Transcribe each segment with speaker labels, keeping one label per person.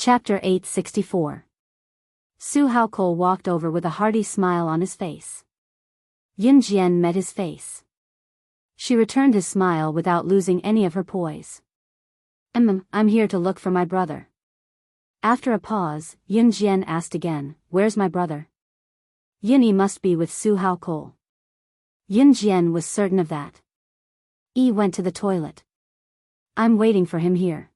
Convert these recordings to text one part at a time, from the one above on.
Speaker 1: Chapter 864. Su Haokol walked over with a hearty smile on his face. Yin Jian met his face. She returned his smile without losing any of her poise. I'm here to look for my brother. After a pause, Yin Jian asked again, where's my brother? Yin must be with Su Haokol. Yin Jian was certain of that. Went to the toilet. I'm waiting for him here.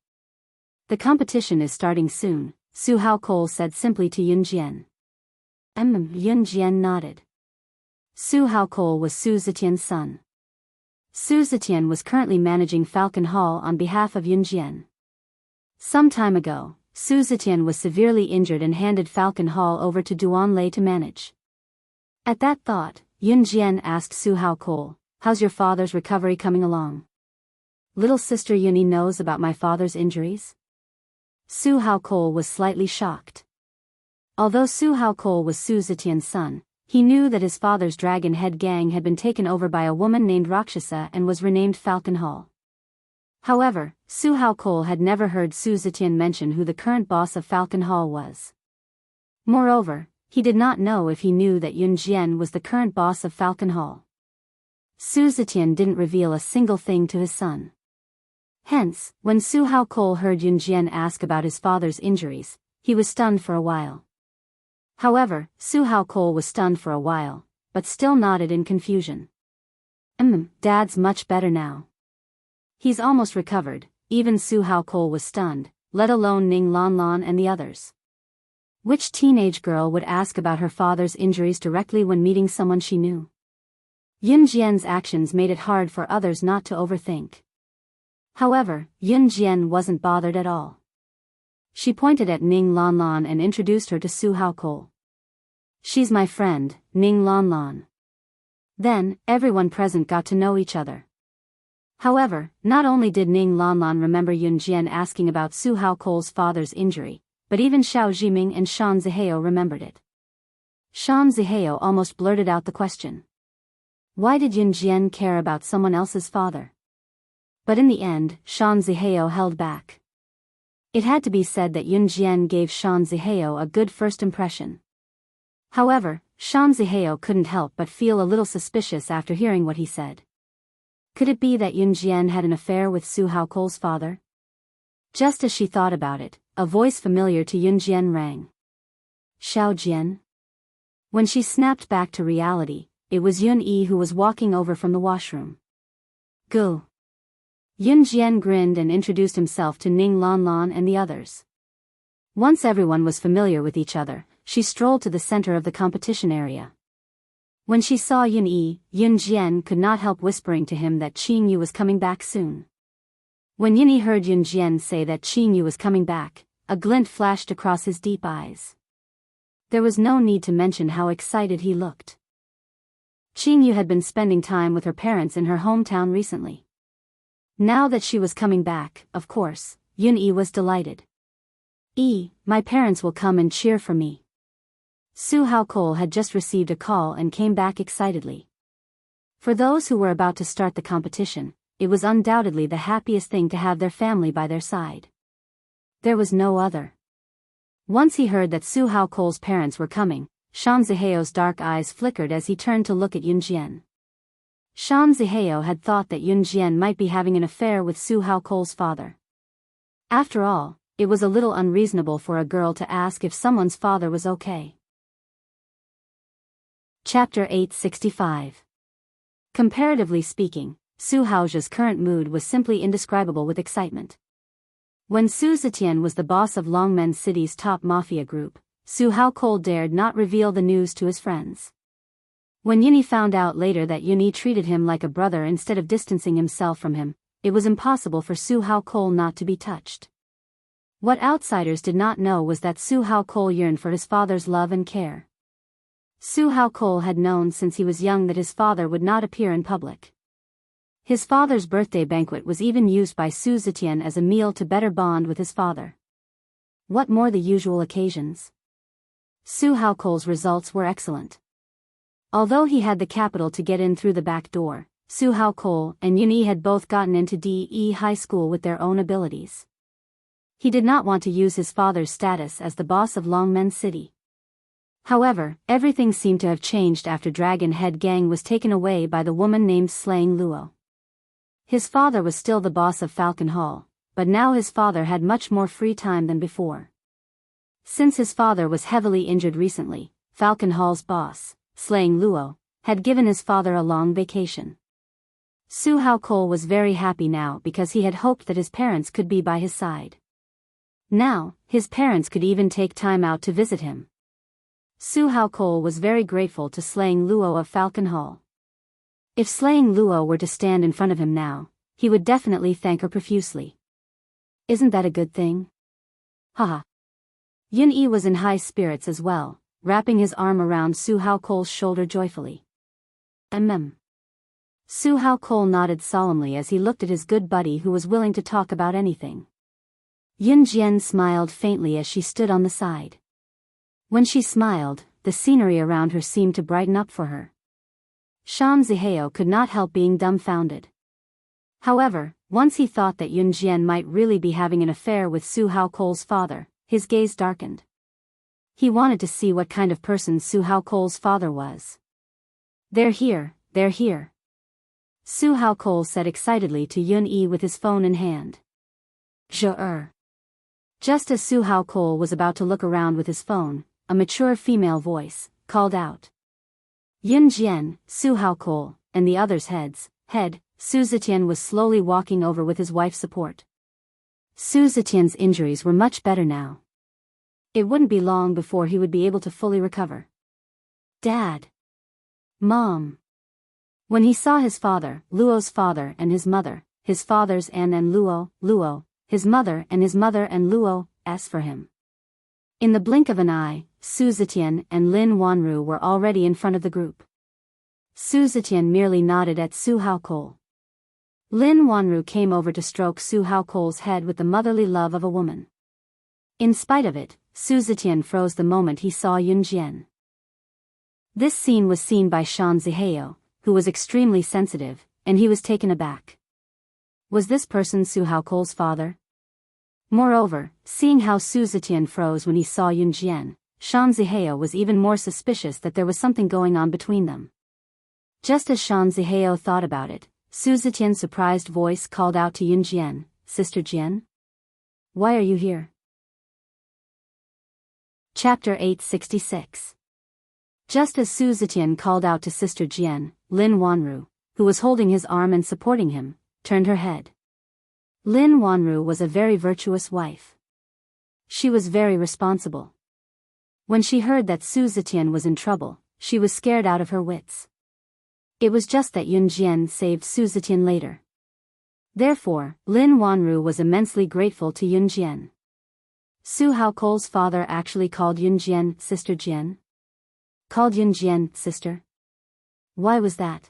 Speaker 1: The competition is starting soon, Su Haokol said simply to Yin Jian. Yin Jian nodded. Su Haokol was Su Zetian's son. Su Zetian was currently managing Falcon Hall on behalf of Yin Jian. Some time ago, Su Zetian was severely injured and handed Falcon Hall over to Duan Lei to manage. At that thought, Yin Jian asked Su Haokol, how's your father's recovery coming along? Little sister Yuni knows about my father's injuries? Su Haokol was slightly shocked. Although Su Haokol was Su Zetian's son, he knew that his father's dragon head gang had been taken over by a woman named Rakshasa and was renamed Falcon Hall. However, Su Haokol had never heard Su Zetian mention who the current boss of Falcon Hall was. Moreover, he did not know if he knew that Yin Jian was the current boss of Falcon Hall. Su Zetian didn't reveal a single thing to his son. Hence, when Su Haokol heard Yin Jian ask about his father's injuries, he was stunned for a while. However, Su Haokol was stunned for a while, but still nodded in confusion. Dad's much better now. He's almost recovered. Even Su Haokol was stunned, let alone Ning Lanlan and the others. Which teenage girl would ask about her father's injuries directly when meeting someone she knew? Yin Jian's actions made it hard for others not to overthink. However, Yin Jian wasn't bothered at all. She pointed at Ning Lanlan and introduced her to Su Haokol. She's my friend, Ning Lanlan. Then, everyone present got to know each other. However, not only did Ning Lanlan remember Yin Jian asking about Su Haokol's father's injury, but even Xiao Jiming and Shan Zihao remembered it. Shan Zihao almost blurted out the question. Why did Yin Jian care about someone else's father? But in the end, Shan Zihao held back. It had to be said that Yin Jian gave Shan Zihao a good first impression. However, Shan Zihao couldn't help but feel a little suspicious after hearing what he said. Could it be that Yin Jian had an affair with Su Haokol's father? Just as she thought about it, a voice familiar to Yin Jian rang. Xiao Jian? When she snapped back to reality, it was Yun Yi who was walking over from the washroom. Go. Yin Jian grinned and introduced himself to Ning Lanlan and the others. Once everyone was familiar with each other, she strolled to the center of the competition area. When she saw Yun Yi, Yin Jian could not help whispering to him that Qing Yu was coming back soon. When Yin Yi heard Yin Jian say that Qing Yu was coming back, a glint flashed across his deep eyes. There was no need to mention how excited he looked. Qing Yu had been spending time with her parents in her hometown recently. Now that she was coming back, of course, Yun Yi was delighted. My parents will come and cheer for me. Su Haokol had just received a call and came back excitedly. For those who were about to start the competition, it was undoubtedly the happiest thing to have their family by their side. There was no other. Once he heard that Su Haokol's parents were coming, Shan Zihao's dark eyes flickered as he turned to look at Yin Jian. Shan Zihao had thought that Yin Jian might be having an affair with Su Haokol's father. After all, it was a little unreasonable for a girl to ask if someone's father was okay. Chapter 865. Comparatively speaking, Su Haojia's current mood was simply indescribable with excitement. When Su Zetian was the boss of Longmen City's top mafia group, Su Haokol dared not reveal the news to his friends. When Yin Yi found out later that Yin Yi treated him like a brother instead of distancing himself from him, it was impossible for Su Haokol not to be touched. What outsiders did not know was that Su Haokol yearned for his father's love and care. Su Haokol had known since he was young that his father would not appear in public. His father's birthday banquet was even used by Su Zetian as a meal to better bond with his father. What more the usual occasions? Su Haokol's results were excellent. Although he had the capital to get in through the back door, Su Haokol and Yun Yi had both gotten into DE High School with their own abilities. He did not want to use his father's status as the boss of Longmen City. However, everything seemed to have changed after Dragon Head Gang was taken away by the woman named Slaying Luo. His father was still the boss of Falcon Hall, but now his father had much more free time than before. Since his father was heavily injured recently, Falcon Hall's boss, Slaying Luo, had given his father a long vacation. Su Hao Cole was very happy now because he had hoped that his parents could be by his side. Now, his parents could even take time out to visit him. Su Hao Cole was very grateful to Slaying Luo of Falcon Hall. If Slaying Luo were to stand in front of him now, he would definitely thank her profusely. Isn't that a good thing? Haha. Yun Yi was in high spirits as well, wrapping his arm around Su Hao Cole's shoulder joyfully. Su Hao Cole nodded solemnly as he looked at his good buddy who was willing to talk about anything. Yun Jian smiled faintly as she stood on the side. When she smiled, the scenery around her seemed to brighten up for her. Shan Zihao could not help being dumbfounded. However, once he thought that Yun Jian might really be having an affair with Su Hao Cole's father, his gaze darkened. He wanted to see what kind of person Su Hao Cole's father was. They're here, they're here. Su Hao Cole said excitedly to Yun Yi with his phone in hand. Just as Su Hao Cole was about to look around with his phone, a mature female voice called out. Yun Jian, Su Hao Cole, and the others' head, Su Zetian was slowly walking over with his wife's support. Su Zetian's injuries were much better now. It wouldn't be long before he would be able to fully recover. Dad. Mom. When he saw his father, Luo's father and his mother, his father's and Luo, his mother and Luo, asked for him. In the blink of an eye, Su Zetian and Lin Wanru were already in front of the group. Su Zetian merely nodded at Su Hao Cole. Lin Wanru came over to stroke Su Hao Cole's head with the motherly love of a woman. In spite of it, Su Zetian froze the moment he saw Yun Jian. This scene was seen by Shan Zihao, who was extremely sensitive, and he was taken aback. Was this person Su Hao Cole's father? Moreover, seeing how Su Zetian froze when he saw Yun Jian, Shan Zihao was even more suspicious that there was something going on between them. Just as Shan Zihao thought about it, Su Zetian's surprised voice called out to Yun Jian, Sister Jian? Why are you here? Chapter 866. Just as Su Zetian called out to Sister Jian, Lin Wanru, who was holding his arm and supporting him, turned her head. Lin Wanru was a very virtuous wife. She was very responsible. When she heard that Su Zetian was in trouble, she was scared out of her wits. It was just that Yun Jian saved Su Zetian later. Therefore, Lin Wanru was immensely grateful to Yun Jian. Su Hao Cole's father actually called Yun Jian Sister Jian? Called Yun Jian sister? Why was that?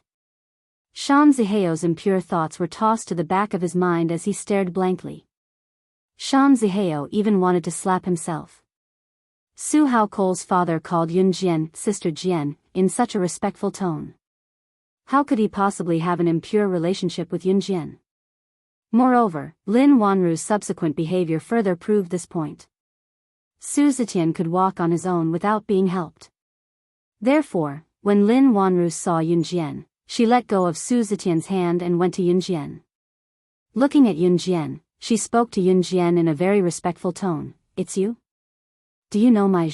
Speaker 1: Shan Zihao's impure thoughts were tossed to the back of his mind as he stared blankly. Shan Zihao even wanted to slap himself. Su Hao Cole's father called Yun Jian Sister Jian in such a respectful tone. How could he possibly have an impure relationship with Yun Jian? Moreover, Lin Wanru's subsequent behavior further proved this point. Su Zetian could walk on his own without being helped. Therefore, when Lin Wanru saw Yun Jian, she let go of Su Zetian's hand and went to Yun Jian. Looking at Yun Jian, she spoke to Yun Jian in a very respectful tone. It's you? Do you know my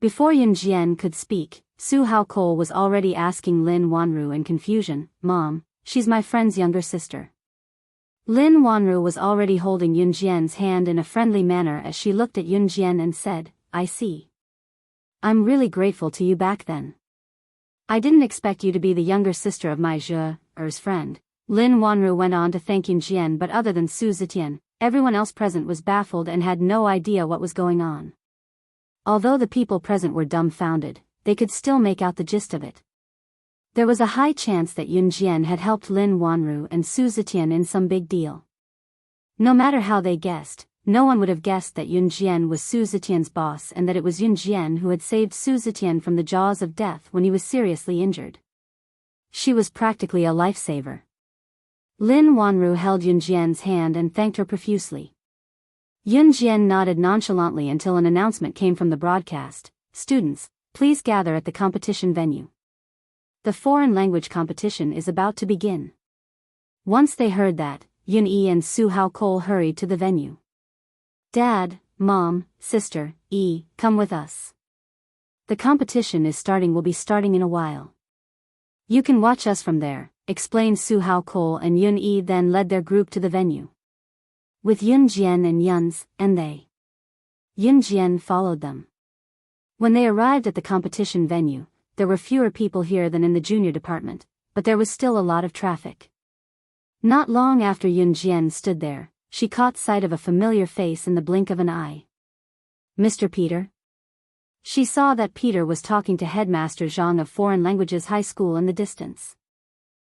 Speaker 1: Before Yun Jian could speak, Su Hao Cole was already asking Lin Wanru in confusion, Mom, she's my friend's younger sister. Lin Wanru was already holding Yun Jian's hand in a friendly manner as she looked at Yun Jian and said, I see. I'm really grateful to you back then. I didn't expect you to be the younger sister of my friend. Lin Wanru went on to thank Yun Jian, but other than Su Zetian, everyone else present was baffled and had no idea what was going on. Although the people present were dumbfounded, they could still make out the gist of it. There was a high chance that Yun Jian had helped Lin Wanru and Su Zetian in some big deal. No matter how they guessed, no one would have guessed that Yun Jian was Su Zetian's boss and that it was Yun Jian who had saved Su Zetian from the jaws of death when he was seriously injured. She was practically a lifesaver. Lin Wanru held Yun Jian's hand and thanked her profusely. Yun Jian nodded nonchalantly until an announcement came from the broadcast. Students, please gather at the competition venue. The foreign language competition is about to begin. Once they heard that, Yun Yi and Su Hao Cole hurried to the venue. Dad, Mom, Sister, come with us. The competition is starting. Will be starting in a while. You can watch us from there, explained Su Hao Cole, and Yun Yi then led their group to the venue. With Yun Jian and Yuns, and they. Yun Jian followed them. When they arrived at the competition venue, there were fewer people here than in the junior department, but there was still a lot of traffic. Not long after Yun Jian stood there, she caught sight of a familiar face in the blink of an eye. Mr. Peter? She saw that Peter was talking to Headmaster Zhang of Foreign Languages High School in the distance.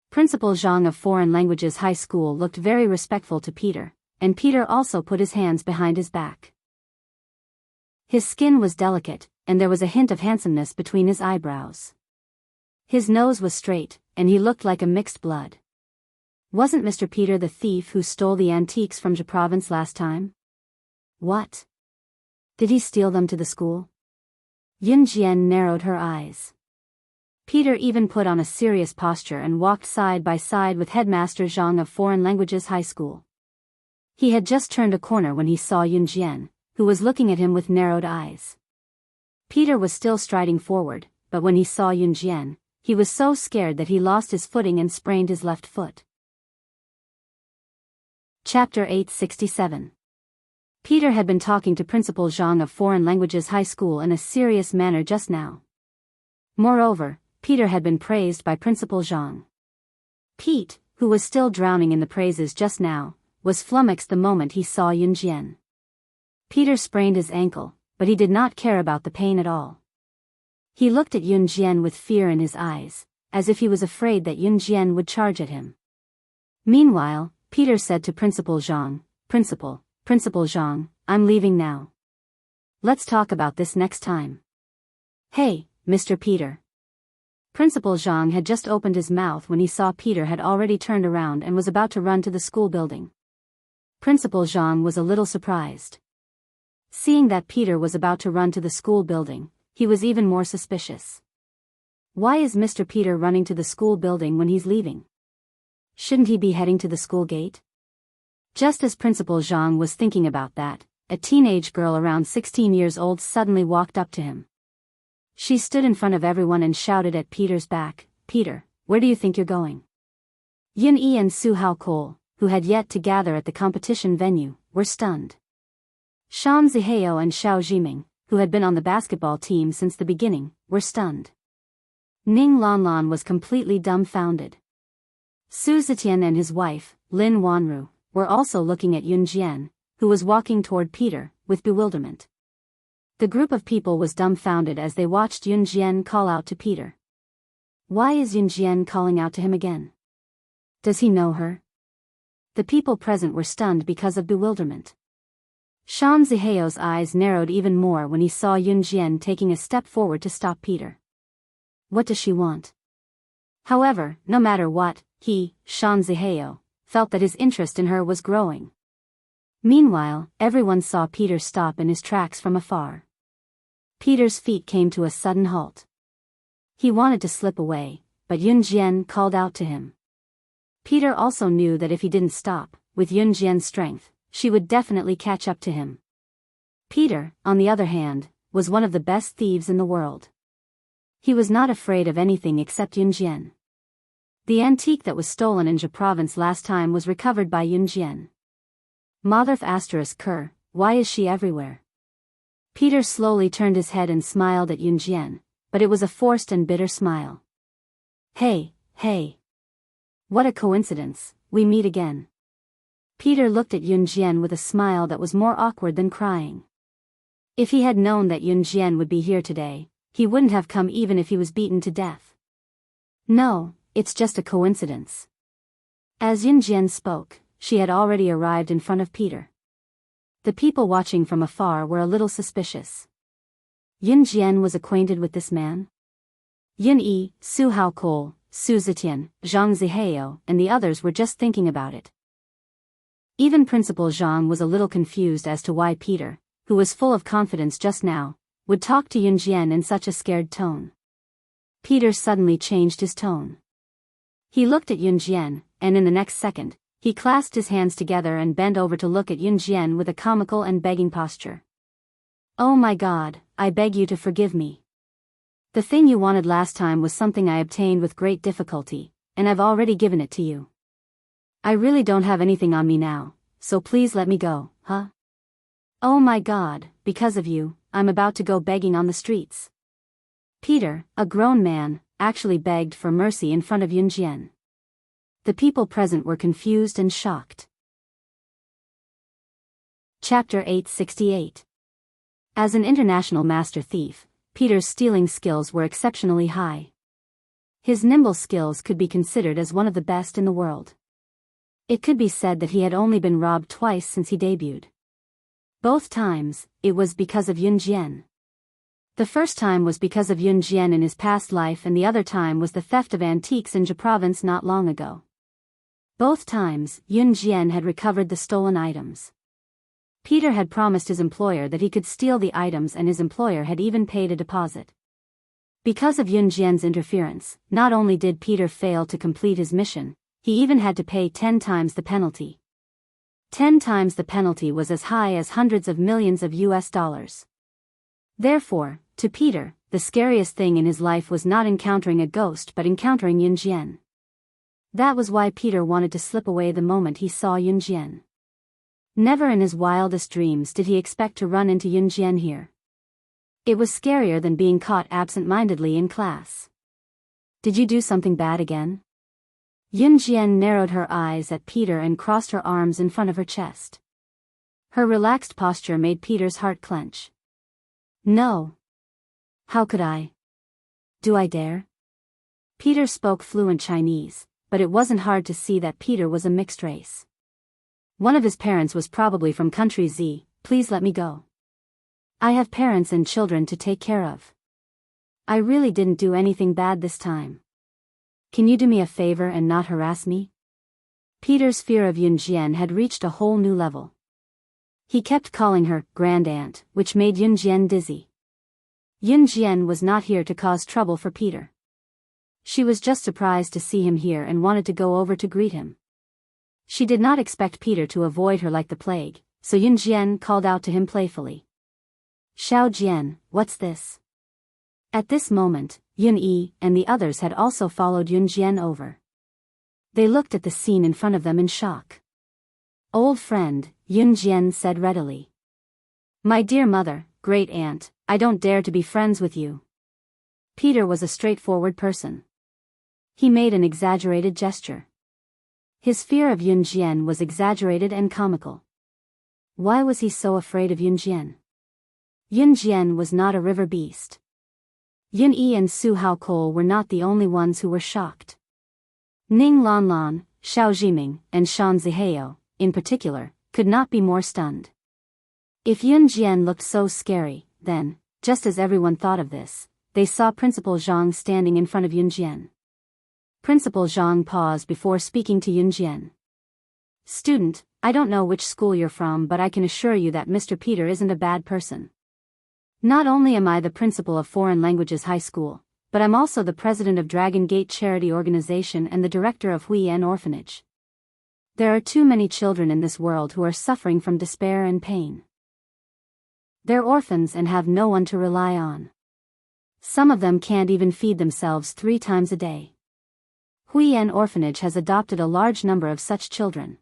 Speaker 1: Principal Zhang of Foreign Languages High School looked very respectful to Peter, and Peter also put his hands behind his back. His skin was delicate, and there was a hint of handsomeness between his eyebrows. His nose was straight, and he looked like a mixed blood. Wasn't Mr. Peter the thief who stole the antiques from the province last time? What? Did he steal them to the school? Yun Jian narrowed her eyes. Peter even put on a serious posture and walked side by side with Headmaster Zhang of Foreign Languages High School. He had just turned a corner when he saw Yun Jian, who was looking at him with narrowed eyes. Peter was still striding forward, but when he saw Yun Jian, he was so scared that he lost his footing and sprained his left foot. Chapter 867. Peter had been talking to Principal Zhang of Foreign Languages High School in a serious manner just now. Moreover, Peter had been praised by Principal Zhang. Pete, who was still drowning in the praises just now, was flummoxed the moment he saw Yun Jian. Peter sprained his ankle, but he did not care about the pain at all. He looked at Yun Jian with fear in his eyes, as if he was afraid that Yun Jian would charge at him. Meanwhile, Peter said to Principal Zhang, Principal Zhang, I'm leaving now. Let's talk about this next time. Hey, Mr. Peter. Principal Zhang had just opened his mouth when he saw Peter had already turned around and was about to run to the school building. Principal Zhang was a little surprised. Seeing that Peter was about to run to the school building, he was even more suspicious. Why is Mr. Peter running to the school building when he's leaving? Shouldn't he be heading to the school gate? Just as Principal Zhang was thinking about that, a teenage girl around 16 years old suddenly walked up to him. She stood in front of everyone and shouted at Peter's back, Peter, where do you think you're going? Yun Yi and Su Hao Cole, who had yet to gather at the competition venue, were stunned. Shan Zihao and Xiao Jiming, who had been on the basketball team since the beginning, were stunned. Ning Lanlan was completely dumbfounded. Su Zetian and his wife, Lin Wanru, were also looking at Yun Jian, who was walking toward Peter, with bewilderment. The group of people was dumbfounded as they watched Yun Jian call out to Peter. Why is Yun Jian calling out to him again? Does he know her? The people present were stunned because of bewilderment. Shan Zihao's eyes narrowed even more when he saw Yun Jian taking a step forward to stop Peter. What does she want? However, no matter what, Shan Zihao, felt that his interest in her was growing. Meanwhile, everyone saw Peter stop in his tracks from afar. Peter's feet came to a sudden halt. He wanted to slip away, but Yun Jian called out to him. Peter also knew that if he didn't stop, with Yun Jian's strength, she would definitely catch up to him. Peter, on the other hand, was one of the best thieves in the world. He was not afraid of anything except Yun Jian. The antique that was stolen in Jia province last time was recovered by Yun Jian. Motherf *Ker, why is she everywhere? Peter slowly turned his head and smiled at Yun Jian, but it was a forced and bitter smile. Hey. What a coincidence, we meet again. Peter looked at Yun Jian with a smile that was more awkward than crying. If he had known that Yun Jian would be here today, he wouldn't have come even if he was beaten to death. No, it's just a coincidence. As Yun Jian spoke, she had already arrived in front of Peter. The people watching from afar were a little suspicious. Yun Jian was acquainted with this man? Yun Yi, Su Hao Cole, Su Zetian, Zhang Zihao, and the others were just thinking about it. Even Principal Zhang was a little confused as to why Peter, who was full of confidence just now, would talk to Yunjian in such a scared tone. Peter suddenly changed his tone. He looked at Yunjian, and in the next second, he clasped his hands together and bent over to look at Yunjian with a comical and begging posture. "Oh my God, I beg you to forgive me. The thing you wanted last time was something I obtained with great difficulty, and I've already given it to you. I really don't have anything on me now, so please let me go, huh? Oh my God, because of you, I'm about to go begging on the streets." Peter, a grown man, actually begged for mercy in front of Yunjian. The people present were confused and shocked. Chapter 868. As an international master thief, Peter's stealing skills were exceptionally high. His nimble skills could be considered as one of the best in the world. It could be said that he had only been robbed twice since he debuted. Both times, it was because of Yunjian. The first time was because of Yunjian in his past life, and the other time was the theft of antiques in Jia province not long ago. Both times, Yunjian had recovered the stolen items. Peter had promised his employer that he could steal the items, and his employer had even paid a deposit. Because of Yunjian's interference, not only did Peter fail to complete his mission, he even had to pay 10 times the penalty. 10 times the penalty was as high as hundreds of millions of US dollars. Therefore, to Peter, the scariest thing in his life was not encountering a ghost but encountering Yunjian. That was why Peter wanted to slip away the moment he saw Yunjian. Never in his wildest dreams did he expect to run into Yunjian here. It was scarier than being caught absent-mindedly in class. "Did you do something bad again?" Yunjian narrowed her eyes at Peter and crossed her arms in front of her chest. Her relaxed posture made Peter's heart clench. "No. How could I? Do I dare?" Peter spoke fluent Chinese, but it wasn't hard to see that Peter was a mixed race. One of his parents was probably from country Z. "Please let me go. I have parents and children to take care of. I really didn't do anything bad this time. Can you do me a favor and not harass me?" Peter's fear of Yunjian had reached a whole new level. He kept calling her Grand Aunt, which made Yunjian dizzy. Yunjian was not here to cause trouble for Peter. She was just surprised to see him here and wanted to go over to greet him. She did not expect Peter to avoid her like the plague, so Yunjian called out to him playfully. "Xiao Jian, what's this?" At this moment, Yun-Yi and the others had also followed Yunjian over. They looked at the scene in front of them in shock. "Old friend," Yunjian said readily. "My dear mother, great aunt, I don't dare to be friends with you." Peter was a straightforward person. He made an exaggerated gesture. His fear of Yunjian was exaggerated and comical. Why was he so afraid of Yunjian? Yunjian was not a river beast. Yun-Yi and Su Haokol were not the only ones who were shocked. Ning Lanlan, Xiao Jiming, and Shan Zihao, in particular, could not be more stunned. If Yunjian looked so scary, then, just as everyone thought of this, they saw Principal Zhang standing in front of Yunjian. Principal Zhang paused before speaking to Yunjian. "Student, I don't know which school you're from, but I can assure you that Mr. Peter isn't a bad person. Not only am I the principal of Foreign Languages High School, but I'm also the president of Dragon Gate Charity Organization and the director of Huiyan Orphanage. There are too many children in this world who are suffering from despair and pain. They're orphans and have no one to rely on. Some of them can't even feed themselves 3 times a day. Huiyan Orphanage has adopted a large number of such children.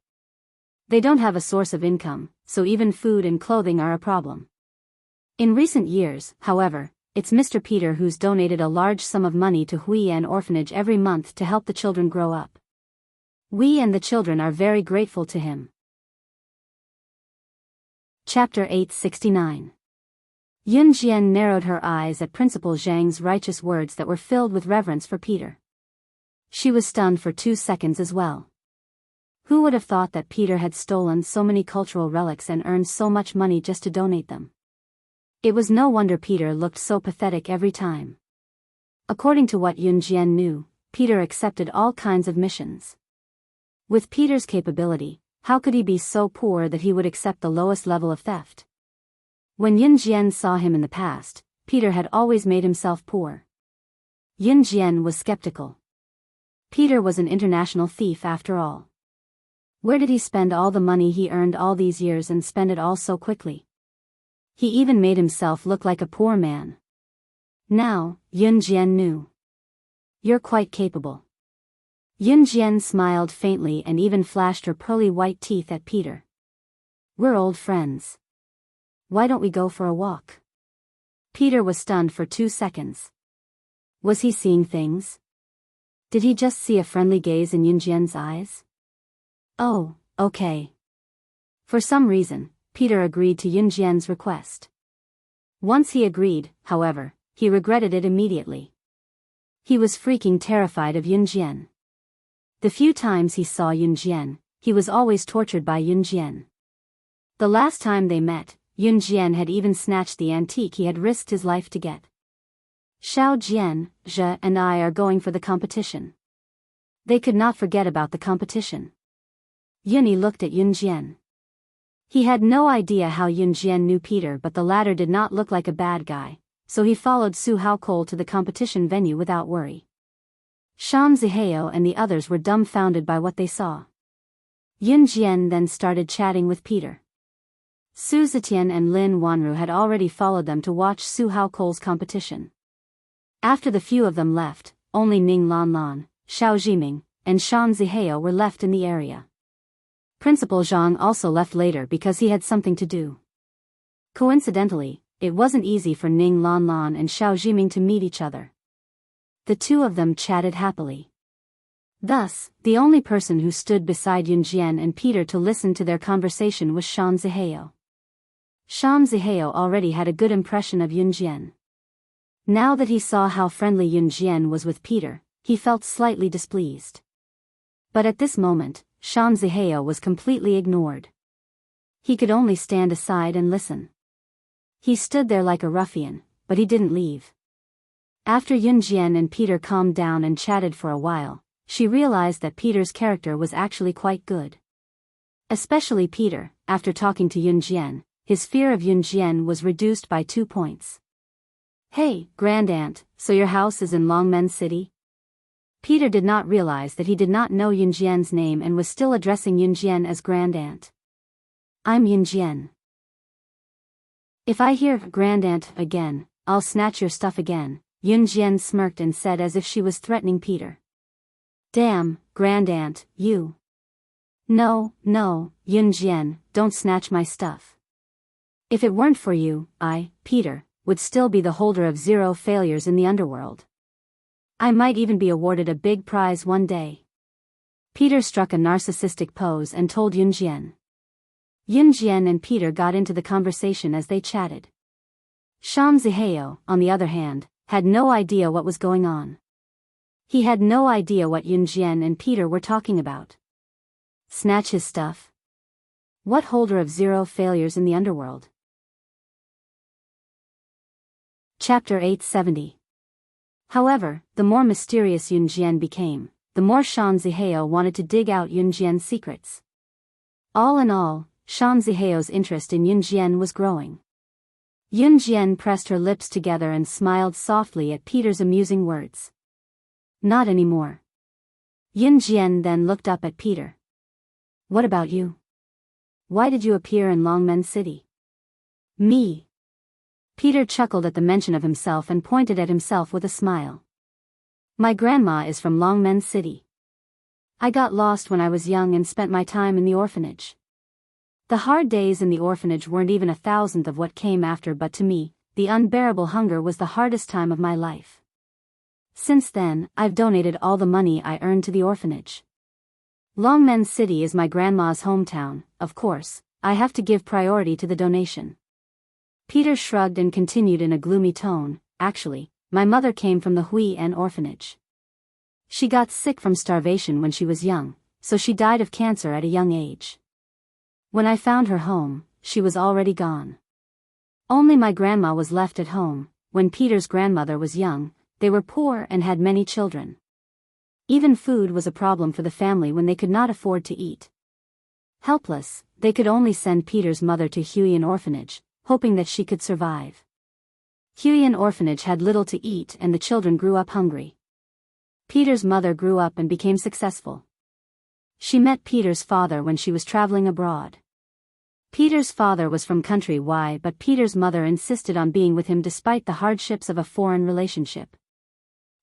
Speaker 1: They don't have a source of income, so even food and clothing are a problem. In recent years, however, it's Mr. Peter who's donated a large sum of money to Huiyan Orphanage every month to help the children grow up. We and the children are very grateful to him." Chapter 869. Yunjian narrowed her eyes at Principal Zhang's righteous words that were filled with reverence for Peter. She was stunned for 2 seconds as well. Who would have thought that Peter had stolen so many cultural relics and earned so much money just to donate them? It was no wonder Peter looked so pathetic every time. According to what Yunjian knew, Peter accepted all kinds of missions. With Peter's capability, How could he be so poor that he would accept the lowest level of theft? When Yun Jian saw him in the past, Peter had always made himself poor. Yun Jian was skeptical. Peter was an international thief after all. Where did he spend all the money he earned all these years and spend it all so quickly? He even made himself look like a poor man. Now, Yun Jian knew. You're quite capable. Yun Jian smiled faintly and even flashed her pearly white teeth at Peter. We're old friends. Why don't we go for a walk? Peter was stunned for 2 seconds. Was he seeing things? Did he just see a friendly gaze in Yun Jian's eyes? Oh, okay. For some reason, Peter agreed to Yun Jian's request. Once he agreed, however, he regretted it immediately. He was freaking terrified of Yun Jian. The few times he saw Yun Jian, he was always tortured by Yun Jian. The last time they met, Yun Jian had even snatched the antique he had risked his life to get. Xiao Jian, Zhe and I are going for the competition. They could not forget about the competition. Yunyi looked at Yun Jian. He had no idea how Yun Jian knew Peter, but the latter did not look like a bad guy, so he followed Su Haokol to the competition venue without worry. Shan Zihao and the others were dumbfounded by what they saw. Yun Jian then started chatting with Peter. Su Zetian and Lin Wanru had already followed them to watch Su Haokol's competition. After the few of them left, only Ning Lanlan, Xiao Jiming, and Shan Zihao were left in the area. Principal Zhang also left later because he had something to do. Coincidentally, it wasn't easy for Ning Lanlan and Xiao Jiming to meet each other. The two of them chatted happily. Thus, the only person who stood beside Yun Jian and Peter to listen to their conversation was Shan Zihao. Shan Zihao already had a good impression of Yun Jian. Now that he saw how friendly Yun Jian was with Peter, he felt slightly displeased. But at this moment, Shan Zihao was completely ignored. He could only stand aside and listen. He stood there like a ruffian, but he didn't leave. After Yun Jian and Peter calmed down and chatted for a while, she realized that Peter's character was actually quite good. Especially Peter, after talking to Yun Jian, his fear of Yun Jian was reduced by 2 points. Hey, Grand Aunt, so your house is in Longmen City? Peter did not realize that he did not know Yun Jian's name and was still addressing Yun Jian as Grand Aunt. I'm Yun Jian. If I hear Grand Aunt again, I'll snatch your stuff again, Yun Jian smirked and said as if she was threatening Peter. Damn, Grand Aunt, you. No, Yun Jian, don't snatch my stuff. If it weren't for you, I, Peter, would still be the holder of 0 failures in the underworld. I might even be awarded a big prize one day. Peter struck a narcissistic pose and told Yun Jian. Yun Jian and Peter got into the conversation as they chatted. Shan Zihao, on the other hand, had no idea what was going on. He had no idea what Yun Jian and Peter were talking about. Snatch his stuff? What holder of 0 failures in the underworld? Chapter 870. However, the more mysterious Yun Jian became, the more Shan Zihao wanted to dig out Yun Jian's secrets. All in all, Shan Zihao's interest in Yun Jian was growing. Yun Jian pressed her lips together and smiled softly at Peter's amusing words. Not anymore. Yun Jian then looked up at Peter. What about you? Why did you appear in Longmen City? Me. Peter chuckled at the mention of himself and pointed at himself with a smile. My grandma is from Longmen City. I got lost when I was young and spent my time in the orphanage. The hard days in the orphanage weren't even 1,000th of what came after, but to me, the unbearable hunger was the hardest time of my life. Since then, I've donated all the money I earned to the orphanage. Longmen City is my grandma's hometown, of course, I have to give priority to the donation. Peter shrugged and continued in a gloomy tone, actually, my mother came from the Hui'an orphanage. She got sick from starvation when she was young, so she died of cancer at a young age. When I found her home, she was already gone. Only my grandma was left at home. When Peter's grandmother was young, they were poor and had many children. Even food was a problem for the family when they could not afford to eat. Helpless, they could only send Peter's mother to Huiyan Orphanage, hoping that she could survive. Huiyan Orphanage had little to eat and the children grew up hungry. Peter's mother grew up and became successful. She met Peter's father when she was traveling abroad. Peter's father was from country Y, but Peter's mother insisted on being with him despite the hardships of a foreign relationship.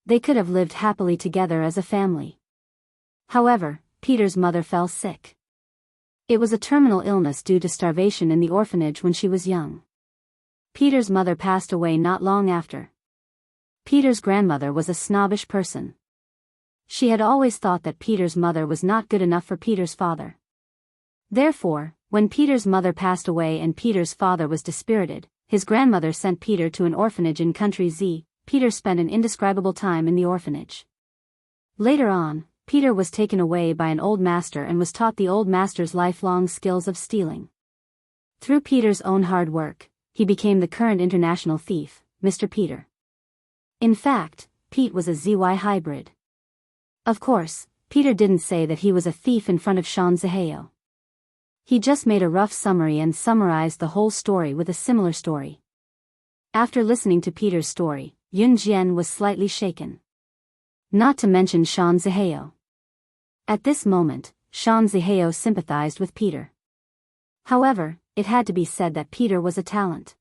Speaker 1: They could have lived happily together as a family. However, Peter's mother fell sick. It was a terminal illness due to starvation in the orphanage when she was young. Peter's mother passed away not long after. Peter's grandmother was a snobbish person. She had always thought that Peter's mother was not good enough for Peter's father. Therefore, when Peter's mother passed away and Peter's father was dispirited, his grandmother sent Peter to an orphanage in country Z. Peter spent an indescribable time in the orphanage. Later on, Peter was taken away by an old master and was taught the old master's lifelong skills of stealing. Through Peter's own hard work, he became the current international thief, Mr. Peter. In fact, Pete was a ZY hybrid. Of course, Peter didn't say that he was a thief in front of Sean Ziheo. He just made a rough summary and summarized the whole story with a similar story. After listening to Peter's story, Yun Jian was slightly shaken. Not to mention Sean Ziheo. At this moment, Sean Ziheo sympathized with Peter. However, it had to be said that Peter was a talent.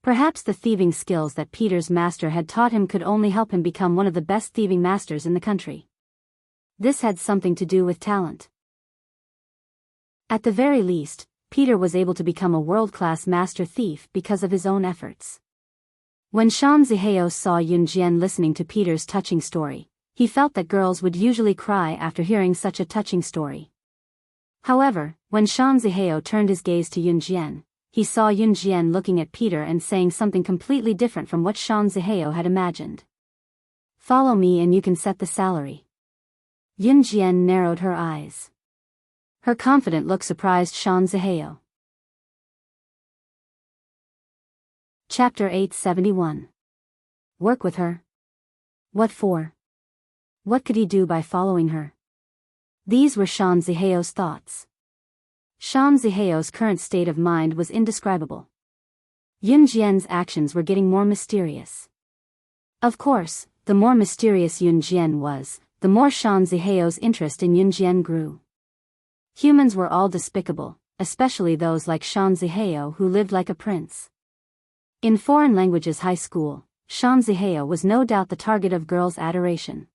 Speaker 1: Perhaps the thieving skills that Peter's master had taught him could only help him become one of the best thieving masters in the country. This had something to do with talent. At the very least, Peter was able to become a world-class master thief because of his own efforts. When Sean Ziheo saw Yun Jian listening to Peter's touching story, he felt that girls would usually cry after hearing such a touching story. However, when Sean Ziheo turned his gaze to Yun Jian, he saw Yun Jian looking at Peter and saying something completely different from what Sean Ziheo had imagined. "Follow me and you can set the salary." Yun Jian narrowed her eyes. Her confident look surprised Sean Ziheo. Chapter 871. Work with her? What for? What could he do by following her? These were Sean Ziheo's thoughts. Sean Ziheo's current state of mind was indescribable. Yun Jian's actions were getting more mysterious. Of course, the more mysterious Yun Jian was, the more Sean Ziheo's interest in Yun Jian grew. Humans were all despicable, especially those like Sean Ziheo who lived like a prince. In foreign languages high school, Sean Ziheo was no doubt the target of girls' adoration.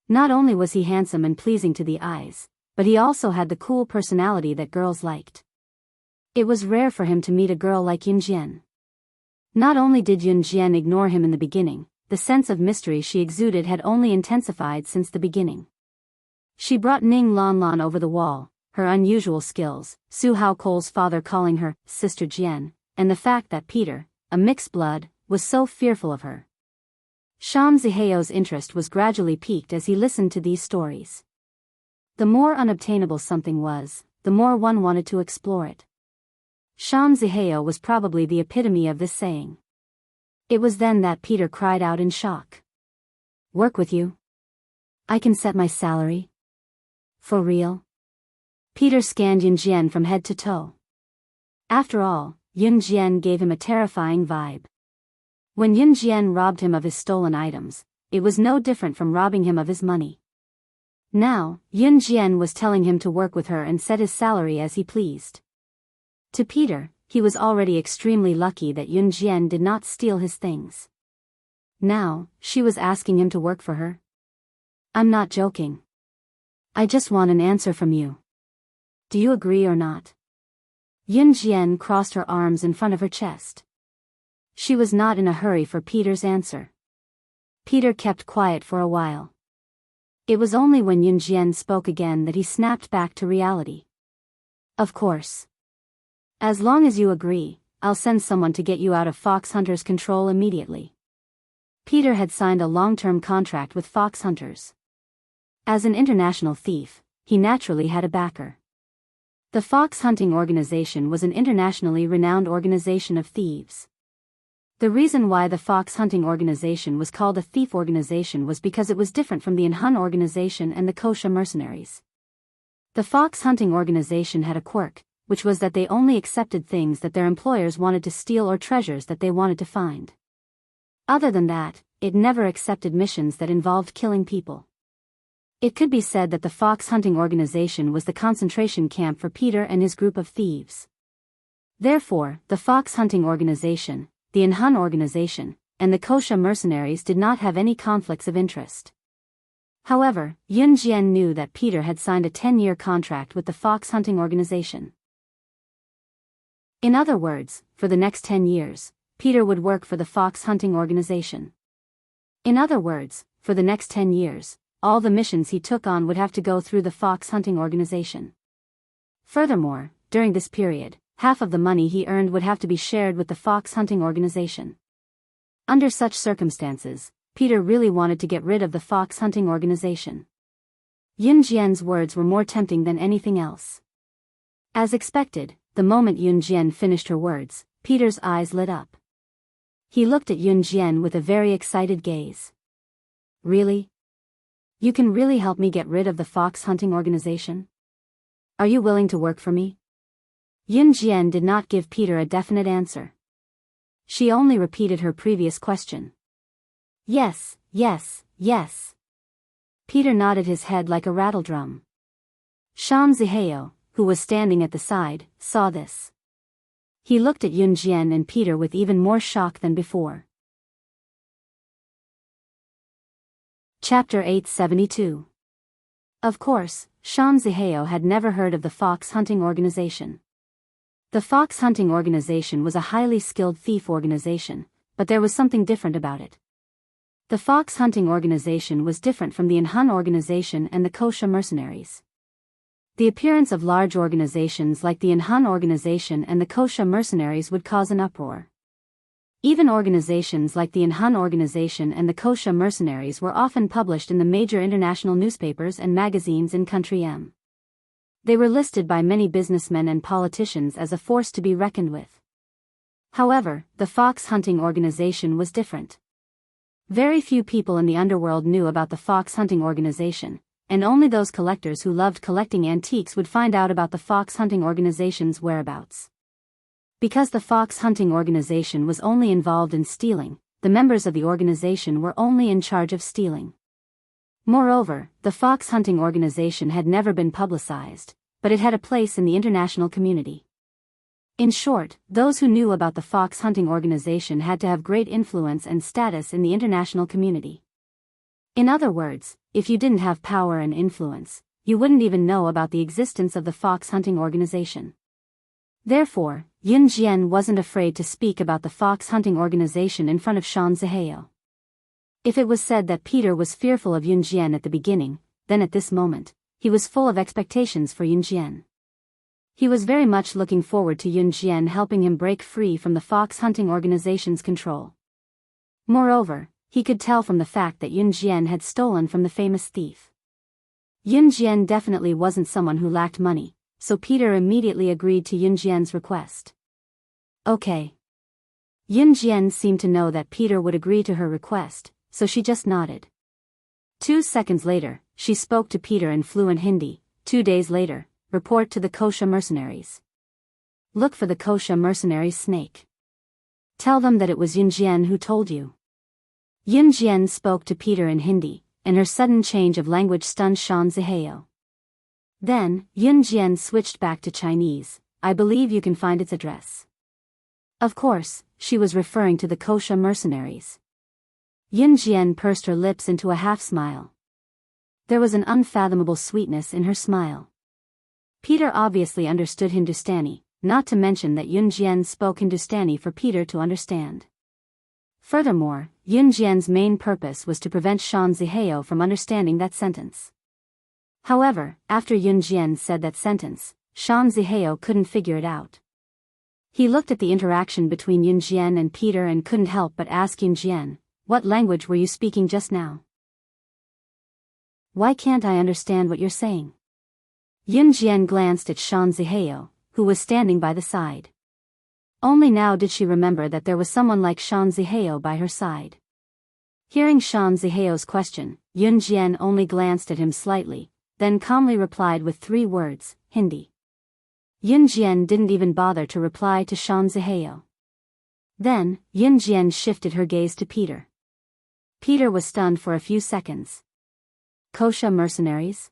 Speaker 1: Not only was he handsome and pleasing to the eyes, but he also had the cool personality that girls liked. It was rare for him to meet a girl like Yun Jian. Not only did Yun Jian ignore him in the beginning, the sense of mystery she exuded had only intensified since the beginning. She brought Ning Lan Lan over the wall, her unusual skills, Su Haokole's father calling her Sister Jian, and the fact that Peter, a mixed blood, was so fearful of her. Sean Ziheo's interest was gradually piqued as he listened to these stories. The more unobtainable something was, the more one wanted to explore it. Sean Ziheo was probably the epitome of this saying. It was then that Peter cried out in shock. "Work with you? I can set my salary? For real?" Peter scanned Yun Jian from head to toe. After all, Yun Jian gave him a terrifying vibe. When Yun Jian robbed him of his stolen items, it was no different from robbing him of his money. Now, Yun Jian was telling him to work with her and set his salary as he pleased. To Peter, he was already extremely lucky that Yun Jian did not steal his things. Now, she was asking him to work for her. "I'm not joking. I just want an answer from you. Do you agree or not?" Yun Jian crossed her arms in front of her chest. She was not in a hurry for Peter's answer. Peter kept quiet for a while. It was only when Yun Jian spoke again that he snapped back to reality. "Of course. As long as you agree, I'll send someone to get you out of Fox Hunters' control immediately." Peter had signed a long-term contract with Fox Hunters. As an international thief, he naturally had a backer. The Fox Hunting Organization was an internationally renowned organization of thieves. The reason why the Fox Hunting Organization was called a thief organization was because it was different from the Inhun Organization and the Kosha mercenaries. The fox hunting organization had a quirk, which was that they only accepted things that their employers wanted to steal or treasures that they wanted to find. Other than that, it never accepted missions that involved killing people. It could be said that the fox hunting organization was the concentration camp for Peter and his group of thieves. Therefore, the fox hunting organization, the Inhun organization, and the Kosha mercenaries did not have any conflicts of interest. However, Yun Jian knew that Peter had signed a 10-year contract with the fox hunting organization. In other words, for the next 10 years, Peter would work for the fox hunting organization. In other words, for the next 10 years, all the missions he took on would have to go through the fox hunting organization. Furthermore, during this period, half of the money he earned would have to be shared with the fox hunting organization. Under such circumstances, Peter really wanted to get rid of the fox hunting organization. Yun Jian's words were more tempting than anything else. As expected, the moment Yun Jian finished her words, Peter's eyes lit up. He looked at Yun Jian with a very excited gaze. Really? You can really help me get rid of the fox hunting organization? Are you willing to work for me? Yun Jian did not give Peter a definite answer. She only repeated her previous question. Yes, yes, yes. Peter nodded his head like a rattledrum. Shan Zihao, who was standing at the side, saw this. He looked at Yun Jian and Peter with even more shock than before. Chapter 872. Of course, Shan Zihao had never heard of the fox hunting organization. The fox hunting organization was a highly skilled thief organization, but there was something different about it. The fox hunting organization was different from the Inhun organization and the Kosha mercenaries. The appearance of large organizations like the Inhun organization and the Kosha mercenaries would cause an uproar. Even organizations like the Inhun organization and the Kosha mercenaries were often published in the major international newspapers and magazines in Country M. They were listed by many businessmen and politicians as a force to be reckoned with. However, the fox hunting organization was different. Very few people in the underworld knew about the fox hunting organization, and only those collectors who loved collecting antiques would find out about the fox hunting organization's whereabouts. Because the fox hunting organization was only involved in stealing, the members of the organization were only in charge of stealing. Moreover, the fox hunting organization had never been publicized, but it had a place in the international community. In short, those who knew about the fox hunting organization had to have great influence and status in the international community. In other words, if you didn't have power and influence, you wouldn't even know about the existence of the fox hunting organization. Therefore, Yun Jian wasn't afraid to speak about the fox hunting organization in front of Shan Zihao. If it was said that Peter was fearful of Yun Jian at the beginning, then at this moment, he was full of expectations for Yun Jian. He was very much looking forward to Yun Jian helping him break free from the fox hunting organization's control. Moreover, he could tell from the fact that Yun Jian had stolen from the famous thief. Yun Jian definitely wasn't someone who lacked money, so Peter immediately agreed to Yun Jian's request. Okay. Yun Jian seemed to know that Peter would agree to her request, so she just nodded. 2 seconds later, she spoke to Peter in fluent Hindi. 2 days later, report to the Kosha mercenaries. Look for the Kosha mercenaries' snake. Tell them that it was Yun Jian who told you. Yun Jian spoke to Peter in Hindi, and her sudden change of language stunned Shan Zihao. Then, Yun Jian switched back to Chinese. I believe you can find its address. Of course, she was referring to the Kosha mercenaries. Yun Jian pursed her lips into a half-smile. There was an unfathomable sweetness in her smile. Peter obviously understood Hindustani, not to mention that Yun Jian spoke Hindustani for Peter to understand. Furthermore, Yun Jian's main purpose was to prevent Shan Zihao from understanding that sentence. However, after Yun Jian said that sentence, Shan Zihao couldn't figure it out. He looked at the interaction between Yun Jian and Peter and couldn't help but ask Yun Jian, what language were you speaking just now? Why can't I understand what you're saying? Yun Jian glanced at Shan Zihao, who was standing by the side. Only now did she remember that there was someone like Shan Zihao by her side. Hearing Shan Zihao's question, Yun Jian only glanced at him slightly, then calmly replied with 3 words, Hindi. Yun Jian didn't even bother to reply to Shan Zihao. Then, Yun Jian shifted her gaze to Peter. Peter was stunned for a few seconds. Kosha mercenaries?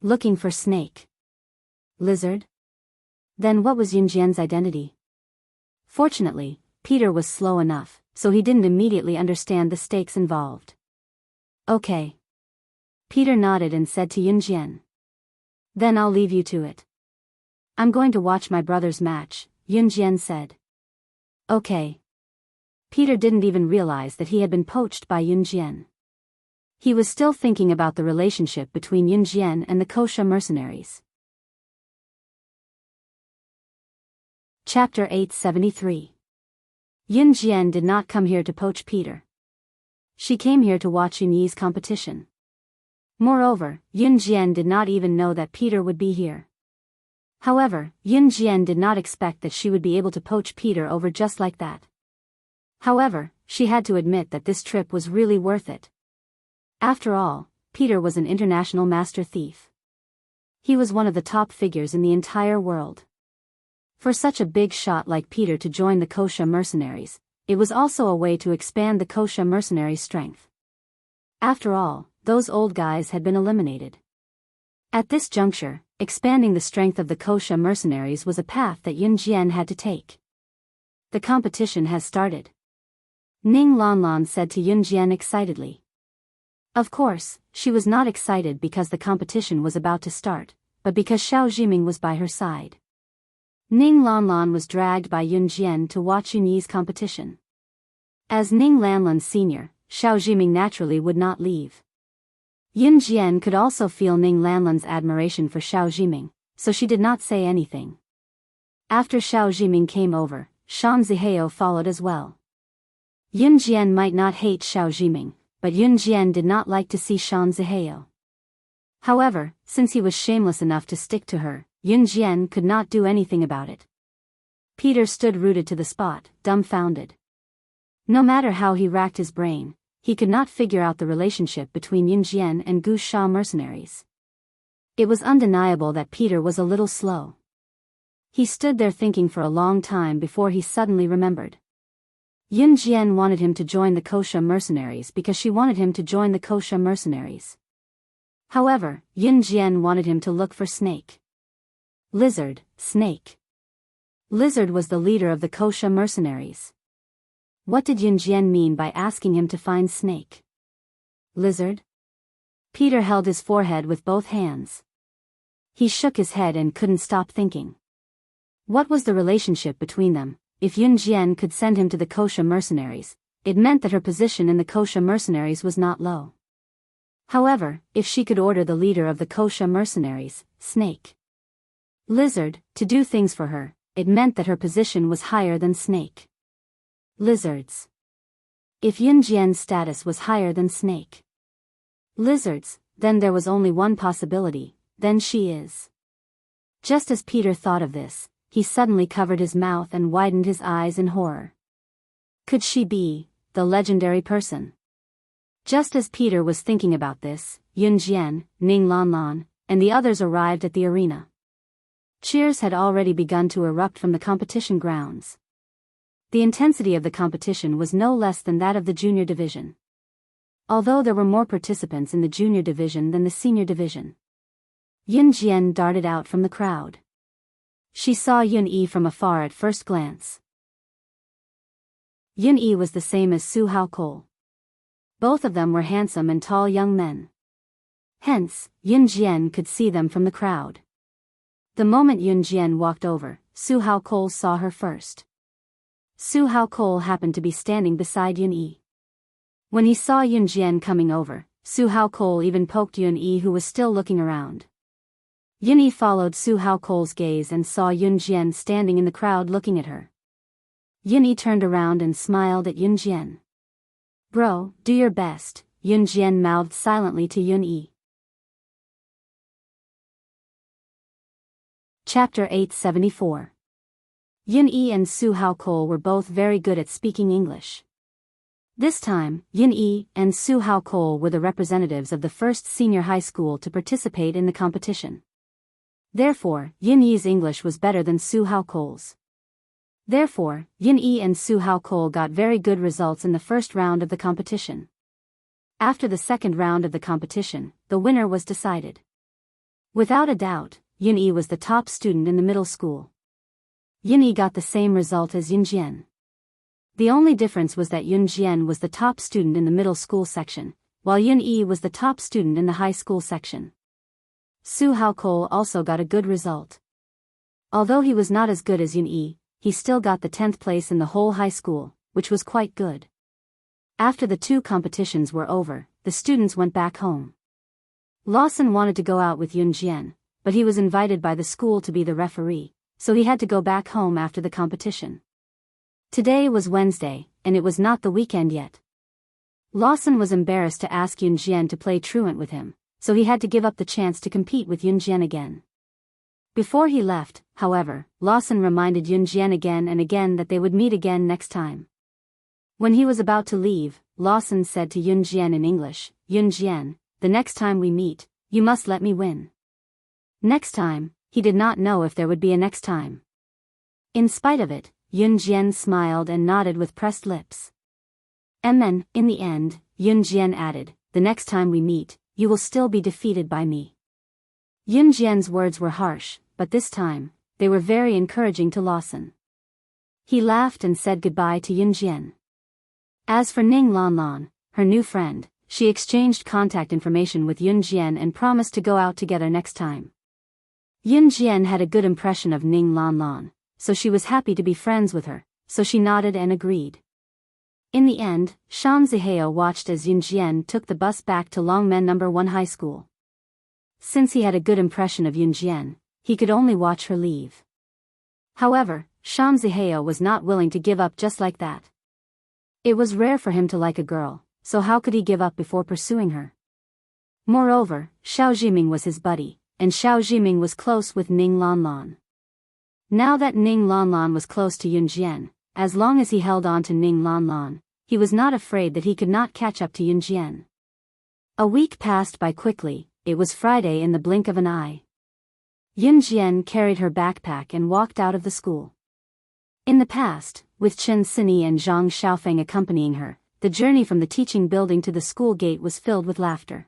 Speaker 1: Looking for snake. Lizard? Then what was Yun Jian's identity? Fortunately, Peter was slow enough, so he didn't immediately understand the stakes involved. Okay. Peter nodded and said to Yun Jian. Then I'll leave you to it. I'm going to watch my brother's match, Yun Jian said. Okay. Peter didn't even realize that he had been poached by Yun Jian. He was still thinking about the relationship between Yun Jian and the Kosha mercenaries. Chapter 873. Yun Jian did not come here to poach Peter. She came here to watch Yun Yi's competition. Moreover, Yun Jian did not even know that Peter would be here. However, Yun Jian did not expect that she would be able to poach Peter over just like that. However, she had to admit that this trip was really worth it. After all, Peter was an international master thief. He was one of the top figures in the entire world. For such a big shot like Peter to join the Kosha mercenaries, it was also a way to expand the Kosha mercenaries' strength. After all, those old guys had been eliminated. At this juncture, expanding the strength of the Kosha mercenaries was a path that Yun Jian had to take. The competition has started. Ning Lanlan said to Yun Jian excitedly. Of course, she was not excited because the competition was about to start, but because Xiao Jiming was by her side. Ning Lanlan was dragged by Yun Jian to watch Yun Yi's competition. As Ning Lanlan Sr., Xiao Jiming naturally would not leave. Yun Jian could also feel Ning Lanlan's admiration for Xiao Jiming, so she did not say anything. After Xiao Jiming came over, Shan Zihao followed as well. Yun Jian might not hate Xiao Jiming, but Yun Jian did not like to see Shan Zihao. However, since he was shameless enough to stick to her, Yun Jian could not do anything about it. Peter stood rooted to the spot, dumbfounded. No matter how he racked his brain, he could not figure out the relationship between Yun Jian and Gu Sha mercenaries. It was undeniable that Peter was a little slow. He stood there thinking for a long time before he suddenly remembered. Yun Jian wanted him to join the Kosha mercenaries because she wanted him to join the Kosha mercenaries. However, Yun Jian wanted him to look for Snake. Lizard, Snake. Lizard was the leader of the Kosha mercenaries. What did Yun Jian mean by asking him to find Snake? Lizard? Peter held his forehead with both hands. He shook his head and couldn't stop thinking. What was the relationship between them? If Yun Jian could send him to the Kosha mercenaries, it meant that her position in the Kosha mercenaries was not low. However, if she could order the leader of the Kosha mercenaries, Snake Lizard, to do things for her, it meant that her position was higher than Snake Lizards. If Yun Jian's status was higher than Snake Lizards, then there was only one possibility, then she is. Just as Peter thought of this, he suddenly covered his mouth and widened his eyes in horror. Could she be the legendary person? Just as Peter was thinking about this, Yun Jian, Ning Lanlan, and the others arrived at the arena. Cheers had already begun to erupt from the competition grounds. The intensity of the competition was no less than that of the junior division. Although there were more participants in the junior division than the senior division. Yun Jian darted out from the crowd. She saw Yun Yi from afar at first glance. Yun Yi was the same as Su Haokol. Both of them were handsome and tall young men. Hence, Yun Jian could see them from the crowd. The moment Yun Jian walked over, Su Haokol saw her first. Su Haokol happened to be standing beside Yun Yi. When he saw Yun Jian coming over, Su Haokol even poked Yun Yi, who was still looking around. Yun Yi followed Su Haokol's gaze and saw Yun Jian standing in the crowd looking at her. Yun Yi turned around and smiled at Yun Jian. Bro, do your best, Yun Jian mouthed silently to Yun Yi. Chapter 874. Yun Yi and Su Haokol were both very good at speaking English. This time, Yin Yi and Su Hao Cole were the representatives of the first senior high school to participate in the competition. Therefore, Yin Yi's English was better than Su Hao Cole's. Therefore, Yin Yi and Su Hao Cole got very good results in the first round of the competition. After the second round of the competition, the winner was decided. Without a doubt, Yin Yi was the top student in the middle school. Yin Yi got the same result as Yun Jian. The only difference was that Yun Jian was the top student in the middle school section, while Yun Yi was the top student in the high school section. Su Hao Cole also got a good result. Although he was not as good as Yun Yi, he still got the 10th place in the whole high school, which was quite good. After the two competitions were over, the students went back home. Lawson wanted to go out with Yun Jian, but he was invited by the school to be the referee, so he had to go back home after the competition. Today was Wednesday, and it was not the weekend yet. Lawson was embarrassed to ask Yun Jian to play truant with him, so he had to give up the chance to compete with Yun Jian again. Before he left, however, Lawson reminded Yun Jian again and again that they would meet again next time. When he was about to leave, Lawson said to Yun Jian in English, "Yun Jian, the next time we meet, you must let me win." Next time, he did not know if there would be a next time. In spite of it, Yun Jian smiled and nodded with pressed lips. And then, in the end, Yun Jian added, "The next time we meet, you will still be defeated by me." Yun Jian's words were harsh, but this time, they were very encouraging to Lawson. He laughed and said goodbye to Yun Jian. As for Ning Lanlan, her new friend, she exchanged contact information with Yun Jian and promised to go out together next time. Yun Jian had a good impression of Ning Lanlan, so she was happy to be friends with her, so she nodded and agreed. In the end, Shan Zihao watched as Yun Jian took the bus back to Longmen No. 1 High School. Since he had a good impression of Yun Jian, he could only watch her leave. However, Shan Zihao was not willing to give up just like that. It was rare for him to like a girl, so how could he give up before pursuing her? Moreover, Xiao Jiming was his buddy, and Xiao Jiming was close with Ning Lanlan. Now that Ning Lanlan was close to Yun Jian, as long as he held on to Ning Lanlan, he was not afraid that he could not catch up to Yun Jian. A week passed by quickly. It was Friday in the blink of an eye. Yun Jian carried her backpack and walked out of the school. In the past, with Chen Sini and Zhang Xiaofeng accompanying her, the journey from the teaching building to the school gate was filled with laughter.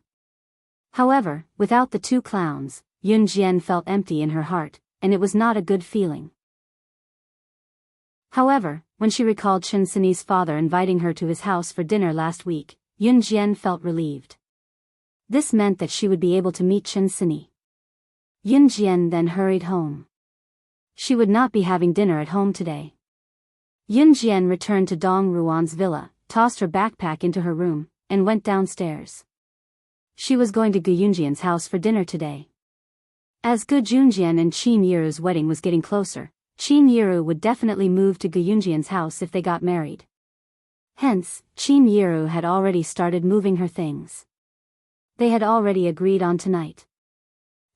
Speaker 1: However, without the two clowns, Yun Jian felt empty in her heart, and it was not a good feeling. However, when she recalled Chen Sini's father inviting her to his house for dinner last week, Yun Jian felt relieved. This meant that she would be able to meet Chen Sini. Yun Jian then hurried home. She would not be having dinner at home today. Yun Jian returned to Dong Ruan's villa, tossed her backpack into her room, and went downstairs. She was going to Gu Yunjian's house for dinner today. As Gu Junjian and Qin Yiru's wedding was getting closer, Qin Yiru would definitely move to Gu Yunjian's house if they got married. Hence, Qin Yiru had already started moving her things. They had already agreed on tonight.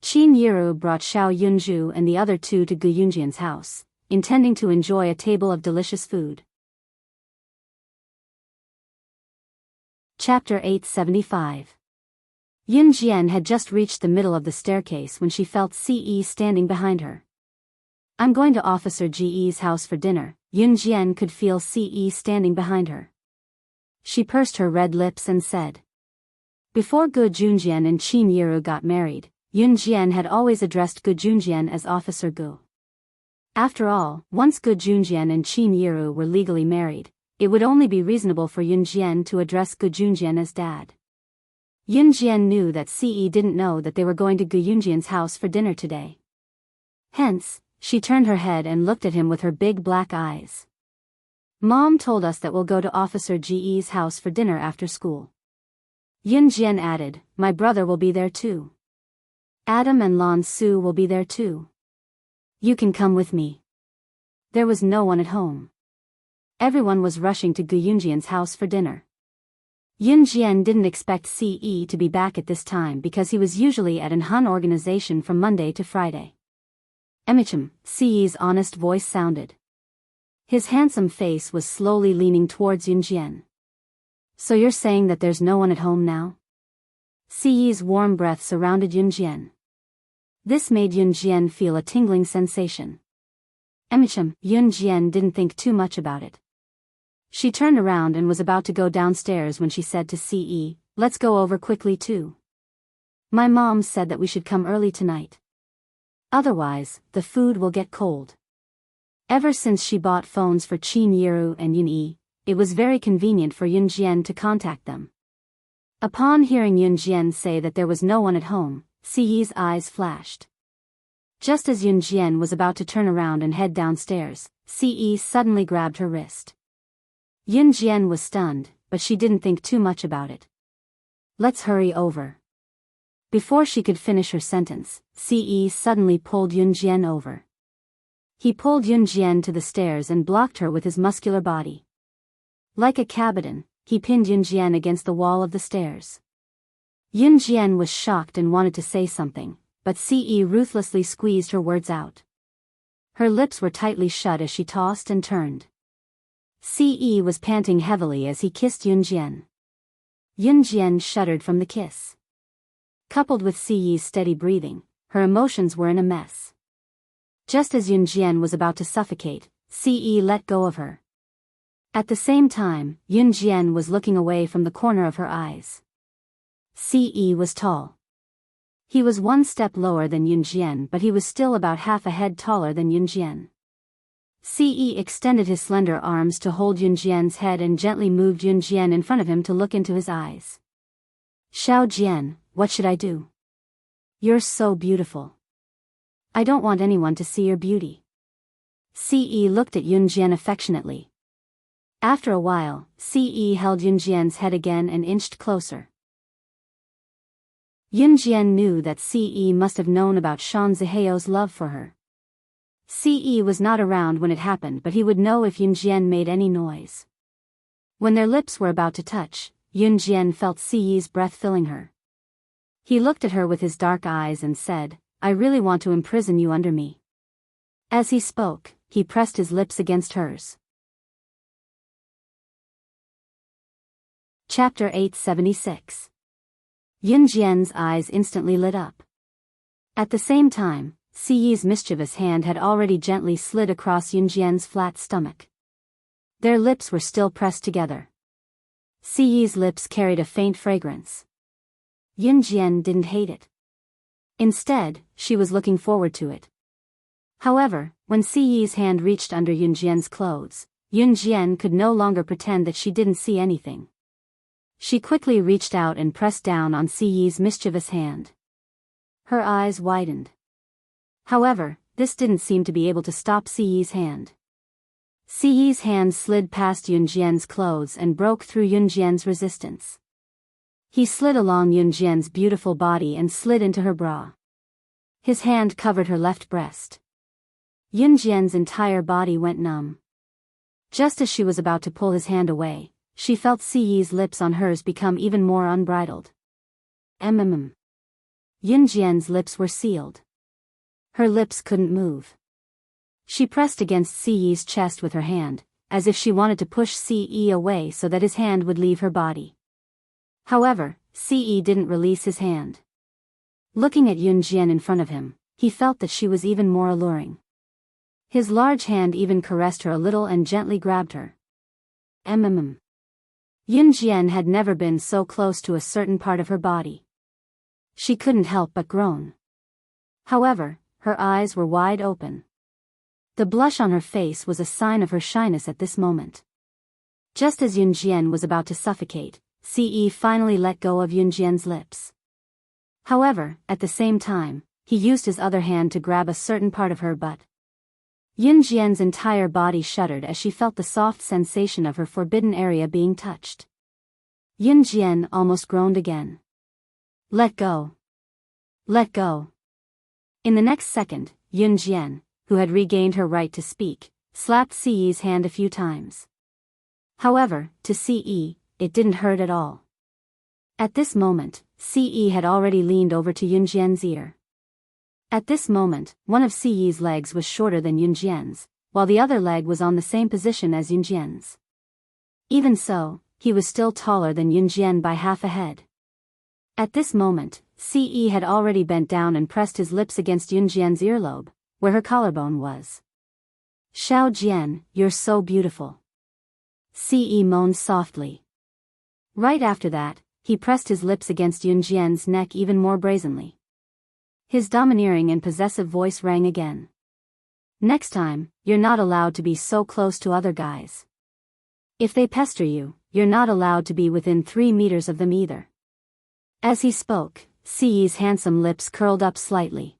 Speaker 1: Qin Yiru brought Xiao Yunju and the other two to Gu Yunjian's house, intending to enjoy a table of delicious food. Chapter 875. Yun Jian had just reached the middle of the staircase when she felt Ce standing behind her. "I'm going to Officer Ge's house for dinner." Yun Jian could feel Ce standing behind her. She pursed her red lips and said. Before Gu Junjian and Qin Yiru got married, Yun Jian had always addressed Gu Junjian as Officer Gu. After all, once Gu Junjian and Qin Yiru were legally married, it would only be reasonable for Yun Jian to address Gu Junjian as Dad. Yun Jian knew that Ce didn't know that they were going to Gu Yunjian's house for dinner today. Hence, she turned her head and looked at him with her big black eyes. "Mom told us that we'll go to Officer Ge's house for dinner after school." Yun Jian added, "My brother will be there too. Adam and Lan Su will be there too. You can come with me." There was no one at home. Everyone was rushing to Gu Yunjian's house for dinner. Yun Jian didn't expect Ce to be back at this time because he was usually at an Hun organization from Monday to Friday. "Emichim," Ce's honest voice sounded. His handsome face was slowly leaning towards Yun Jian. So you're saying that there's no one at home now? Siyi's warm breath surrounded Yunjian. This made Yunjian feel a tingling sensation. Yunjian didn't think too much about it. She turned around and was about to go downstairs when she said to Siyi, "Let's go over quickly too. My mom said that we should come early tonight. Otherwise, the food will get cold." Ever since she bought phones for Qin Yiru and Yunyi, it was very convenient for Yunjian to contact them. Upon hearing Yunjian say that there was no one at home, Siyi's eyes flashed. Just as Yunjian was about to turn around and head downstairs, Siyi suddenly grabbed her wrist. Yunjian was stunned, but she didn't think too much about it. "Let's hurry over." Before she could finish her sentence, Siyi suddenly pulled Yunjian over. He pulled Yunjian to the stairs and blocked her with his muscular body. Like a cabotin, he pinned Yunjian against the wall of the stairs. Yunjian was shocked and wanted to say something, but Siyi ruthlessly squeezed her words out. Her lips were tightly shut as she tossed and turned. Siyi was panting heavily as he kissed Yunjian. Yunjian shuddered from the kiss. Coupled with Siyi's steady breathing, her emotions were in a mess. Just as Yunjian was about to suffocate, Siyi let go of her. At the same time, Yunjian was looking away from the corner of her eyes. Siyi was tall. He was one step lower than Yunjian, but he was still about half a head taller than Yunjian. Siyi extended his slender arms to hold Yunjian's head and gently moved Yunjian in front of him to look into his eyes. "Xiao Jian, what should I do? You're so beautiful. I don't want anyone to see your beauty." Siyi looked at Yunjian affectionately. After a while, Siyi held Yunjian's head again and inched closer. Yunjian knew that Siyi must have known about Shan Ziheo's love for her. Siyi was not around when it happened, but he would know if Yunjian made any noise. When their lips were about to touch, Yunjian felt Siyi's breath filling her. He looked at her with his dark eyes and said, "I really want to imprison you under me." As he spoke, he pressed his lips against hers. Chapter 876. Yunjian's eyes instantly lit up. At the same time, Siyi's mischievous hand had already gently slid across Yunjian's flat stomach. Their lips were still pressed together. Siyi's lips carried a faint fragrance. Yunjian didn't hate it. Instead, she was looking forward to it. However, when Siyi's hand reached under Yunjian's clothes, Yunjian could no longer pretend that she didn't see anything. She quickly reached out and pressed down on Siyi's mischievous hand. Her eyes widened. However, this didn't seem to be able to stop Siyi's hand. Siyi's hand slid past Yunjian's clothes and broke through Yunjian's resistance. He slid along Yunjian's beautiful body and slid into her bra. His hand covered her left breast. Yunjian's entire body went numb. Just as she was about to pull his hand away, she felt Siyi's lips on hers become even more unbridled. Yunjian's lips were sealed. Her lips couldn't move. She pressed against Siyi's chest with her hand, as if she wanted to push Siyi away so that his hand would leave her body. However, Siyi didn't release his hand. Looking at Yunjian in front of him, he felt that she was even more alluring. His large hand even caressed her a little and gently grabbed her. Yunjian had never been so close to a certain part of her body. She couldn't help but groan. However, her eyes were wide open. The blush on her face was a sign of her shyness at this moment. Just as Yunjian was about to suffocate, Siyi finally let go of Yunjian's lips. However, at the same time, he used his other hand to grab a certain part of her butt. Yunjian's entire body shuddered as she felt the soft sensation of her forbidden area being touched. Yunjian almost groaned again. "Let go. Let go." In the next second, Yunjian, who had regained her right to speak, slapped Siyi's hand a few times. However, to Siyi, it didn't hurt at all. At this moment, Siyi had already leaned over to Yunjian's ear. At this moment, one of Siyi's legs was shorter than Yunjian's, while the other leg was on the same position as Yunjian's. Even so, he was still taller than Yunjian by half a head. At this moment, Ce had already bent down and pressed his lips against Yunjian's earlobe, where her collarbone was. "Xiao Jian, you're so beautiful," Ce moaned softly. Right after that, he pressed his lips against Yunjian's neck even more brazenly. His domineering and possessive voice rang again. "Next time, you're not allowed to be so close to other guys. If they pester you, you're not allowed to be within 3 meters of them either." As he spoke, Ce's handsome lips curled up slightly.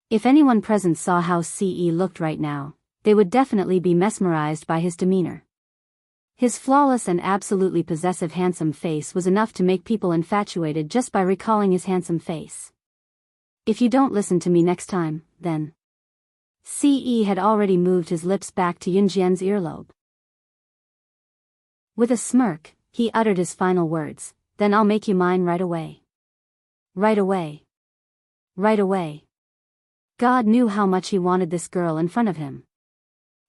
Speaker 1: If anyone present saw how Ce looked right now, they would definitely be mesmerized by his demeanor. His flawless and absolutely possessive handsome face was enough to make people infatuated just by recalling his handsome face. "If you don't listen to me next time, then..." Ce had already moved his lips back to Yunjian's earlobe. With a smirk, he uttered his final words, "Then I'll make you mine right away. Right away. Right away." God knew how much he wanted this girl in front of him.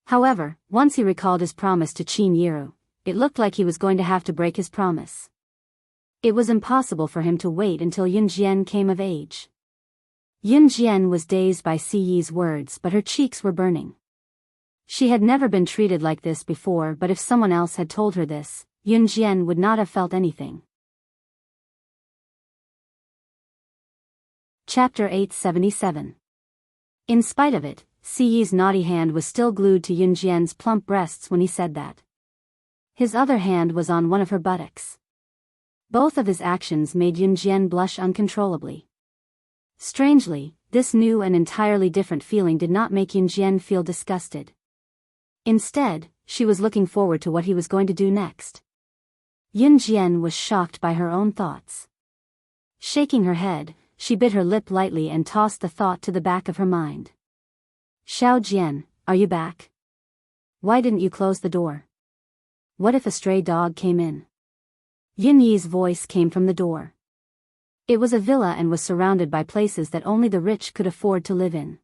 Speaker 1: However, once he recalled his promise to Qin Yiru, it looked like he was going to have to break his promise. It was impossible for him to wait until Yunjian came of age. Yunjian was dazed by Ce's words, but her cheeks were burning. She had never been treated like this before, but if someone else had told her this, Yunjian would not have felt anything. Chapter 877. In spite of it, Ce's naughty hand was still glued to Yunjian's plump breasts when he said that. His other hand was on one of her buttocks. Both of his actions made Yunjian blush uncontrollably. Strangely, this new and entirely different feeling did not make Yunjian feel disgusted. Instead, she was looking forward to what he was going to do next. Yunjian was shocked by her own thoughts. Shaking her head, she bit her lip lightly and tossed the thought to the back of her mind. "Xiao Jian, are you back? Why didn't you close the door? What if a stray dog came in?" Yin Yi's voice came from the door. It was a villa and was surrounded by places that only the rich could afford to live in.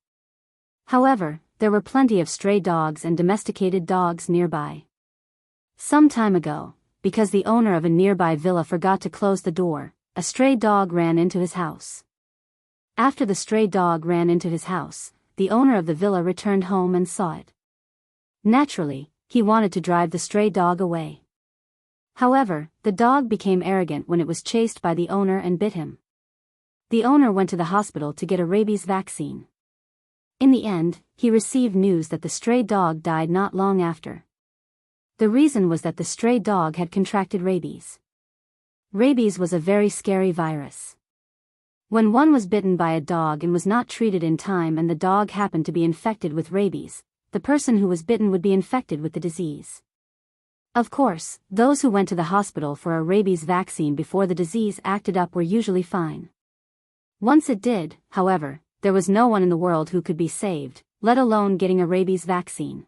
Speaker 1: However, there were plenty of stray dogs and domesticated dogs nearby. Some time ago, because the owner of a nearby villa forgot to close the door, a stray dog ran into his house. After the stray dog ran into his house, the owner of the villa returned home and saw it. Naturally, he wanted to drive the stray dog away. However, the dog became arrogant when it was chased by the owner and bit him. The owner went to the hospital to get a rabies vaccine. In the end, he received news that the stray dog died not long after. The reason was that the stray dog had contracted rabies. Rabies was a very scary virus. When one was bitten by a dog and was not treated in time and the dog happened to be infected with rabies, the person who was bitten would be infected with the disease. Of course, those who went to the hospital for a rabies vaccine before the disease acted up were usually fine. Once it did, however, there was no one in the world who could be saved, let alone getting a rabies vaccine.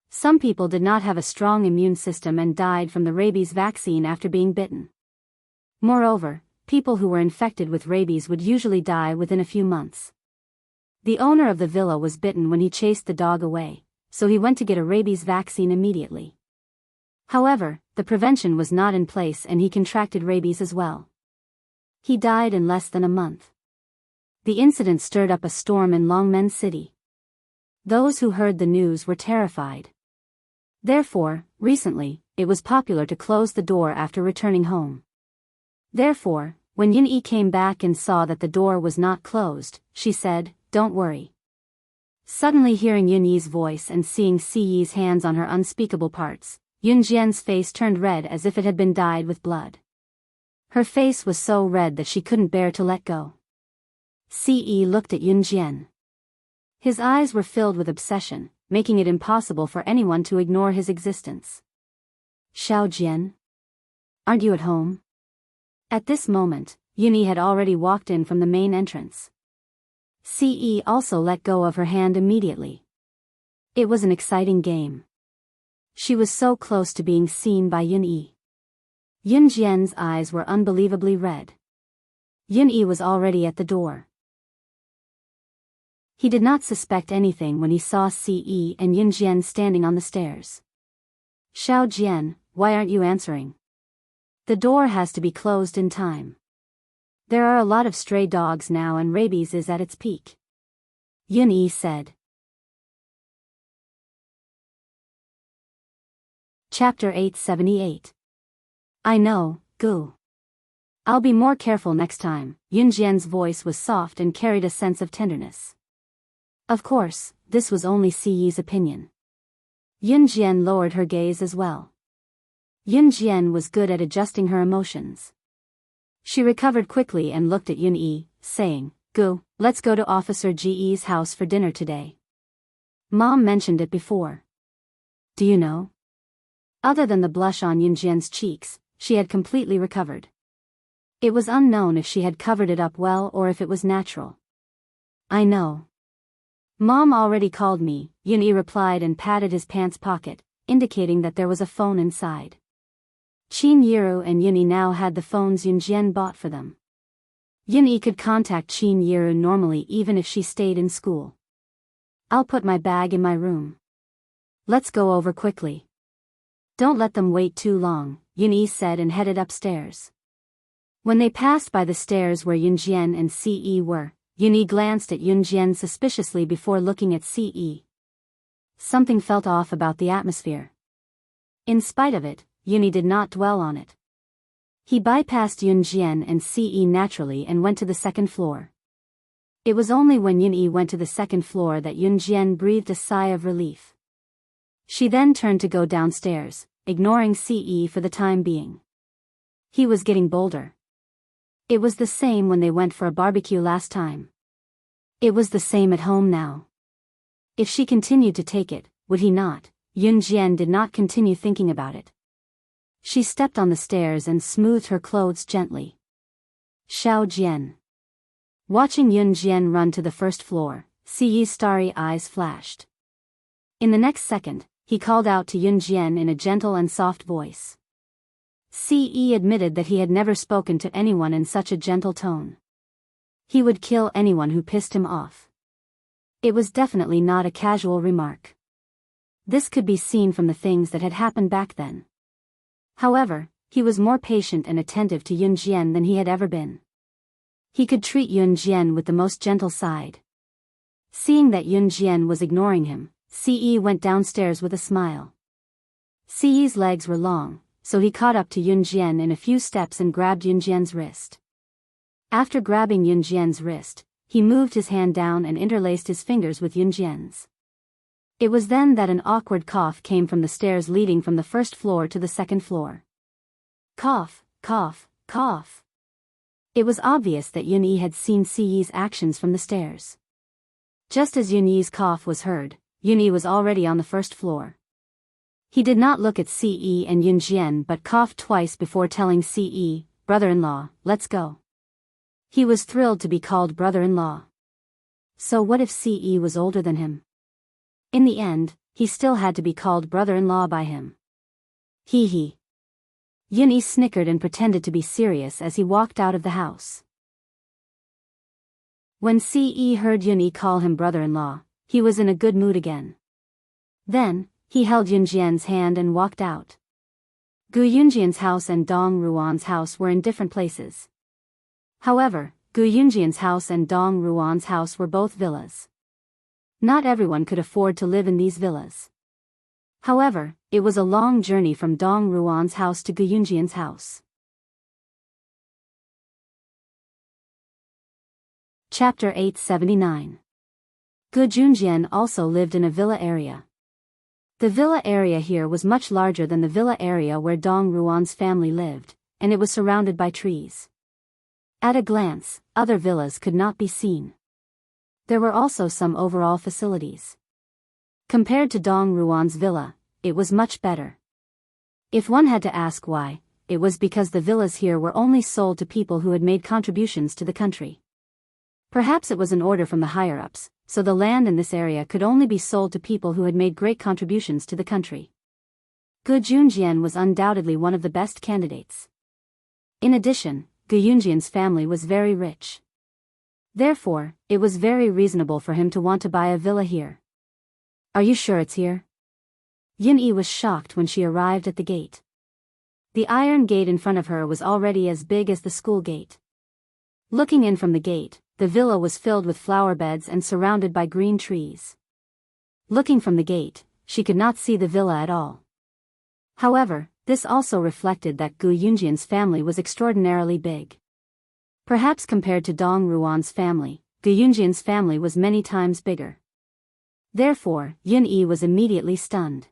Speaker 1: Some people did not have a strong immune system and died from the rabies vaccine after being bitten. Moreover, people who were infected with rabies would usually die within a few months. The owner of the villa was bitten when he chased the dog away, so he went to get a rabies vaccine immediately. However, the prevention was not in place and he contracted rabies as well. He died in less than a month. The incident stirred up a storm in Longmen City. Those who heard the news were terrified. Therefore, recently, it was popular to close the door after returning home. Therefore, when Yin Yi came back and saw that the door was not closed, she said, "Don't worry." Suddenly hearing Yin Yi's voice and seeing Si Yi's hands on her unspeakable parts, Yun Jian's face turned red as if it had been dyed with blood. Her face was so red that she couldn't bear to let go. Ce looked at Yun Jian. His eyes were filled with obsession, making it impossible for anyone to ignore his existence. "Xiao Jian? Aren't you at home?" At this moment, Yun Yi had already walked in from the main entrance. Ce also let go of her hand immediately. It was an exciting game. She was so close to being seen by Yun Yi. Yun Jian's eyes were unbelievably red. Yun Yi was already at the door. He did not suspect anything when he saw Ce and Yun Jian standing on the stairs. "Xiao Jian, why aren't you answering? The door has to be closed in time. There are a lot of stray dogs now and rabies is at its peak. Yun-yi said. Chapter 878. I know, Gu. I'll be more careful next time. Yunjian's voice was soft and carried a sense of tenderness. Of course, this was only Siyi's opinion. Yunjian lowered her gaze as well. Yunjian was good at adjusting her emotions. She recovered quickly and looked at Yun-yi, saying, Gu, let's go to Officer Ge's house for dinner today. Mom mentioned it before. Do you know? Other than the blush on Yunjian's cheeks, she had completely recovered. It was unknown if she had covered it up well or if it was natural. I know. Mom already called me, Yun-yi replied and patted his pants pocket, indicating that there was a phone inside. Qin Yiru and Yun-yi now had the phones Yunjian bought for them. Yun-yi could contact Qin Yiru normally even if she stayed in school. I'll put my bag in my room. Let's go over quickly. Don't let them wait too long, Yun-yi said and headed upstairs. When they passed by the stairs where Yunjian and Ce were, Yun-yi glanced at Yunjian suspiciously before looking at Ce. Something felt off about the atmosphere. In spite of it, Yun-yi did not dwell on it. He bypassed Yunjian and Ce naturally and went to the second floor. It was only when Yun-yi went to the second floor that Yunjian breathed a sigh of relief. She then turned to go downstairs, ignoring Ce for the time being. He was getting bolder. It was the same when they went for a barbecue last time. It was the same at home now. If she continued to take it, would he not? Yunjian did not continue thinking about it. She stepped on the stairs and smoothed her clothes gently. Xiao Jian. Watching Yunjian run to the first floor, Ce's starry eyes flashed. In the next second, he called out to Yunjian in a gentle and soft voice. Ce admitted that he had never spoken to anyone in such a gentle tone. He would kill anyone who pissed him off. It was definitely not a casual remark. This could be seen from the things that had happened back then. However, he was more patient and attentive to Yunjian than he had ever been. He could treat Yunjian with the most gentle side. Seeing that Yunjian was ignoring him, Ce went downstairs with a smile. Ce's legs were long, so he caught up to Yunjian in a few steps and grabbed Yunjian's wrist. After grabbing Yunjian's wrist, he moved his hand down and interlaced his fingers with Yunjian's. It was then that an awkward cough came from the stairs leading from the first floor to the second floor. Cough, cough, cough. It was obvious that Yun-yi had seen Ce's actions from the stairs. Just as Yun-yi's cough was heard, Yun-yi was already on the first floor. He did not look at Ce and Yunjian but coughed twice before telling Ce, brother-in-law, let's go. He was thrilled to be called brother-in-law. So what if Ce was older than him? In the end, he still had to be called brother-in-law by him. Hee hee. Yun-yi snickered and pretended to be serious as he walked out of the house. When Ce heard Yun-yi call him brother-in-law, he was in a good mood again. Then, he held Yunjian's hand and walked out. Gu Yunjian's house and Dong Ruan's house were in different places. However, Gu Yunjian's house and Dong Ruan's house were both villas. Not everyone could afford to live in these villas. However, it was a long journey from Dong Ruan's house to Gu Yunjian's house. Chapter 879. Gu Junjian also lived in a villa area. The villa area here was much larger than the villa area where Dong Ruan's family lived, and it was surrounded by trees. At a glance, other villas could not be seen. There were also some overall facilities. Compared to Dong Ruan's villa, it was much better. If one had to ask why, it was because the villas here were only sold to people who had made contributions to the country. Perhaps it was an order from the higher-ups, so the land in this area could only be sold to people who had made great contributions to the country. Gu Junjian was undoubtedly one of the best candidates. In addition, Gu Yunjian's family was very rich. Therefore, it was very reasonable for him to want to buy a villa here. Are you sure it's here? Yun-yi was shocked when she arrived at the gate. The iron gate in front of her was already as big as the school gate. Looking in from the gate, the villa was filled with flower beds and surrounded by green trees. Looking from the gate, she could not see the villa at all. However, this also reflected that Gu Yunjian's family was extraordinarily big. Perhaps compared to Dong Ruan's family, Gu Yunjian's family was many times bigger. Therefore, Yun Yi was immediately stunned.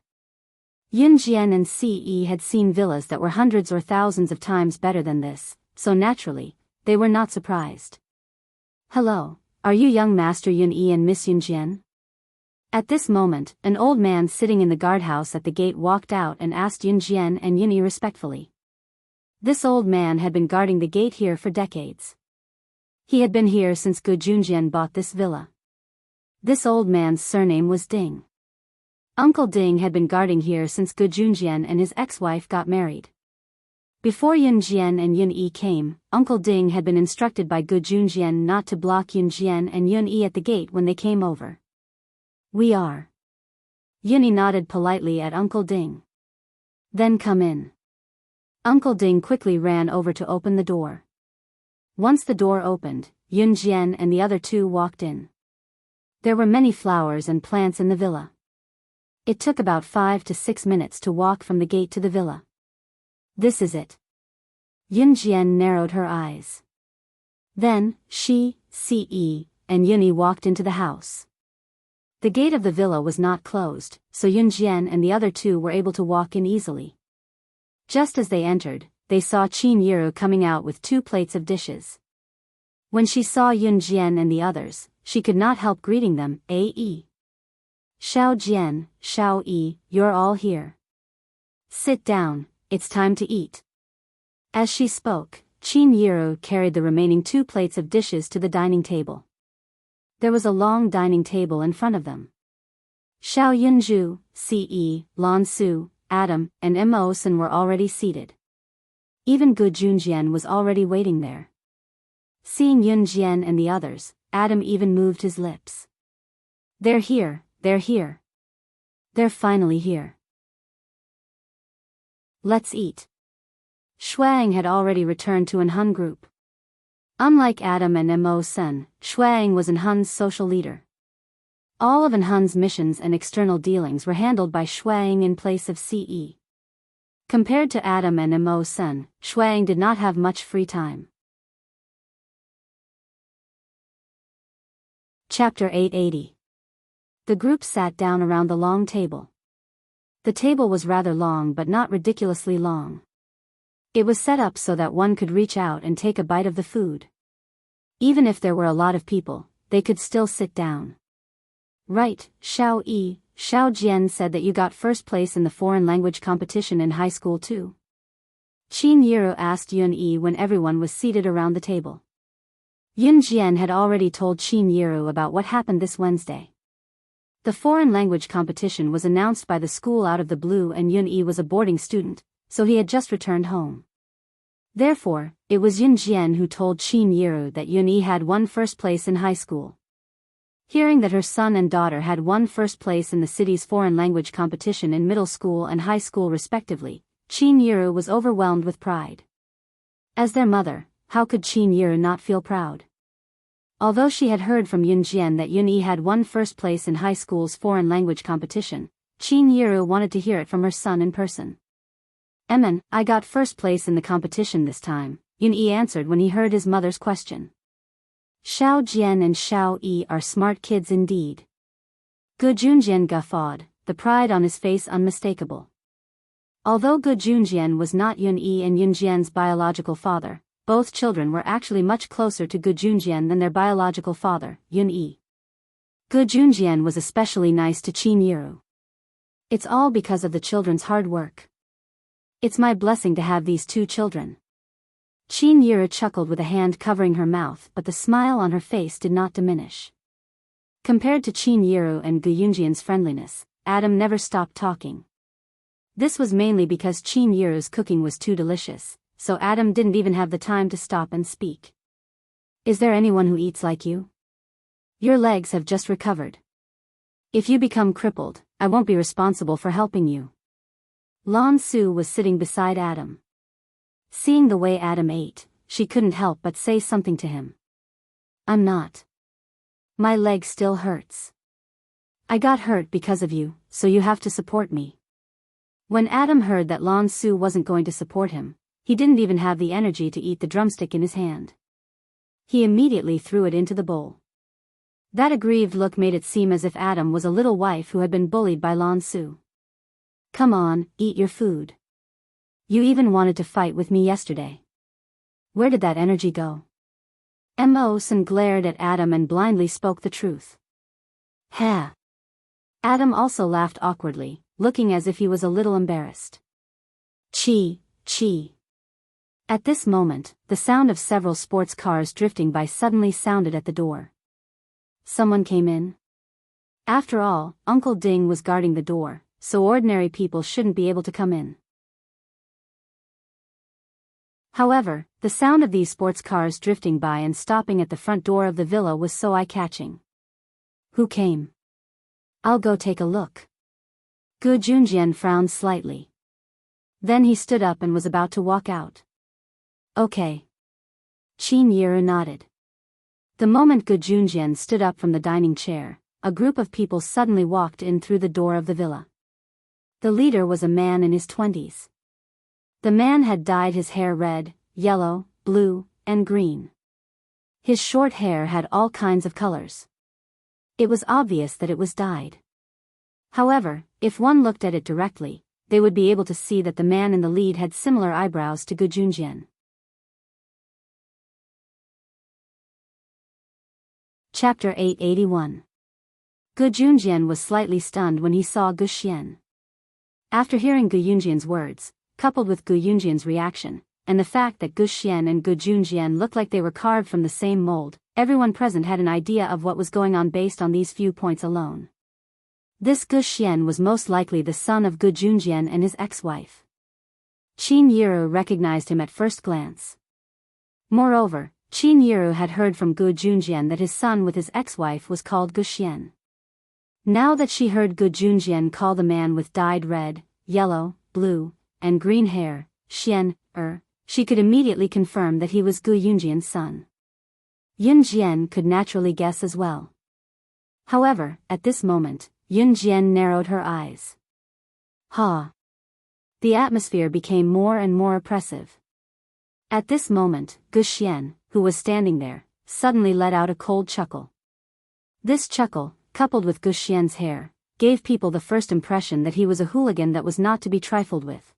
Speaker 1: Yun Jian and Ce had seen villas that were hundreds or thousands of times better than this, so naturally, they were not surprised. "Hello, are you young Master Yun Yi and Miss Yun Jian?" At this moment, an old man sitting in the guardhouse at the gate walked out and asked Yun Jian and Yun Yi respectfully. This old man had been guarding the gate here for decades. He had been here since Gu Junjian bought this villa. This old man's surname was Ding. Uncle Ding had been guarding here since Gu Junjian and his ex-wife got married. Before Yun Jian and Yun Yi came, Uncle Ding had been instructed by Gu Junjian not to block Yun Jian and Yun Yi at the gate when they came over. "We are." Yun Yi nodded politely at Uncle Ding. "Then come in." Uncle Ding quickly ran over to open the door. Once the door opened, Yun Jian and the other two walked in. There were many flowers and plants in the villa. It took about 5 to 6 minutes to walk from the gate to the villa. "This is it." Yun Jian narrowed her eyes. Then, she, Ce, and Yun Yi walked into the house. The gate of the villa was not closed, so Yun Jian and the other two were able to walk in easily. Just as they entered, they saw Qin Yiru coming out with 2 plates of dishes. When she saw Yun Jian and the others, she could not help greeting them, "Ae. Xiao Jian, Xiao Yi, you're all here. Sit down, it's time to eat." As she spoke, Qin Yiru carried the remaining 2 plates of dishes to the dining table. There was a long dining table in front of them. Xiao Yunju, Ce, Lan Su, Adam, and Mo Sen were already seated. Even Gu Junjian was already waiting there. Seeing Yun Jian and the others, Adam even moved his lips. "They're here, they're here. They're finally here. Let's eat." Shuang had already returned to An group. Unlike Adam and Mo Sen, Shuang was An's social leader. All of An's missions and external dealings were handled by Shuang in place of Ce. Compared to Adam and Mo Sen, Shuang did not have much free time. Chapter 880. The group sat down around the long table. The table was rather long but not ridiculously long. It was set up so that one could reach out and take a bite of the food. Even if there were a lot of people, they could still sit down. "Right, Xiao Yi, Xiao Jian said that you got first place in the foreign language competition in high school too." Qin Yiru asked Yun Yi when everyone was seated around the table. Yun Jian had already told Qin Yiru about what happened this Wednesday. The foreign language competition was announced by the school out of the blue and Yun Yi was a boarding student, so he had just returned home. Therefore, it was Yun Jian who told Qin Yiru that Yun Yi had won first place in high school. Hearing that her son and daughter had won first place in the city's foreign language competition in middle school and high school respectively, Qin Yiru was overwhelmed with pride. As their mother, how could Qin Yiru not feel proud? Although she had heard from Yun Jian that Yun Yi had won first place in high school's foreign language competition, Qin Yiru wanted to hear it from her son in person. "Emin, I got first place in the competition this time," Yun Yi answered when he heard his mother's question. "Xiao Jian and Xiao Yi are smart kids indeed." Gu Junjian guffawed, the pride on his face unmistakable. Although Gu Junjian was not Yun Yi and Yun Jian's biological father, both children were actually much closer to Gu Junjian than their biological father, Yun Yi. Gu Junjian was especially nice to Qin Yiru. "It's all because of the children's hard work. It's my blessing to have these 2 children." Qin Yiru chuckled with a hand covering her mouth, but the smile on her face did not diminish. Compared to Qin Yiru and Gu Yunjian's friendliness, Adam never stopped talking. This was mainly because Qin Yiru's cooking was too delicious, so Adam didn't even have the time to stop and speak. "Is there anyone who eats like you? Your legs have just recovered. If you become crippled, I won't be responsible for helping you." Lan Su was sitting beside Adam. Seeing the way Adam ate, she couldn't help but say something to him. I'm not. My leg still hurts. I got hurt because of you, so you have to support me. When Adam heard that Lan Su wasn't going to support him, he didn't even have the energy to eat the drumstick in his hand. He immediately threw it into the bowl. That aggrieved look made it seem as if Adam was a little wife who had been bullied by Lan Su. Come on, eat your food. You even wanted to fight with me yesterday. Where did that energy go? Mo-san glared at Adam and blindly spoke the truth. Ha! Adam also laughed awkwardly, looking as if he was a little embarrassed. Chi. At this moment, the sound of several sports cars drifting by suddenly sounded at the door. Someone came in? After all, Uncle Ding was guarding the door, so ordinary people shouldn't be able to come in. However, the sound of these sports cars drifting by and stopping at the front door of the villa was so eye-catching. Who came? I'll go take a look. Gu Junjian frowned slightly. Then he stood up and was about to walk out. Okay. Qin Yiru nodded. The moment Gu Junjian stood up from the dining chair, a group of people suddenly walked in through the door of the villa. The leader was a man in his 20s. The man had dyed his hair red, yellow, blue, and green. His short hair had all kinds of colors. It was obvious that it was dyed. However, if one looked at it directly, they would be able to see that the man in the lead had similar eyebrows to Gu Junjian. Chapter 881. Gu Junjian was slightly stunned when he saw Gu Xian. After hearing Gu Junjian's words, coupled with Gu Junjian's reaction, and the fact that Gu Xian and Gu Junjian looked like they were carved from the same mold, everyone present had an idea of what was going on based on these few points alone. This Gu Xian was most likely the son of Gu Junjian and his ex-wife. Qin Yiru recognized him at first glance. Moreover, Qin Yiru had heard from Gu Junjian that his son with his ex-wife was called Gu Xian. Now that she heard Gu Junjian call the man with dyed red, yellow, blue, and green hair, Xian, she could immediately confirm that he was Gu Junjian's son. Yun Jian could naturally guess as well. However, at this moment, Yun Jian narrowed her eyes. Ha! The atmosphere became more and more oppressive. At this moment, Gu Xian, who was standing there, suddenly let out a cold chuckle. This chuckle, coupled with Gu Xian's hair, gave people the first impression that he was a hooligan that was not to be trifled with.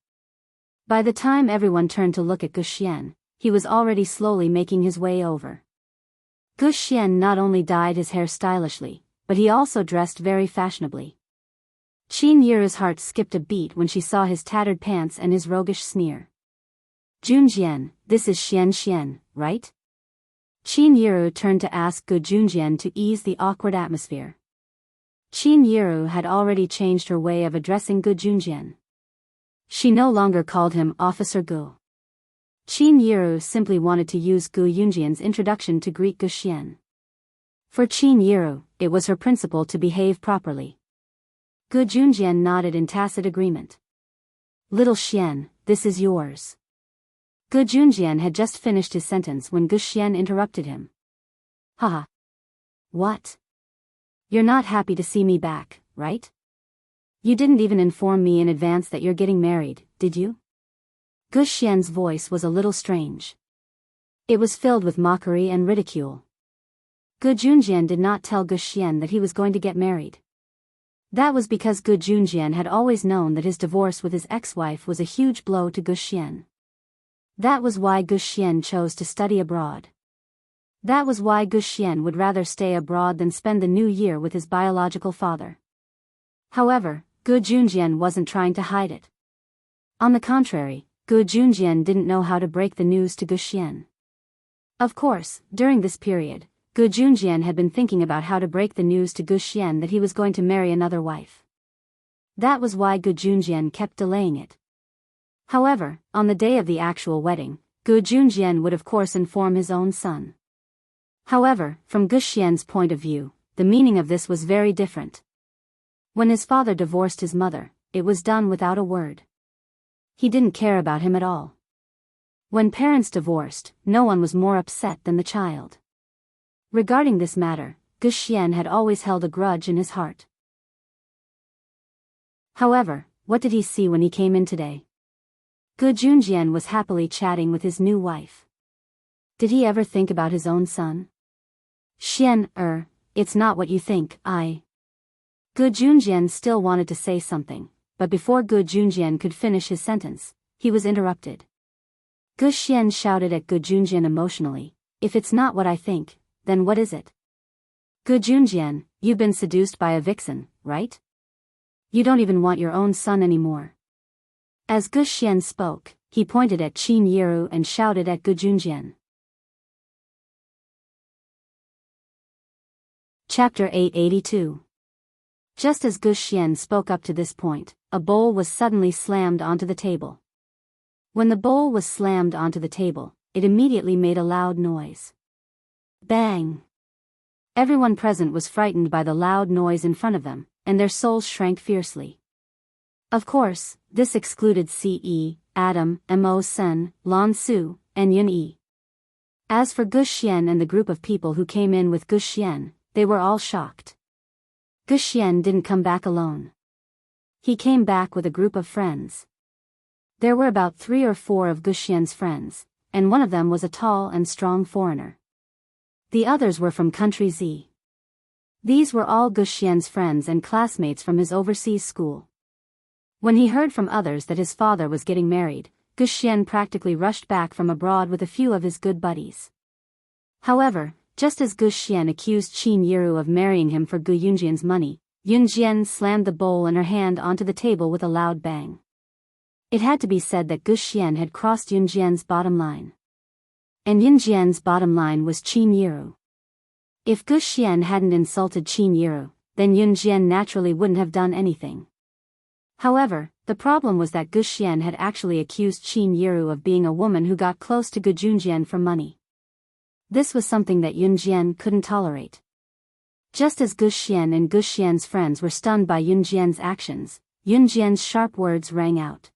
Speaker 1: By the time everyone turned to look at Gu Xian, he was already slowly making his way over. Gu Xian not only dyed his hair stylishly, but he also dressed very fashionably. Qin Yiru's heart skipped a beat when she saw his tattered pants and his roguish sneer. Junjian, this is Xian, right? Qin Yiru turned to ask Gu Junjian to ease the awkward atmosphere. Qin Yiru had already changed her way of addressing Gu Junjian. She no longer called him Officer Gu. Qin Yiru simply wanted to use Gu Junjian's introduction to greet Gu Xian. For Qin Yiru, it was her principle to behave properly. Gu Junjian nodded in tacit agreement. Little Xian, this is yours. Gu Junjian had just finished his sentence when Gu Xian interrupted him. Haha. What? You're not happy to see me back, right? You didn't even inform me in advance that you're getting married, did you? Gu Xian's voice was a little strange. It was filled with mockery and ridicule. Gu Junjian did not tell Gu Xian that he was going to get married. That was because Gu Junjian had always known that his divorce with his ex-wife was a huge blow to Gu Xian. That was why Gu Xian chose to study abroad. That was why Gu Xian would rather stay abroad than spend the new year with his biological father. However, Gu Junjian wasn't trying to hide it. On the contrary, Gu Junjian didn't know how to break the news to Gu Xian. Of course, during this period, Gu Junjian had been thinking about how to break the news to Gu Xian that he was going to marry another wife. That was why Gu Junjian kept delaying it. However, on the day of the actual wedding, Gu Junjian would of course inform his own son. However, from Gu Xian's point of view, the meaning of this was very different. When his father divorced his mother, it was done without a word. He didn't care about him at all. When parents divorced, no one was more upset than the child. Regarding this matter, Gu Xian had always held a grudge in his heart. However, what did he see when he came in today? Gu Junjian was happily chatting with his new wife. Did he ever think about his own son? Xian, it's not what you think, Gu Junjian still wanted to say something, but before Gu Junjian could finish his sentence, he was interrupted. Gu Xian shouted at Gu Junjian emotionally, if it's not what I think, then what is it? Gu Junjian, you've been seduced by a vixen, right? You don't even want your own son anymore. As Gu Xian spoke, he pointed at Qin Yiru and shouted at Gu Junjian. Chapter 882. Just as Gu Xian spoke up to this point, a bowl was suddenly slammed onto the table. When the bowl was slammed onto the table, it immediately made a loud noise. Bang! Everyone present was frightened by the loud noise in front of them, and their souls shrank fiercely. Of course, this excluded Ce, Adam, Mo Sen, Lan Su, and Yun Yi. As for Gu Xian and the group of people who came in with Gu Xian, they were all shocked. Gu Xian didn't come back alone. He came back with a group of friends. There were about 3 or 4 of Gu Xian's friends, and one of them was a tall and strong foreigner. The others were from country Z. These were all Gu Xian's friends and classmates from his overseas school. When he heard from others that his father was getting married, Gu Xian practically rushed back from abroad with a few of his good buddies. However, just as Gu Xian accused Qin Yiru of marrying him for Gu Yunjian's money, Yun Jian slammed the bowl in her hand onto the table with a loud bang. It had to be said that Gu Xian had crossed Yun Jian's bottom line. And Yun Jian's bottom line was Qin Yiru. If Gu Xian hadn't insulted Qin Yiru, then Yun Jian naturally wouldn't have done anything. However, the problem was that Gu Xian had actually accused Qin Yiru of being a woman who got close to Gu Junjian for money. This was something that Yun Jian couldn't tolerate. Just as Gu Xian and Gu Xian's friends were stunned by Yun Jian's actions, Yun Jian's sharp words rang out.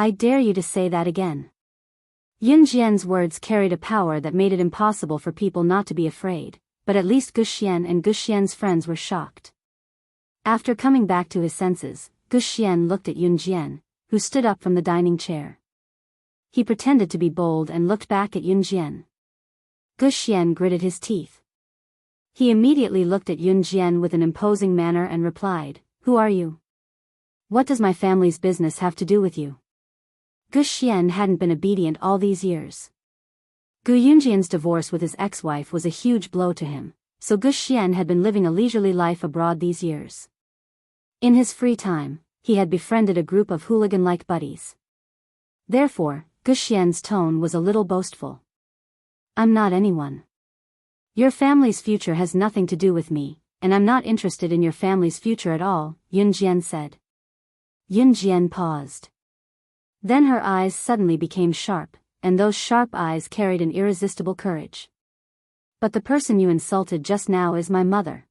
Speaker 1: I dare you to say that again. Yun Jian's words carried a power that made it impossible for people not to be afraid, but at least Gu Xian and Gu Xian's friends were shocked. After coming back to his senses, Gu Xian looked at Yun Jian, who stood up from the dining chair. He pretended to be bold and looked back at Yun Jian. Gu Xian gritted his teeth. He immediately looked at Yun Jian with an imposing manner and replied, Who are you? What does my family's business have to do with you? Gu Xian hadn't been obedient all these years. Gu Yunjian's divorce with his ex-wife was a huge blow to him, so Gu Xian had been living a leisurely life abroad these years. In his free time, he had befriended a group of hooligan-like buddies. Therefore, Gu Xian's tone was a little boastful. I'm not anyone. Your family's future has nothing to do with me, and I'm not interested in your family's future at all, Yun Jian said. Yun Jian paused. Then her eyes suddenly became sharp, and those sharp eyes carried an irresistible courage. But the person you insulted just now is my mother.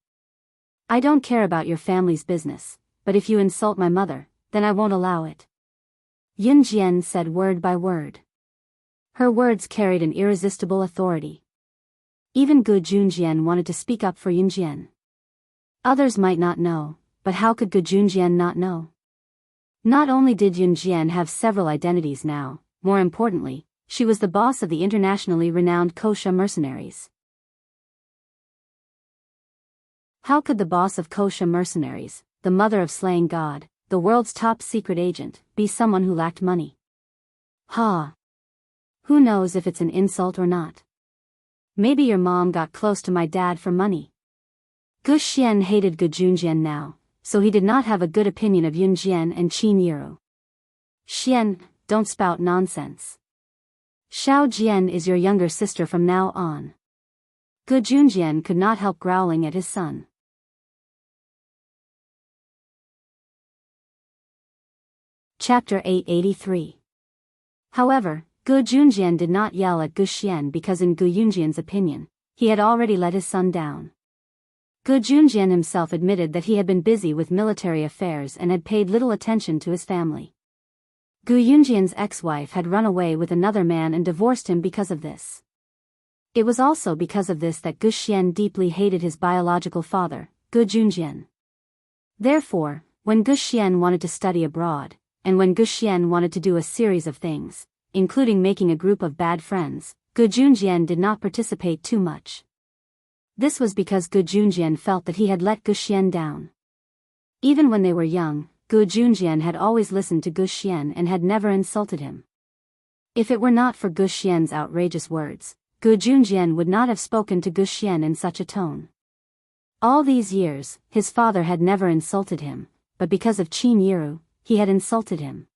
Speaker 1: I don't care about your family's business, but if you insult my mother, then I won't allow it. Yun Jian said word by word. Her words carried an irresistible authority. Even Gu Junjian wanted to speak up for Yun Jian. Others might not know, but how could Gu Junjian not know? Not only did Yun Jian have several identities now, more importantly, she was the boss of the internationally renowned Kosha mercenaries. How could the boss of Kosha mercenaries, the mother of slaying God, the world's top secret agent, be someone who lacked money? Who knows if it's an insult or not? Maybe your mom got close to my dad for money. Gu Xian hated Gu Junjian now, so he did not have a good opinion of Yun Jian and Qin Yiru. Xian, don't spout nonsense. Xiao Jian is your younger sister from now on. Gu Junjian could not help growling at his son. Chapter 883. However, Gu Junjian did not yell at Gu Xian because in Gu Yunjian's opinion, he had already let his son down. Gu Junjian himself admitted that he had been busy with military affairs and had paid little attention to his family. Gu Yunjian's ex-wife had run away with another man and divorced him because of this. It was also because of this that Gu Xian deeply hated his biological father, Gu Junjian. Therefore, when Gu Xian wanted to study abroad, and when Gu Xian wanted to do a series of things, including making a group of bad friends, Gu Junjian did not participate too much. This was because Gu Junjian felt that he had let Gu Xian down. Even when they were young, Gu Junjian had always listened to Gu Xian and had never insulted him. If it were not for Gu Xian's outrageous words, Gu Junjian would not have spoken to Gu Xian in such a tone. All these years, his father had never insulted him, but because of Qin Yiru, he had insulted him.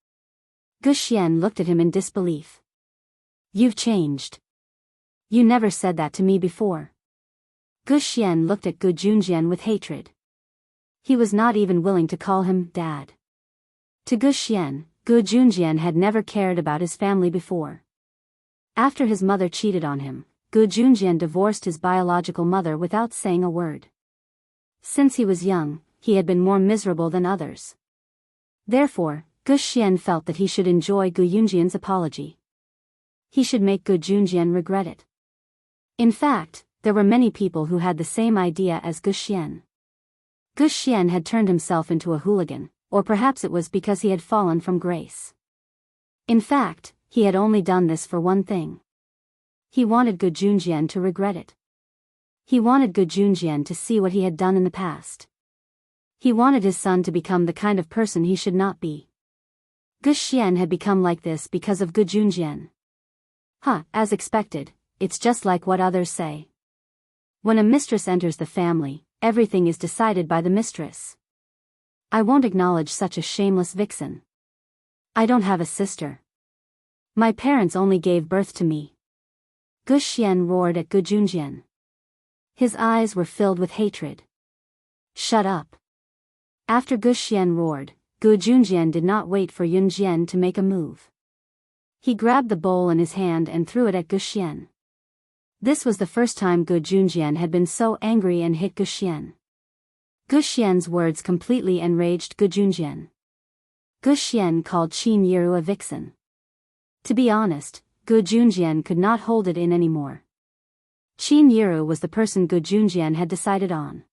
Speaker 1: Gu Xian looked at him in disbelief. "You've changed. You never said that to me before." Gu Xian looked at Gu Junjian with hatred. He was not even willing to call him dad. To Gu Xian, Gu Junjian had never cared about his family before. After his mother cheated on him, Gu Junjian divorced his biological mother without saying a word. Since he was young, he had been more miserable than others. Therefore, Gu Xian felt that he should enjoy Gu Yunjian's apology. He should make Gu Junjian regret it. In fact, there were many people who had the same idea as Gu Xian. Gu Xian had turned himself into a hooligan, or perhaps it was because he had fallen from grace. In fact, he had only done this for one thing. He wanted Gu Junjian to regret it. He wanted Gu Junjian to see what he had done in the past. He wanted his son to become the kind of person he should not be. Gu Xian had become like this because of Gu Junjian. As expected, it's just like what others say. When a mistress enters the family, everything is decided by the mistress. I won't acknowledge such a shameless vixen. I don't have a sister. My parents only gave birth to me. Gu Xian roared at Gu Junjian. His eyes were filled with hatred. Shut up. After Gu Xian roared, Gu Junjian did not wait for Yun Jian to make a move. He grabbed the bowl in his hand and threw it at Gu Xian. This was the first time Gu Junjian had been so angry and hit Gu Xian. Gu Xian's words completely enraged Gu Junjian. Gu Xian called Qin Yiru a vixen. To be honest, Gu Junjian could not hold it in anymore. Qin Yiru was the person Gu Junjian had decided on.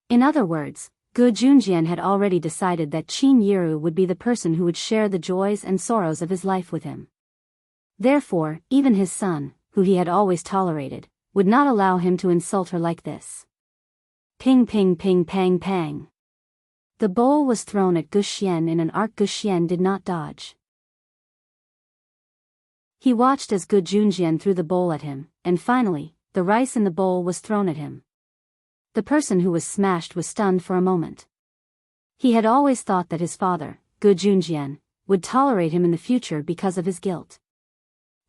Speaker 1: In other words, Gu Junjian had already decided that Qin Yiru would be the person who would share the joys and sorrows of his life with him. Therefore, even his son, who he had always tolerated, would not allow him to insult her like this. Ping ping ping pang pang. The bowl was thrown at Gu Xian in an arc Gu Xian did not dodge. He watched as Gu Junjian threw the bowl at him, and finally, the rice in the bowl was thrown at him. The person who was smashed was stunned for a moment. He had always thought that his father, Gu Junjian, would tolerate him in the future because of his guilt.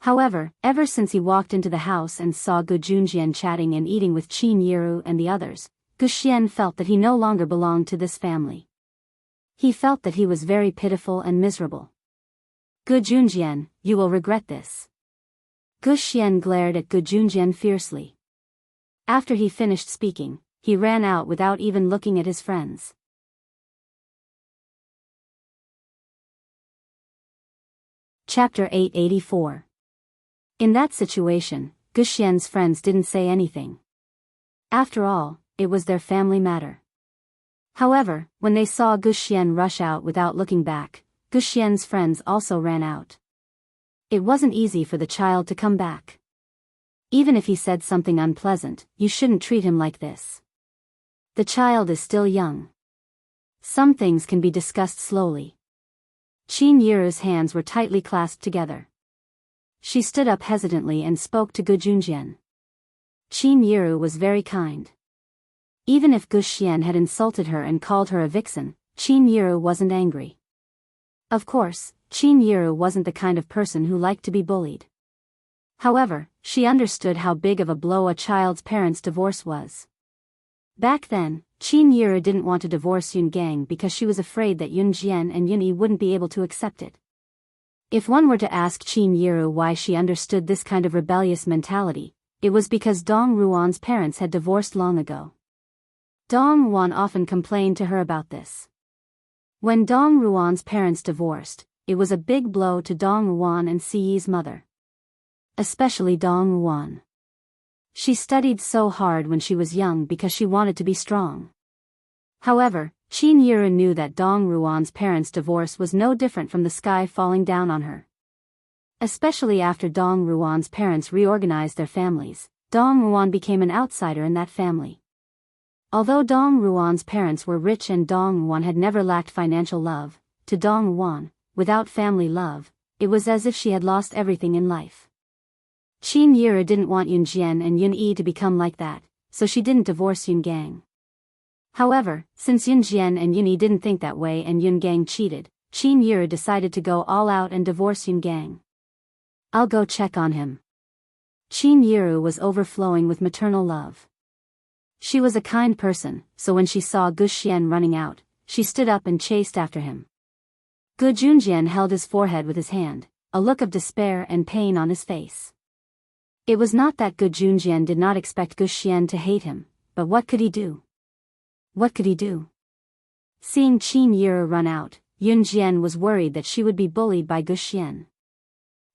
Speaker 1: However, ever since he walked into the house and saw Gu Junjian chatting and eating with Qin Yiru and the others, Gu Xian felt that he no longer belonged to this family. He felt that he was very pitiful and miserable. Gu Junjian, you will regret this. Gu Xian glared at Gu Junjian fiercely. After he finished speaking, he ran out without even looking at his friends. Chapter 884. In that situation, Gu Xian's friends didn't say anything. After all, it was their family matter. However, when they saw Gu Xian rush out without looking back, Gu Xian's friends also ran out. It wasn't easy for the child to come back. Even if he said something unpleasant, you shouldn't treat him like this. The child is still young. Some things can be discussed slowly. Qin Yiru's hands were tightly clasped together. She stood up hesitantly and spoke to Gu Junjian. Qin Yiru was very kind. Even if Gu Xian had insulted her and called her a vixen, Qin Yiru wasn't angry. Of course, Qin Yiru wasn't the kind of person who liked to be bullied. However, she understood how big of a blow a child's parents' divorce was. Back then, Qin Yiru didn't want to divorce Yun Gang because she was afraid that Yun Jian and Yun Yi wouldn't be able to accept it. If one were to ask Qin Yiru why she understood this kind of rebellious mentality, it was because Dong Ruan's parents had divorced long ago. Dong Ruan often complained to her about this. When Dong Ruan's parents divorced, it was a big blow to Dong Ruan and Siyi's mother. Especially Dong Ruan. She studied so hard when she was young because she wanted to be strong. However, Qin Yiru knew that Dong Ruan's parents' divorce was no different from the sky falling down on her. Especially after Dong Ruan's parents reorganized their families, Dong Ruan became an outsider in that family. Although Dong Ruan's parents were rich and Dong Ruan had never lacked financial love, to Dong Ruan, without family love, it was as if she had lost everything in life. Qin Yiru didn't want Yun Jian and Yun Yi to become like that, so she didn't divorce Yun Gang. However, since Yun Jian and Yun Yi didn't think that way and Yun Gang cheated, Qin Yiru decided to go all out and divorce Yun Gang. I'll go check on him. Qin Yiru was overflowing with maternal love. She was a kind person, so when she saw Gu Xian running out, she stood up and chased after him. Gu Junjian held his forehead with his hand, a look of despair and pain on his face. It was not that Gu Junjian did not expect Gu Xian to hate him, but what could he do? What could he do? Seeing Qin Yiru run out, Yun Jian was worried that she would be bullied by Gu Xian.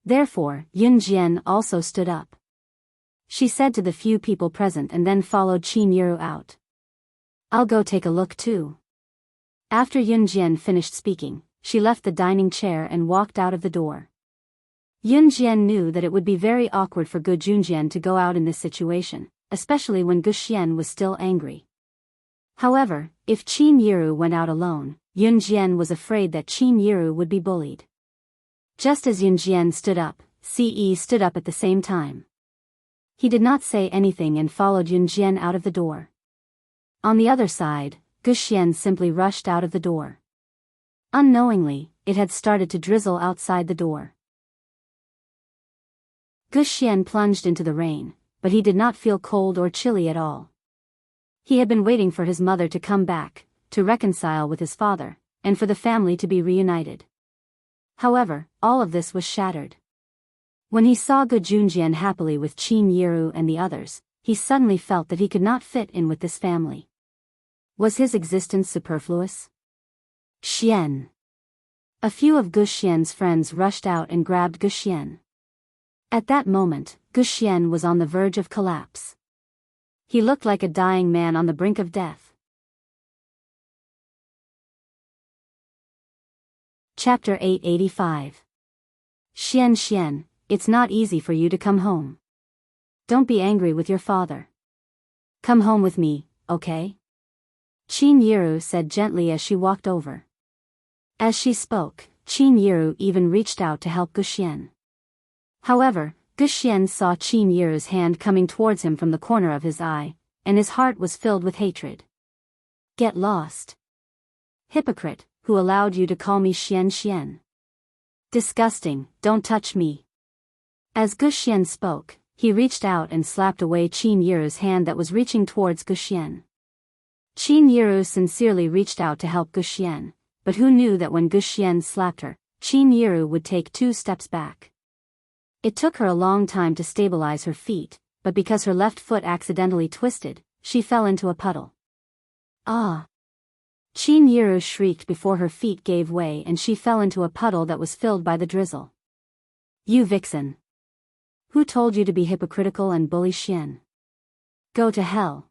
Speaker 1: Therefore, Yun Jian also stood up. She said to the few people present and then followed Qin Yiru out. I'll go take a look too. After Yun Jian finished speaking, she left the dining chair and walked out of the door. Yun Jian knew that it would be very awkward for Gu Junjian to go out in this situation, especially when Gu Xian was still angry. However, if Qin Yiru went out alone, Yun Jian was afraid that Qin Yiru would be bullied. Just as Yun Jian stood up, Ce stood up at the same time. He did not say anything and followed Yun Jian out of the door. On the other side, Gu Xian simply rushed out of the door. Unknowingly, it had started to drizzle outside the door. Gu Xian plunged into the rain, but he did not feel cold or chilly at all. He had been waiting for his mother to come back, to reconcile with his father, and for the family to be reunited. However, all of this was shattered. When he saw Gu Junjian happily with Qin Yiru and the others, he suddenly felt that he could not fit in with this family. Was his existence superfluous? Xian. A few of Gu Xian's friends rushed out and grabbed Gu Xian. At that moment, Gu Xian was on the verge of collapse. He looked like a dying man on the brink of death. Chapter 885. Xian, it's not easy for you to come home. Don't be angry with your father. Come home with me, okay? Qin Yiru said gently as she walked over. As she spoke, Qin Yiru even reached out to help Gu Xian. However, Gu Xian saw Qin Yiru's hand coming towards him from the corner of his eye, and his heart was filled with hatred. Get lost. Hypocrite, who allowed you to call me Xian? Disgusting, don't touch me. As Gu Xian spoke, he reached out and slapped away Qin Yiru's hand that was reaching towards Gu Xian. Qin Yiru sincerely reached out to help Gu Xian, but who knew that when Gu Xian slapped her, Qin Yiru would take 2 steps back. It took her a long time to stabilize her feet, but because her left foot accidentally twisted, she fell into a puddle. Ah! Qin Yiru shrieked before her feet gave way and she fell into a puddle that was filled by the drizzle. You vixen! Who told you to be hypocritical and bully Xian? Go to hell!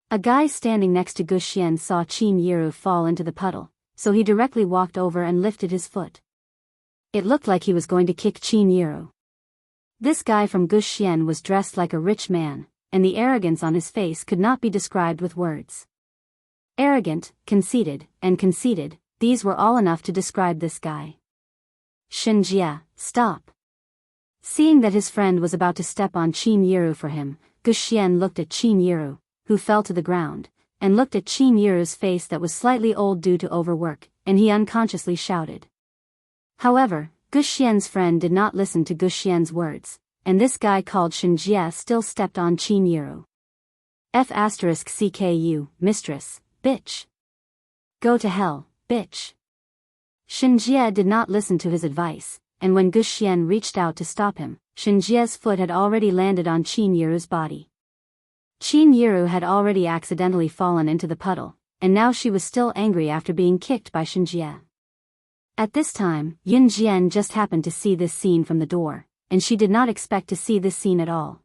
Speaker 1: A guy standing next to Gu Xian saw Qin Yiru fall into the puddle, so he directly walked over and lifted his foot. It looked like he was going to kick Qin Yiru. This guy from Gu Xian was dressed like a rich man, and the arrogance on his face could not be described with words. Arrogant, conceited, these were all enough to describe this guy. Shinjia, stop. Seeing that his friend was about to step on Qin Yiru for him, Gu Xian looked at Qin Yiru, who fell to the ground, and looked at Qin Yiru's face that was slightly old due to overwork, and he unconsciously shouted. However, Gu Xian's friend did not listen to Gu Xian's words, and this guy called Shinjia still stepped on Qin Yiru. F***CKU, mistress, bitch. Go to hell, bitch. Shinjia did not listen to his advice, and when Gu Xian reached out to stop him, Shinjia's foot had already landed on Qin Yiru's body. Qin Yiru had already accidentally fallen into the puddle, and now she was still angry after being kicked by Shinjia. At this time, Yun Jian just happened to see this scene from the door, and she did not expect to see this scene at all.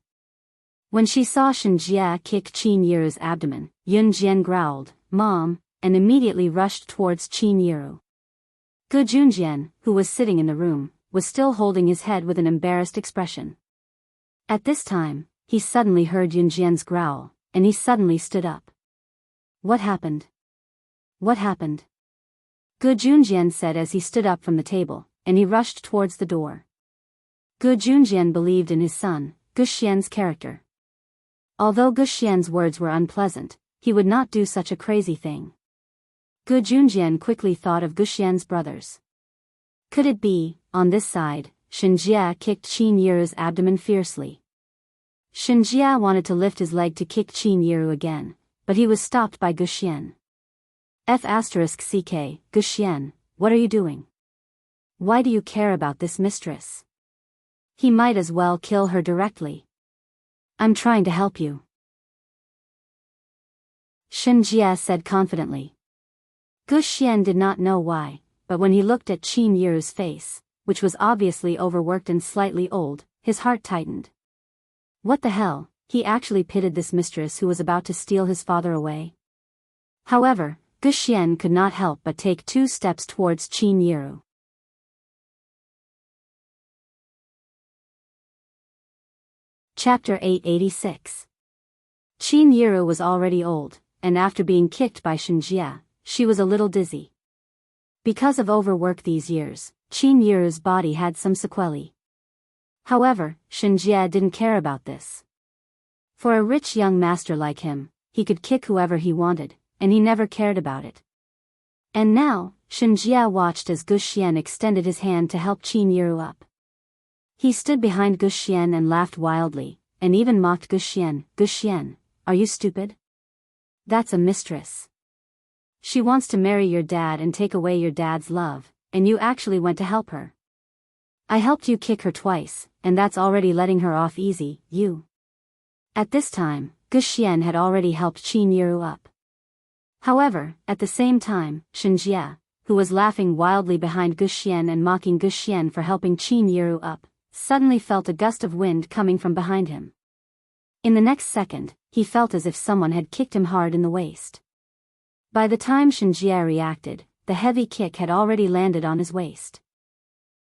Speaker 1: When she saw Shen Jia kick Qin Yiru's abdomen, Yun Jian growled, "Mom," and immediately rushed towards Qin Yiru. Gu Junjian, who was sitting in the room, was still holding his head with an embarrassed expression. At this time, he suddenly heard Yun Jian's growl, and he suddenly stood up. "What happened? What happened?" Gu Junjian said as he stood up from the table, and he rushed towards the door. Gu Junjian believed in his son, Gu Xian's character. Although Gu Xian's words were unpleasant, he would not do such a crazy thing. Gu Junjian quickly thought of Gu Xian's brothers. Could it be, on this side, Shen Jia kicked Qin Yiru's abdomen fiercely. Shen Jia wanted to lift his leg to kick Qin Yiru again, but he was stopped by Gu Xian. *CK, Gu Xian, what are you doing? Why do you care about this mistress? He might as well kill her directly. I'm trying to help you, Shen Jia said confidently. Gu Xian did not know why, but when he looked at Qin Yiru's face, which was obviously overworked and slightly old, his heart tightened. What the hell, he actually pitied this mistress who was about to steal his father away. However, Gu Xian could not help but take 2 steps towards Qin Yiru. Chapter 886. Qin Yiru was already old, and after being kicked by Shen Jia, she was a little dizzy. Because of overwork these years, Qin Yiru's body had some sequelae. However, Shen Jia didn't care about this. For a rich young master like him, he could kick whoever he wanted, and he never cared about it. And now, Shen Jia watched as Gu Xian extended his hand to help Qin Yiru up. He stood behind Gu Xian and laughed wildly, and even mocked Gu Xian. "Gu Xian, are you stupid? That's a mistress. She wants to marry your dad and take away your dad's love, and you actually went to help her. I helped you kick her twice, and that's already letting her off easy, you." At this time, Gu Xian had already helped Qin Yiru up. However, at the same time, Shen Jia, who was laughing wildly behind Gu Xian and mocking Gu Xian for helping Qin Yiru up, suddenly felt a gust of wind coming from behind him. In the next second, he felt as if someone had kicked him hard in the waist. By the time Shen Jia reacted, the heavy kick had already landed on his waist.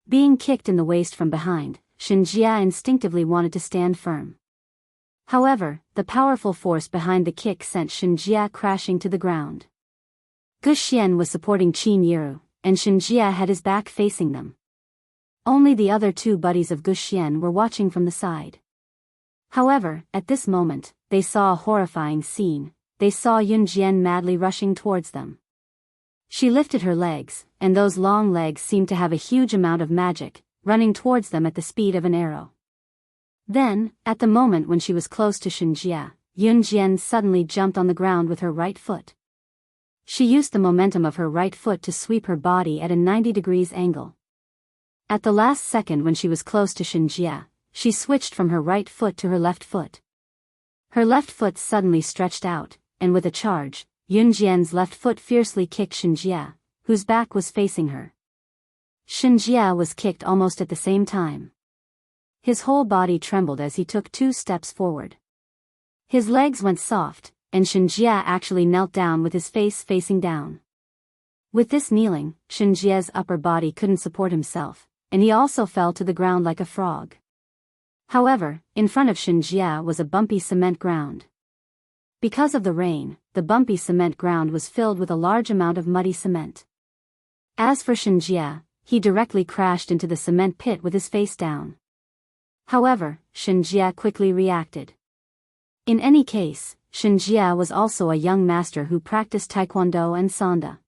Speaker 1: Being kicked in the waist from behind, Shen Jia instinctively wanted to stand firm. However, the powerful force behind the kick sent Shen Jia crashing to the ground. Gu Xian was supporting Qin Yiru, and Shen Jia had his back facing them. Only the other 2 buddies of Gu Xian were watching from the side. However, at this moment, they saw a horrifying scene. They saw Yun Jian madly rushing towards them. She lifted her legs, and those long legs seemed to have a huge amount of magic, running towards them at the speed of an arrow. Then, at the moment when she was close to Shen Jia, Yun Jian suddenly jumped on the ground with her right foot. She used the momentum of her right foot to sweep her body at a 90 degrees angle. At the last second when she was close to Shen Jia, she switched from her right foot to her left foot. Her left foot suddenly stretched out, and with a charge, Yun Jian's left foot fiercely kicked Shen Jia, whose back was facing her. Shen Jia was kicked almost at the same time. His whole body trembled as he took 2 steps forward. His legs went soft, and Shen Jia actually knelt down with his face facing down. With this kneeling, Shen Jia's upper body couldn't support himself, and he also fell to the ground like a frog. However, in front of Shen Jia was a bumpy cement ground. Because of the rain, the bumpy cement ground was filled with a large amount of muddy cement. As for Shen Jia, he directly crashed into the cement pit with his face down. However, Shen Jia quickly reacted. In any case, Shen Jia was also a young master who practiced Taekwondo and Sanda.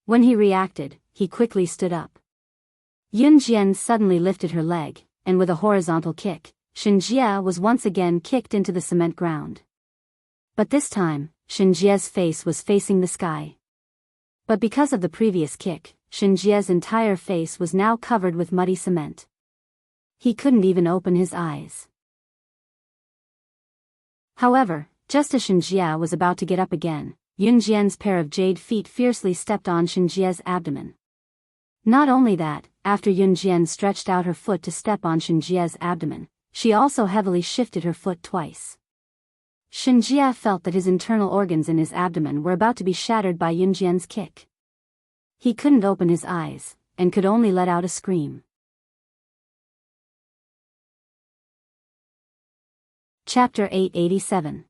Speaker 1: When he reacted, he quickly stood up. Yun Jian suddenly lifted her leg, and with a horizontal kick, Shen Jia was once again kicked into the cement ground. But this time, Shen Jia's face was facing the sky. But because of the previous kick, Shen Jia's entire face was now covered with muddy cement. He couldn't even open his eyes. However, just as Shen Jia was about to get up again, Yun Jian's pair of jade feet fiercely stepped on Shen Jia's abdomen. Not only that, after Yunjian stretched out her foot to step on Shinjia's abdomen, she also heavily shifted her foot twice. Shinjia felt that his internal organs in his abdomen were about to be shattered by Yunjian's kick. He couldn't open his eyes, and could only let out a scream. Chapter 887.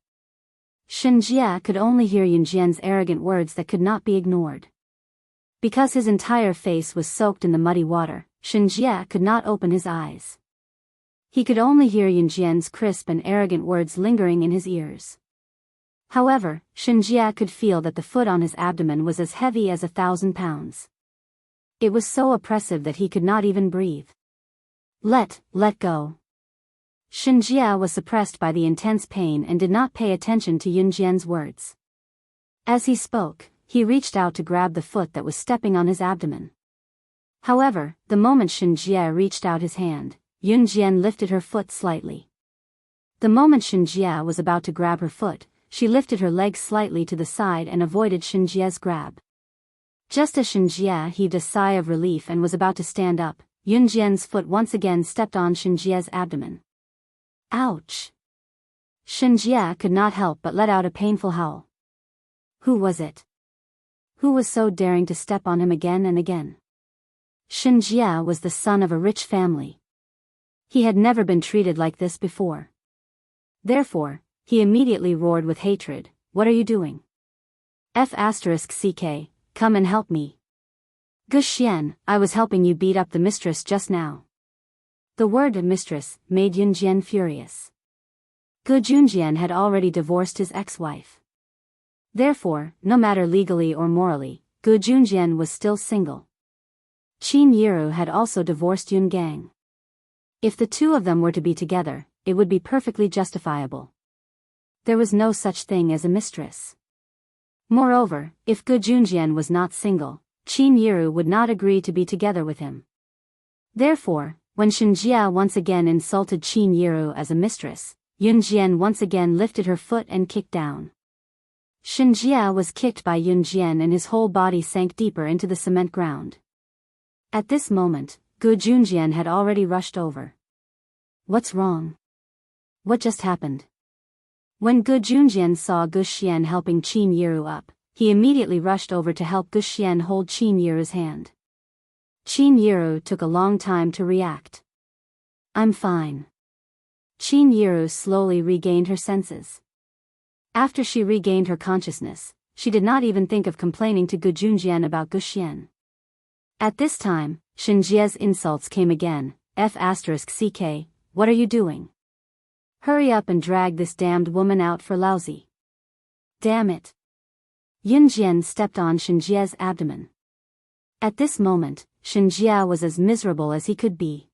Speaker 1: Shinjia could only hear Yunjian's arrogant words that could not be ignored. Because his entire face was soaked in the muddy water, Shinjia could not open his eyes. He could only hear Yunjian's crisp and arrogant words lingering in his ears. However, Shinjia could feel that the foot on his abdomen was as heavy as 1,000 pounds. It was so oppressive that he could not even breathe. Let go. Shinjia was suppressed by the intense pain and did not pay attention to Yunjian's words. As he spoke, he reached out to grab the foot that was stepping on his abdomen. However, the moment Shinjia reached out his hand, Yunjian lifted her foot slightly. The moment Shinjia was about to grab her foot, she lifted her leg slightly to the side and avoided Shinjia's grab. Just as Shinjia heaved a sigh of relief and was about to stand up, Yunjian's foot once again stepped on Shinjia's abdomen. Ouch! Shinjia could not help but let out a painful howl. Who was it? Who was so daring to step on him again and again? Shinjia was the son of a rich family. He had never been treated like this before. Therefore, he immediately roared with hatred, "What are you doing? F***ck, come and help me. Guxian, I was helping you beat up the mistress just now." The word mistress made Yunjian furious. Gu Junjian had already divorced his ex-wife. Therefore, no matter legally or morally, Gu Junjian was still single. Qin Yiru had also divorced Yun Gang. If the two of them were to be together, it would be perfectly justifiable. There was no such thing as a mistress. Moreover, if Gu Junjian was not single, Qin Yiru would not agree to be together with him. Therefore, when Shinjia once again insulted Qin Yiru as a mistress, Yunjian once again lifted her foot and kicked down. Shinjia was kicked by Yunjian and his whole body sank deeper into the cement ground. At this moment, Gu Junjian had already rushed over. What's wrong? What just happened? When Gu Junjian saw Guxian helping Qin Yiru up, he immediately rushed over to help Guxian hold Qin Yiru's hand. Qin Yiru took a long time to react. I'm fine. Qin Yiru slowly regained her senses. After she regained her consciousness, she did not even think of complaining to Gu Junjian about Guxian. At this time, Shinjia's insults came again. F***ck, what are you doing? Hurry up and drag this damned woman out for lousy. Damn it. Yunjian stepped on Shinjia's abdomen. At this moment, Shinjia was as miserable as he could be.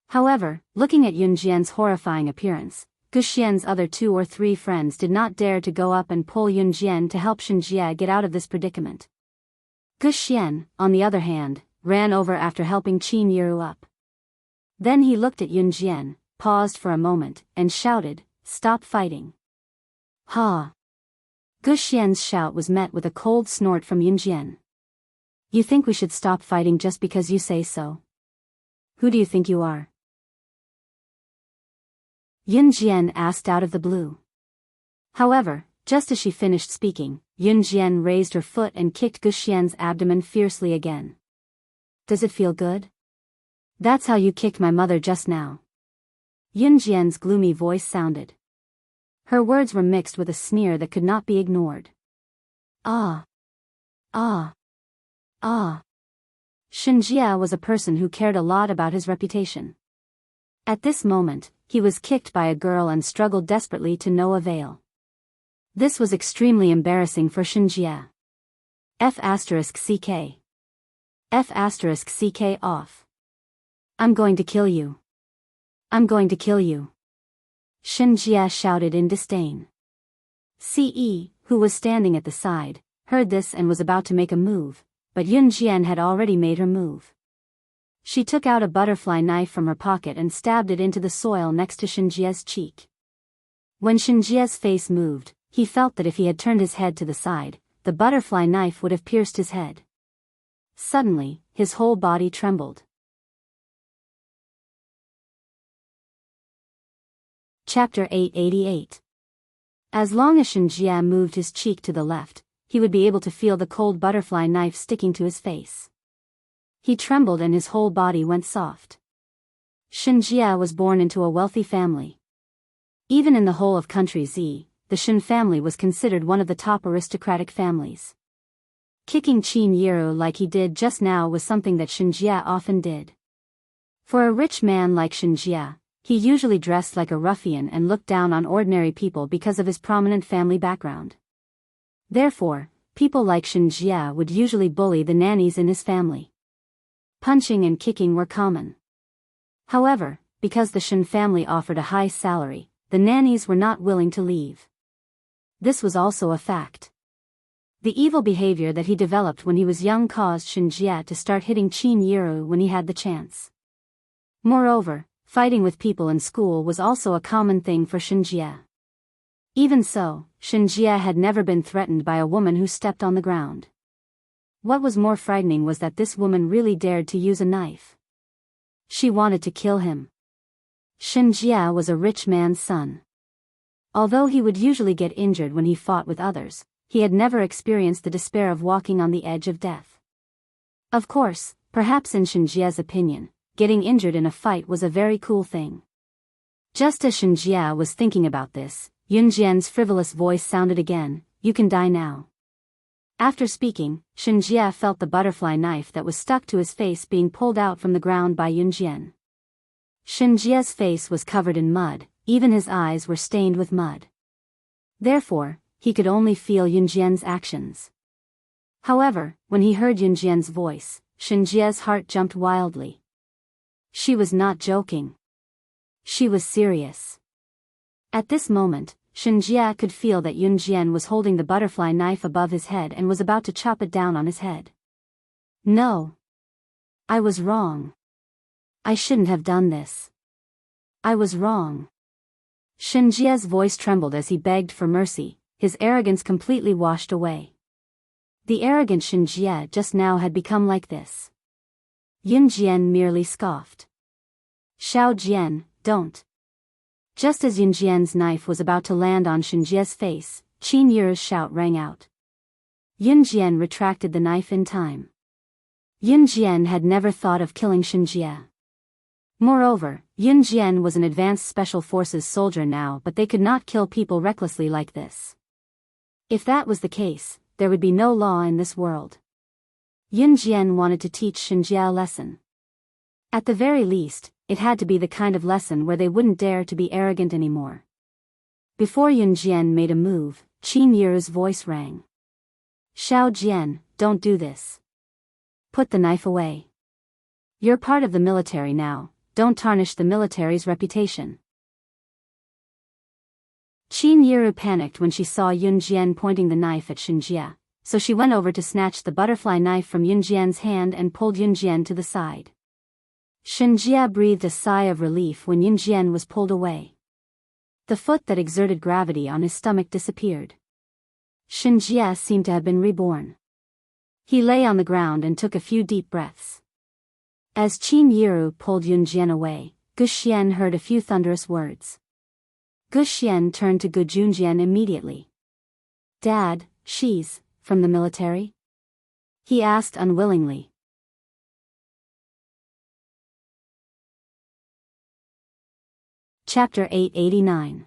Speaker 1: However, looking at Yunjian's horrifying appearance, Guxian's other 2 or 3 friends did not dare to go up and pull Yunjian to help Shinjia get out of this predicament. Guxian, on the other hand, ran over after helping Qin Yiru up. Then he looked at Yunjian, paused for a moment, and shouted, "Stop fighting." Ha! Guxian's shout was met with a cold snort from Yunjian. You think we should stop fighting just because you say so? Who do you think you are? Yunjian asked out of the blue. However, just as she finished speaking, Yunjian raised her foot and kicked Guxian's abdomen fiercely again. Does it feel good? That's how you kicked my mother just now. Yunjian's gloomy voice sounded. Her words were mixed with a sneer that could not be ignored. Ah. Shinjia was a person who cared a lot about his reputation. At this moment, he was kicked by a girl and struggled desperately to no avail. This was extremely embarrassing for Shinjia. F***ck. F***ck off. I'm going to kill you. I'm going to kill you. Shinjia shouted in disdain. Ce, who was standing at the side, heard this and was about to make a move, but Yunjian had already made her move. She took out a butterfly knife from her pocket and stabbed it into the soil next to Shinjia's cheek. When Shinjia's face moved, he felt that if he had turned his head to the side, the butterfly knife would have pierced his head. Suddenly, his whole body trembled. Chapter 888. As long as Shinjia moved his cheek to the left, he would be able to feel the cold butterfly knife sticking to his face. He trembled and his whole body went soft. Shinjia was born into a wealthy family. Even in the whole of country Z, the Shin family was considered one of the top aristocratic families. Kicking Qin Yiru like he did just now was something that Shinjia often did. For a rich man like Shinjia, he usually dressed like a ruffian and looked down on ordinary people because of his prominent family background. Therefore, people like Shinjia would usually bully the nannies in his family. Punching and kicking were common. However, because the Shin family offered a high salary, the nannies were not willing to leave. This was also a fact. The evil behavior that he developed when he was young caused Shinjia to start hitting Qin Yiru when he had the chance. Moreover, fighting with people in school was also a common thing for Shinjia. Even so, Shinjia had never been threatened by a woman who stepped on the ground. What was more frightening was that this woman really dared to use a knife. She wanted to kill him. Shinjia was a rich man's son. Although he would usually get injured when he fought with others, he had never experienced the despair of walking on the edge of death. Of course, perhaps in Shinjia's opinion, getting injured in a fight was a very cool thing. Just as Shinjia was thinking about this, Yunjian's frivolous voice sounded again, "You can die now." After speaking, Shinjia felt the butterfly knife that was stuck to his face being pulled out from the ground by Yunjian. Shinjia's face was covered in mud, even his eyes were stained with mud. Therefore, he could only feel Yunjian's actions. However, when he heard Yunjian's voice, Shinjia's heart jumped wildly. She was not joking. She was serious. At this moment, Shinjia could feel that Yunjian was holding the butterfly knife above his head and was about to chop it down on his head. No. I was wrong. I shouldn't have done this. I was wrong. Shinjia's voice trembled as he begged for mercy, his arrogance completely washed away. The arrogant Shinjia just now had become like this. Yunjian merely scoffed. "Xiao Jian, don't." Just as Yunjian's knife was about to land on Shinjia's face, Qin Yiru's shout rang out. Yunjian retracted the knife in time. Yunjian had never thought of killing Shinjia. Moreover, Yunjian was an advanced special forces soldier now, but they could not kill people recklessly like this. If that was the case, there would be no law in this world. Yunjian wanted to teach Shinjia a lesson. At the very least, it had to be the kind of lesson where they wouldn't dare to be arrogant anymore. Before Yunjian made a move, Qin Yiru's voice rang. "Xiao Jian, don't do this. Put the knife away. You're part of the military now, don't tarnish the military's reputation." Qin Yiru panicked when she saw Yunjian pointing the knife at Shinjia, so she went over to snatch the butterfly knife from Yunjian's hand and pulled Yunjian to the side. Shinjia breathed a sigh of relief when Yunjian was pulled away. The foot that exerted gravity on his stomach disappeared. Shinjia seemed to have been reborn. He lay on the ground and took a few deep breaths. As Qin Yiru pulled Yunjian away, Guxian heard a few thunderous words. Guxian turned to Gujunjian immediately. "Dad, she's from the military?" he asked unwillingly. Chapter 889.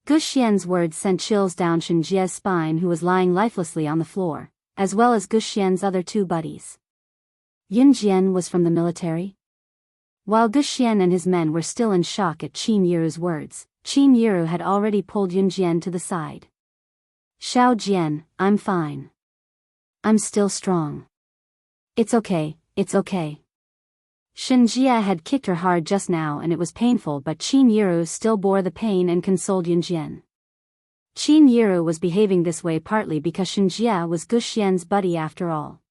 Speaker 1: Guxian's words sent chills down Shinjia's spine, who was lying lifelessly on the floor, as well as Guxian's other two buddies. Yunjian was from the military? While Guxian and his men were still in shock at Qin Yiru's words, Qin Yiru had already pulled Yunjian to the side. "Xiao Jian, I'm fine. I'm still strong. It's okay, it's okay." Shinjia had kicked her hard just now and it was painful, but Qin Yiru still bore the pain and consoled Yunjian. Qin Yiru was behaving this way partly because Shinjia was Guxian's buddy after all.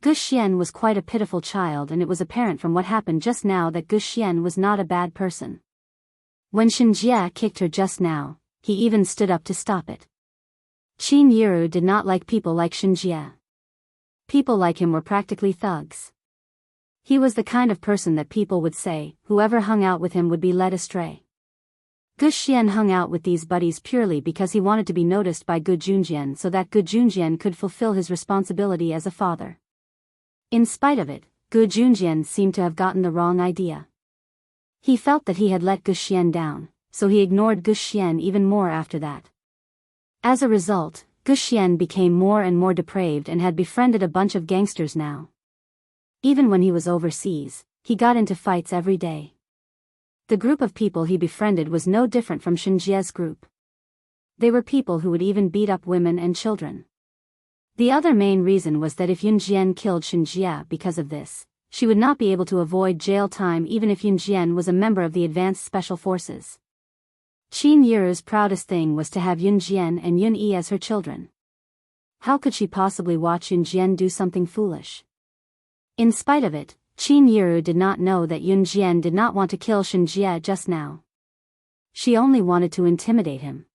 Speaker 1: Guxian was quite a pitiful child, and it was apparent from what happened just now that Guxian was not a bad person. When Shinjia kicked her just now, he even stood up to stop it. Qin Yiru did not like people like Shinjia. People like him were practically thugs. He was the kind of person that people would say, whoever hung out with him would be led astray. Gu Xian hung out with these buddies purely because he wanted to be noticed by Gu Junjian so that Gu Junjian could fulfill his responsibility as a father. In spite of it, Gu Junjian seemed to have gotten the wrong idea. He felt that he had let Gu Xian down, so he ignored Gu Xian even more after that. As a result, Gu Xian became more and more depraved and had befriended a bunch of gangsters now. Even when he was overseas, he got into fights every day. The group of people he befriended was no different from Shenjie's group. They were people who would even beat up women and children. The other main reason was that if Yunjian killed Shenjie because of this, she would not be able to avoid jail time even if Yunjian was a member of the Advanced Special Forces. Qin Yiru's proudest thing was to have Yunjian and Yun-Yi as her children. How could she possibly watch Yunjian do something foolish? In spite of it, Qin Yiru did not know that Yunjian did not want to kill Shenjie just now. She only wanted to intimidate him.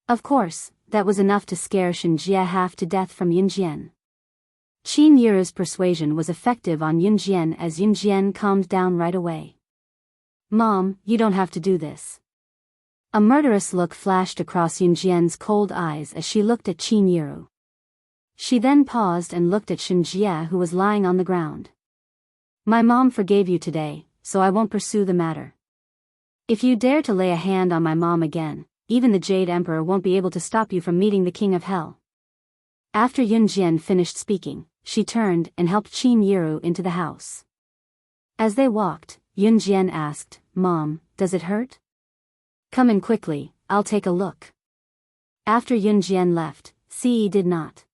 Speaker 1: Of course, that was enough to scare Shenjie half to death from Yunjian. Qin Yiru's persuasion was effective on Yunjian as Yunjian calmed down right away. "Mom, you don't have to do this." A murderous look flashed across Yunjian's cold eyes as she looked at Qin Yiru. She then paused and looked at Shenjie who was lying on the ground. "My mom forgave you today, so I won't pursue the matter. If you dare to lay a hand on my mom again, even the Jade Emperor won't be able to stop you from meeting the King of Hell." After Yunjian finished speaking, she turned and helped Qin Yiru into the house. As they walked, Yunjian asked, "Mom, does it hurt? Come in quickly, I'll take a look." After Yunjian left, Ce did not.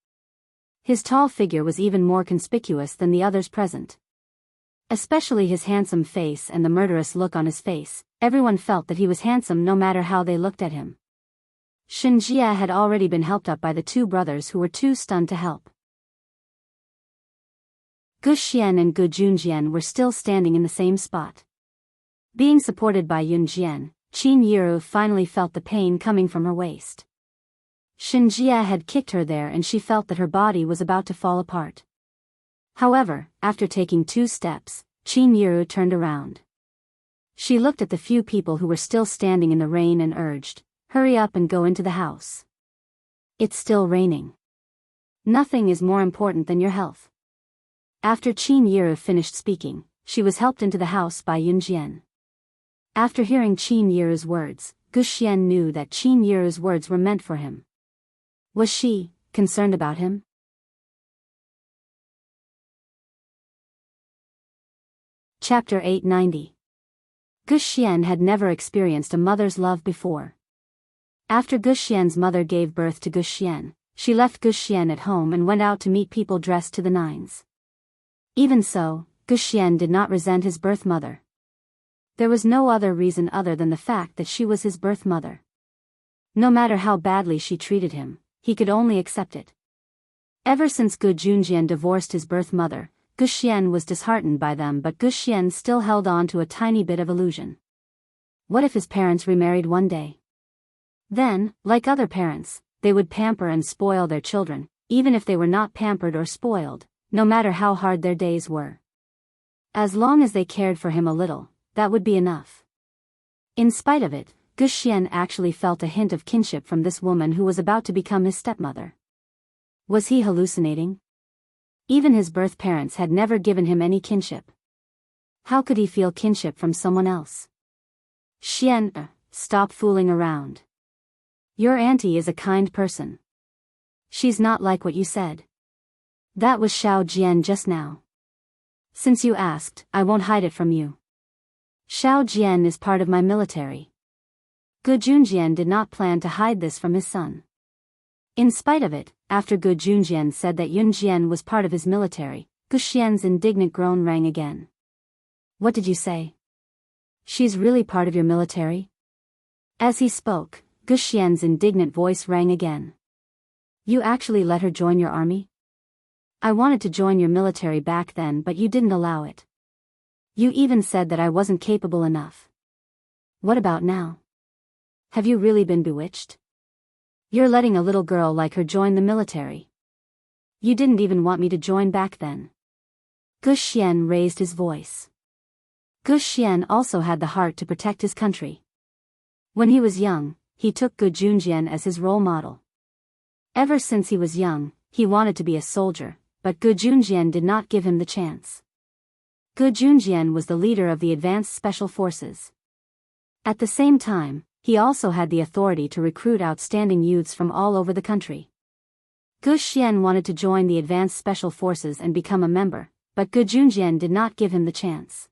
Speaker 1: His tall figure was even more conspicuous than the others present. Especially his handsome face and the murderous look on his face, everyone felt that he was handsome no matter how they looked at him. Shenjie had already been helped up by the two brothers who were too stunned to help. Gu Xian and Gu Junjian were still standing in the same spot. Being supported by Yunjian, Qin Yiru finally felt the pain coming from her waist. Shenjie had kicked her there and she felt that her body was about to fall apart. However, after taking 2 steps, Qin Yiru turned around. She looked at the few people who were still standing in the rain and urged, "Hurry up and go into the house. It's still raining. Nothing is more important than your health." After Qin Yiru finished speaking, she was helped into the house by Yunjian. After hearing Qin Yiru's words, Gu Xian knew that Qin Yiru's words were meant for him. Was she concerned about him? Chapter 890. Gu Xian had never experienced a mother's love before. After Gu Xian's mother gave birth to Gu Xian, she left Gu Xian at home and went out to meet people dressed to the nines. Even so, Gu Xian did not resent his birth mother. There was no other reason other than the fact that she was his birth mother. No matter how badly she treated him, he could only accept it. Ever since Gu Junjian divorced his birth mother, Gu Xian was disheartened by them, but Gu Xian still held on to a tiny bit of illusion. What if his parents remarried one day? Then, like other parents, they would pamper and spoil their children, even if they were not pampered or spoiled, no matter how hard their days were. As long as they cared for him a little, that would be enough. In spite of it, Gu Xian actually felt a hint of kinship from this woman who was about to become his stepmother. Was he hallucinating? Even his birth parents had never given him any kinship. How could he feel kinship from someone else? "Xian, stop fooling around. Your auntie is a kind person. She's not like what you said." That was Xiao Jian just now. "Since you asked, I won't hide it from you. Xiao Jian is part of my military." Gu Junjian did not plan to hide this from his son. In spite of it, after Gu Junjian said that Yunjian was part of his military, Gu Xian's indignant groan rang again. "What did you say? She's really part of your military?" As he spoke, Gu Xian's indignant voice rang again. "You actually let her join your army? I wanted to join your military back then, but you didn't allow it. You even said that I wasn't capable enough. What about now? Have you really been bewitched? You're letting a little girl like her join the military." You didn't even want me to join back then. Gu Xian raised his voice. Gu Xian also had the heart to protect his country. When he was young, he took Gu Junjian as his role model. Ever since he was young, he wanted to be a soldier, but Gu Junjian did not give him the chance. Gu Junjian was the leader of the advanced special forces. At the same time, he also had the authority to recruit outstanding youths from all over the country. Gu Xian wanted to join the advanced special forces and become a member, but Gu Junjian did not give him the chance.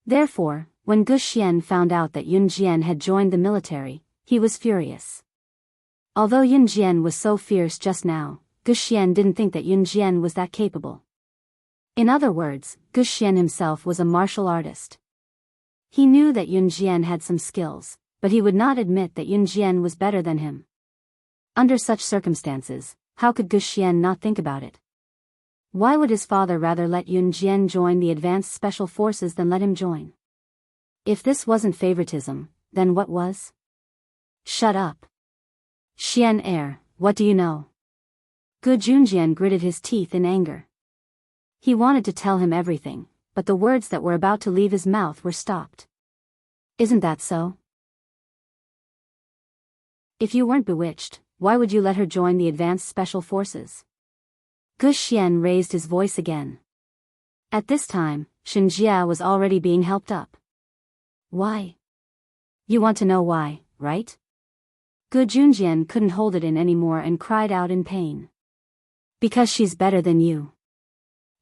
Speaker 1: Therefore, when Gu Xian found out that Yun Jian had joined the military, he was furious. Although Yun Jian was so fierce just now, Gu Xian didn't think that Yun Jian was that capable. In other words, Gu Xian himself was a martial artist. He knew that Yun Jian had some skills, but he would not admit that Yun Jian was better than him. Under such circumstances, how could Gu Xian not think about it? Why would his father rather let Yun Jian join the advanced special forces than let him join? If this wasn't favoritism, then what was? Shut up. Xian heir, what do you know? Gu Junjian gritted his teeth in anger. He wanted to tell him everything, but the words that were about to leave his mouth were stopped. Isn't that so? If you weren't bewitched, why would you let her join the advanced special forces? Gu Xian raised his voice again. At this time, Shenjia was already being helped up. Why? You want to know why, right? Gu Junjian couldn't hold it in anymore and cried out in pain. Because she's better than you.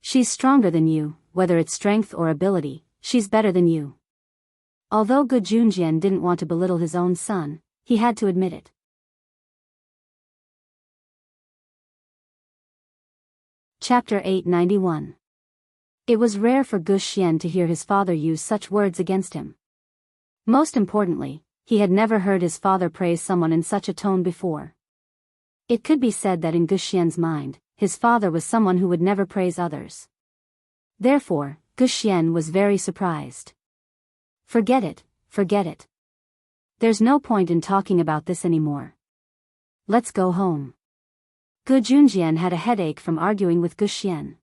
Speaker 1: She's stronger than you, whether it's strength or ability, she's better than you. Although Gu Junjian didn't want to belittle his own son, he had to admit it. Chapter 891. It was rare for Gu Xian to hear his father use such words against him. Most importantly, he had never heard his father praise someone in such a tone before. It could be said that in Gu Xian's mind, his father was someone who would never praise others. Therefore, Gu Xian was very surprised. Forget it, forget it. There's no point in talking about this anymore. Let's go home. Gu Junjian had a headache from arguing with Gu Xian.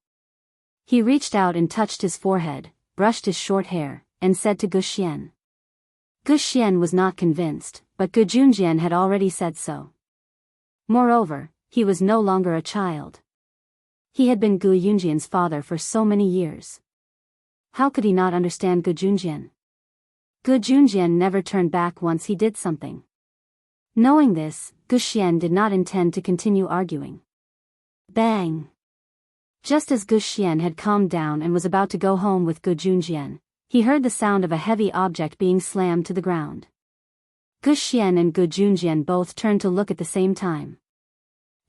Speaker 1: He reached out and touched his forehead, brushed his short hair, and said to Gu Xian. Gu Xian was not convinced, but Gu Junjian had already said so. Moreover, he was no longer a child. He had been Gu Yunjian's father for so many years. How could he not understand Gu Junjian? Gu Junjian never turned back once he did something. Knowing this, Gu Xian did not intend to continue arguing. Bang! Just as Gu Xian had calmed down and was about to go home with Gu Junjian, he heard the sound of a heavy object being slammed to the ground. Gu Xian and Gu Junjian both turned to look at the same time.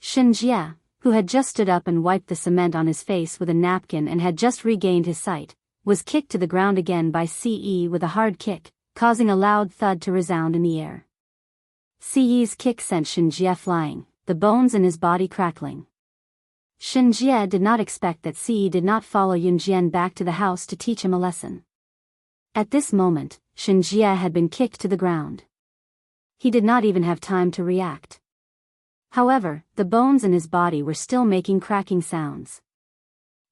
Speaker 1: Shenjia, who had just stood up and wiped the cement on his face with a napkin and had just regained his sight, was kicked to the ground again by Ce with a hard kick, causing a loud thud to resound in the air. Ce's kick sent Shenjia flying, the bones in his body crackling. Shenjia did not expect that Ce did not follow Yunjian back to the house to teach him a lesson. At this moment, Shenjia had been kicked to the ground. He did not even have time to react. However, the bones in his body were still making cracking sounds.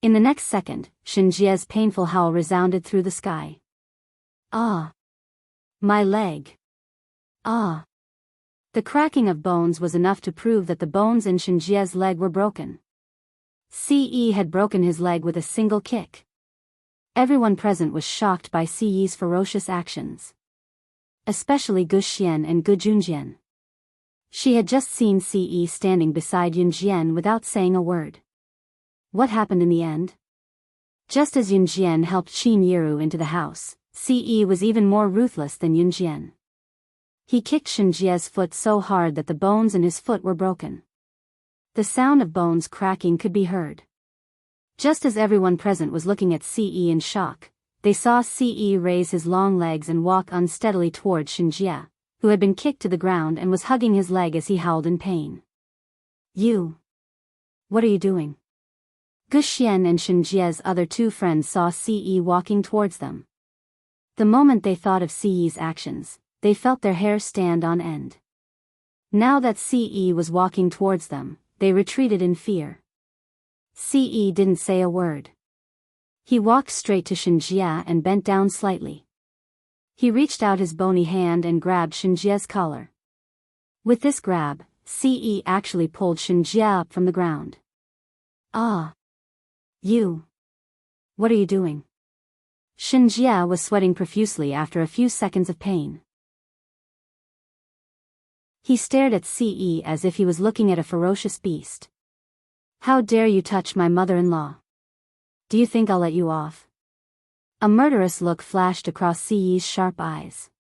Speaker 1: In the next second, Shenjia's painful howl resounded through the sky. Ah! My leg! Ah! The cracking of bones was enough to prove that the bones in Shenjia's leg were broken. Ce had broken his leg with a single kick. Everyone present was shocked by Ce's ferocious actions. Especially Gu Xian and Gu Junjian. She had just seen Ce standing beside Yunjian without saying a word. What happened in the end? Just as Yunjian helped Qin Yiru into the house, Ce was even more ruthless than Yunjian. He kicked Shenjia's foot so hard that the bones in his foot were broken. The sound of bones cracking could be heard. Just as everyone present was looking at Ce in shock, they saw Ce raise his long legs and walk unsteadily toward Shenjia, who had been kicked to the ground and was hugging his leg as he howled in pain. You! What are you doing? Gu Xian and Shenjia's other two friends saw Ce walking towards them. The moment they thought of Ce's actions, they felt their hair stand on end. Now that Ce was walking towards them, they retreated in fear. Ce didn't say a word. He walked straight to Shinjia and bent down slightly. He reached out his bony hand and grabbed Shinjia's collar. With this grab, Ce actually pulled Shinjia up from the ground. Ah! You! What are you doing? Shinjia was sweating profusely after a few seconds of pain. He stared at Ce as if he was looking at a ferocious beast. How dare you touch my mother-in-law? Do you think I'll let you off? A murderous look flashed across Ce's sharp eyes.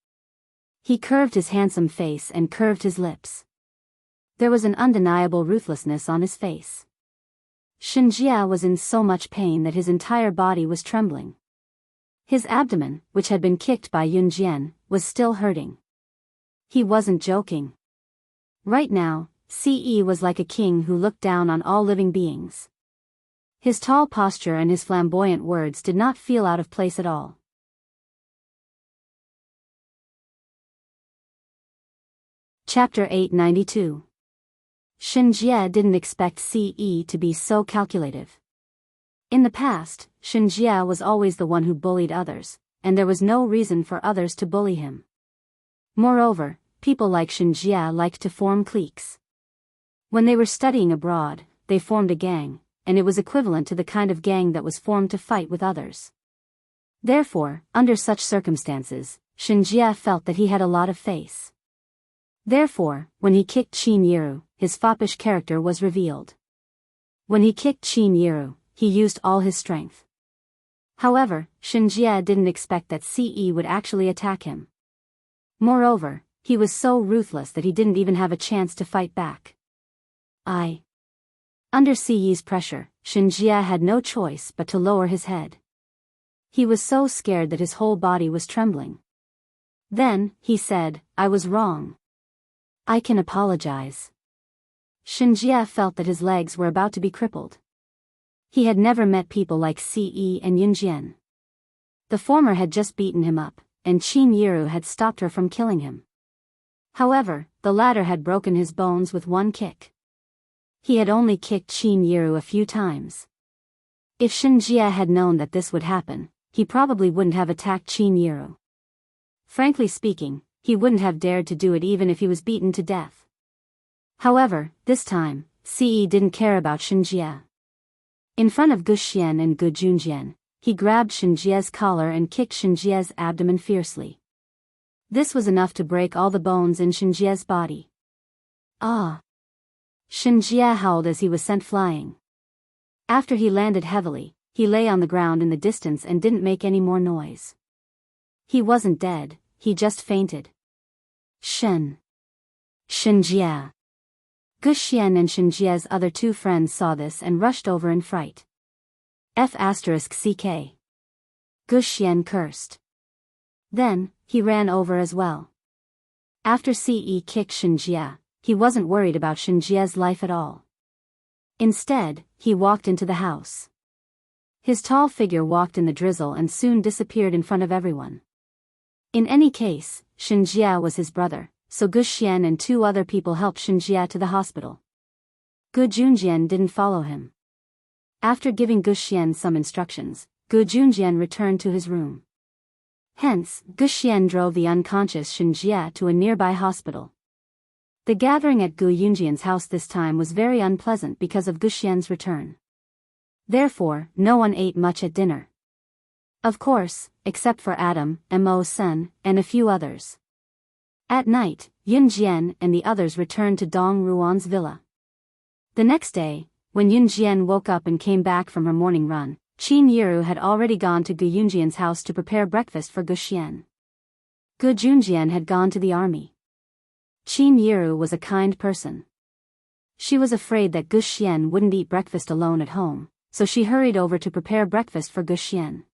Speaker 1: He curved his handsome face and curved his lips. There was an undeniable ruthlessness on his face. Shinjia was in so much pain that his entire body was trembling. His abdomen, which had been kicked by Yunjian, was still hurting. He wasn't joking. Right now, Ce was like a king who looked down on all living beings. His tall posture and his flamboyant words did not feel out of place at all. Chapter 892. Shinjia didn't expect Ce to be so calculative. In the past, Shinjia was always the one who bullied others, and there was no reason for others to bully him. Moreover, people like Shinjia liked to form cliques. When they were studying abroad, they formed a gang, and it was equivalent to the kind of gang that was formed to fight with others. Therefore, under such circumstances, Shinjia felt that he had a lot of face. Therefore, when he kicked Qin Yiru, his foppish character was revealed. When he kicked Qin Yiru, he used all his strength. However, Shinjia didn't expect that Ce would actually attack him. Moreover, he was so ruthless that he didn't even have a chance to fight back. Under Ce's pressure, Shinjia had no choice but to lower his head. He was so scared that his whole body was trembling. Then, he said, "I was wrong. I can apologize." Shinjia felt that his legs were about to be crippled. He had never met people like Ce and Yunjian. The former had just beaten him up, and Qin Yiru had stopped her from killing him. However, the latter had broken his bones with one kick. He had only kicked Qin Yiru a few times. If Shinjia had known that this would happen, he probably wouldn't have attacked Qin Yiru. Frankly speaking, he wouldn't have dared to do it even if he was beaten to death. However, this time, Ce didn't care about Shinjia. In front of Gu Xian and Gu Junjian, he grabbed Shinjia's collar and kicked Shinjia's abdomen fiercely. This was enough to break all the bones in Shinjia's body. Ah! Shinjia howled as he was sent flying. After he landed heavily, he lay on the ground in the distance and didn't make any more noise. He wasn't dead, he just fainted. Shinjia. Gu Xian and Shinjia's other two friends saw this and rushed over in fright. F***ck. Gu Xian cursed. Then, he ran over as well. After Ce kicked Shinjia, he wasn't worried about Shinjia's life at all. Instead, he walked into the house. His tall figure walked in the drizzle and soon disappeared in front of everyone. In any case, Shinjia was his brother, so Gu Xian and two other people helped Shinjia to the hospital. Gu Junjian didn't follow him. After giving Gu Xian some instructions, Gu Junjian returned to his room. Hence, Gu Xian drove the unconscious Shinjia to a nearby hospital. The gathering at Gu Yunjian's house this time was very unpleasant because of Gu Xian's return. Therefore, no one ate much at dinner. Of course, except for Adam, Mo Sen, and a few others. At night, Yunjian and the others returned to Dong Ruan's villa. The next day, when Yunjian woke up and came back from her morning run, Qin Yiru had already gone to Gu Yunjian's house to prepare breakfast for Gu Xian. Gu Junjian had gone to the army. Qin Yiru was a kind person. She was afraid that Gu Xian wouldn't eat breakfast alone at home, so she hurried over to prepare breakfast for Gu Xian.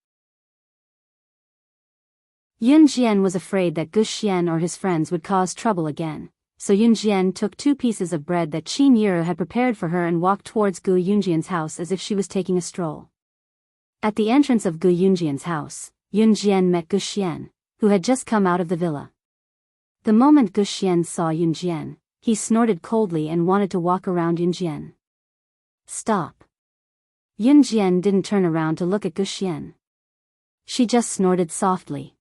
Speaker 1: Yunjian was afraid that Gu Xian or his friends would cause trouble again, so Yunjian took 2 pieces of bread that Qin Yiru had prepared for her and walked towards Gu Yunjian's house as if she was taking a stroll. At the entrance of Gu Yunjian's house, Yunjian met Gu Xian, who had just come out of the villa. The moment Gu Xian saw Yunjian, he snorted coldly and wanted to walk around Yunjian. "Stop. Yun Jian didn't turn around to look at Gu Xian. She just snorted softly.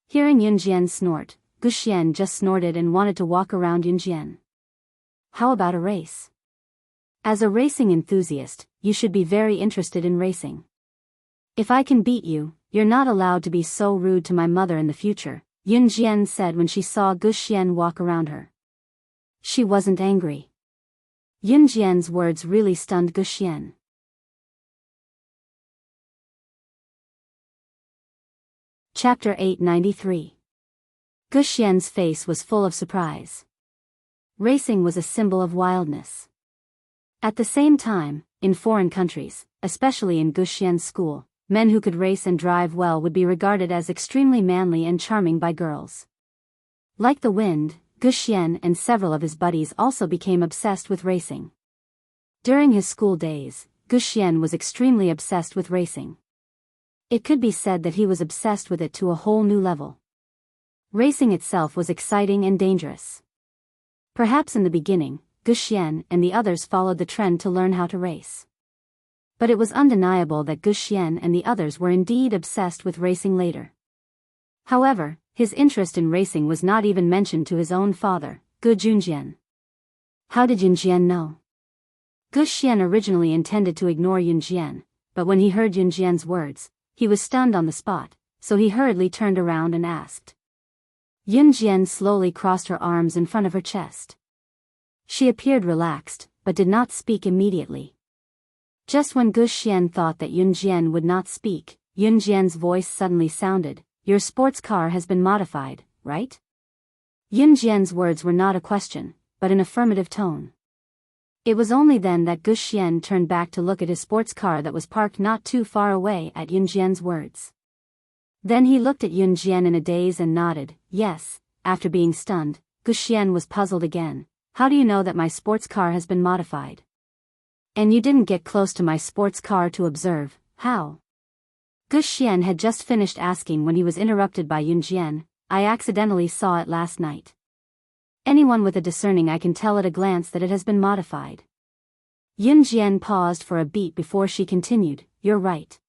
Speaker 1: Hearing Yun Jian snort, Gu Xian just snorted and wanted to walk around Yun Jian. How about a race? As a racing enthusiast, you should be very interested in racing. If I can beat you, you're not allowed to be so rude to my mother in the future, Yun Jian said when she saw Gu Xian walk around her. She wasn't angry. Yun Jian's words really stunned Gu Xian. Chapter 893. Gu Xian's face was full of surprise. Racing was a symbol of wildness. At the same time, in foreign countries, especially in Gu Xian's school, men who could race and drive well would be regarded as extremely manly and charming by girls. Like the wind, Gu Xian and several of his buddies also became obsessed with racing. During his school days, Gu Xian was extremely obsessed with racing. It could be said that he was obsessed with it to a whole new level. Racing itself was exciting and dangerous. Perhaps in the beginning, Gu Xian and the others followed the trend to learn how to race. But it was undeniable that Gu Xian and the others were indeed obsessed with racing later. However, his interest in racing was not even mentioned to his own father, Gu Junjian. How did Yun Jian know? Gu Xian originally intended to ignore Yun Jian, but when he heard Yun Jian's words, he was stunned on the spot, so he hurriedly turned around and asked. Yun Jian slowly crossed her arms in front of her chest. She appeared relaxed, but did not speak immediately. Just when Gu Xian thought that Yun Jian would not speak, Yun Jian's voice suddenly sounded, "Your sports car has been modified, right?" Yun Jian's words were not a question, but an affirmative tone. It was only then that Gu Xian turned back to look at his sports car that was parked not too far away at Yun Jian's words. Then he looked at Yun Jian in a daze and nodded, yes. After being stunned, Gu Xian was puzzled again. How do you know that my sports car has been modified? And you didn't get close to my sports car to observe, how? Gu Xian had just finished asking when he was interrupted by Yun Jian. I accidentally saw it last night. Anyone with a discerning eye can tell at a glance that it has been modified. Yun Jian paused for a beat before she continued, you're right.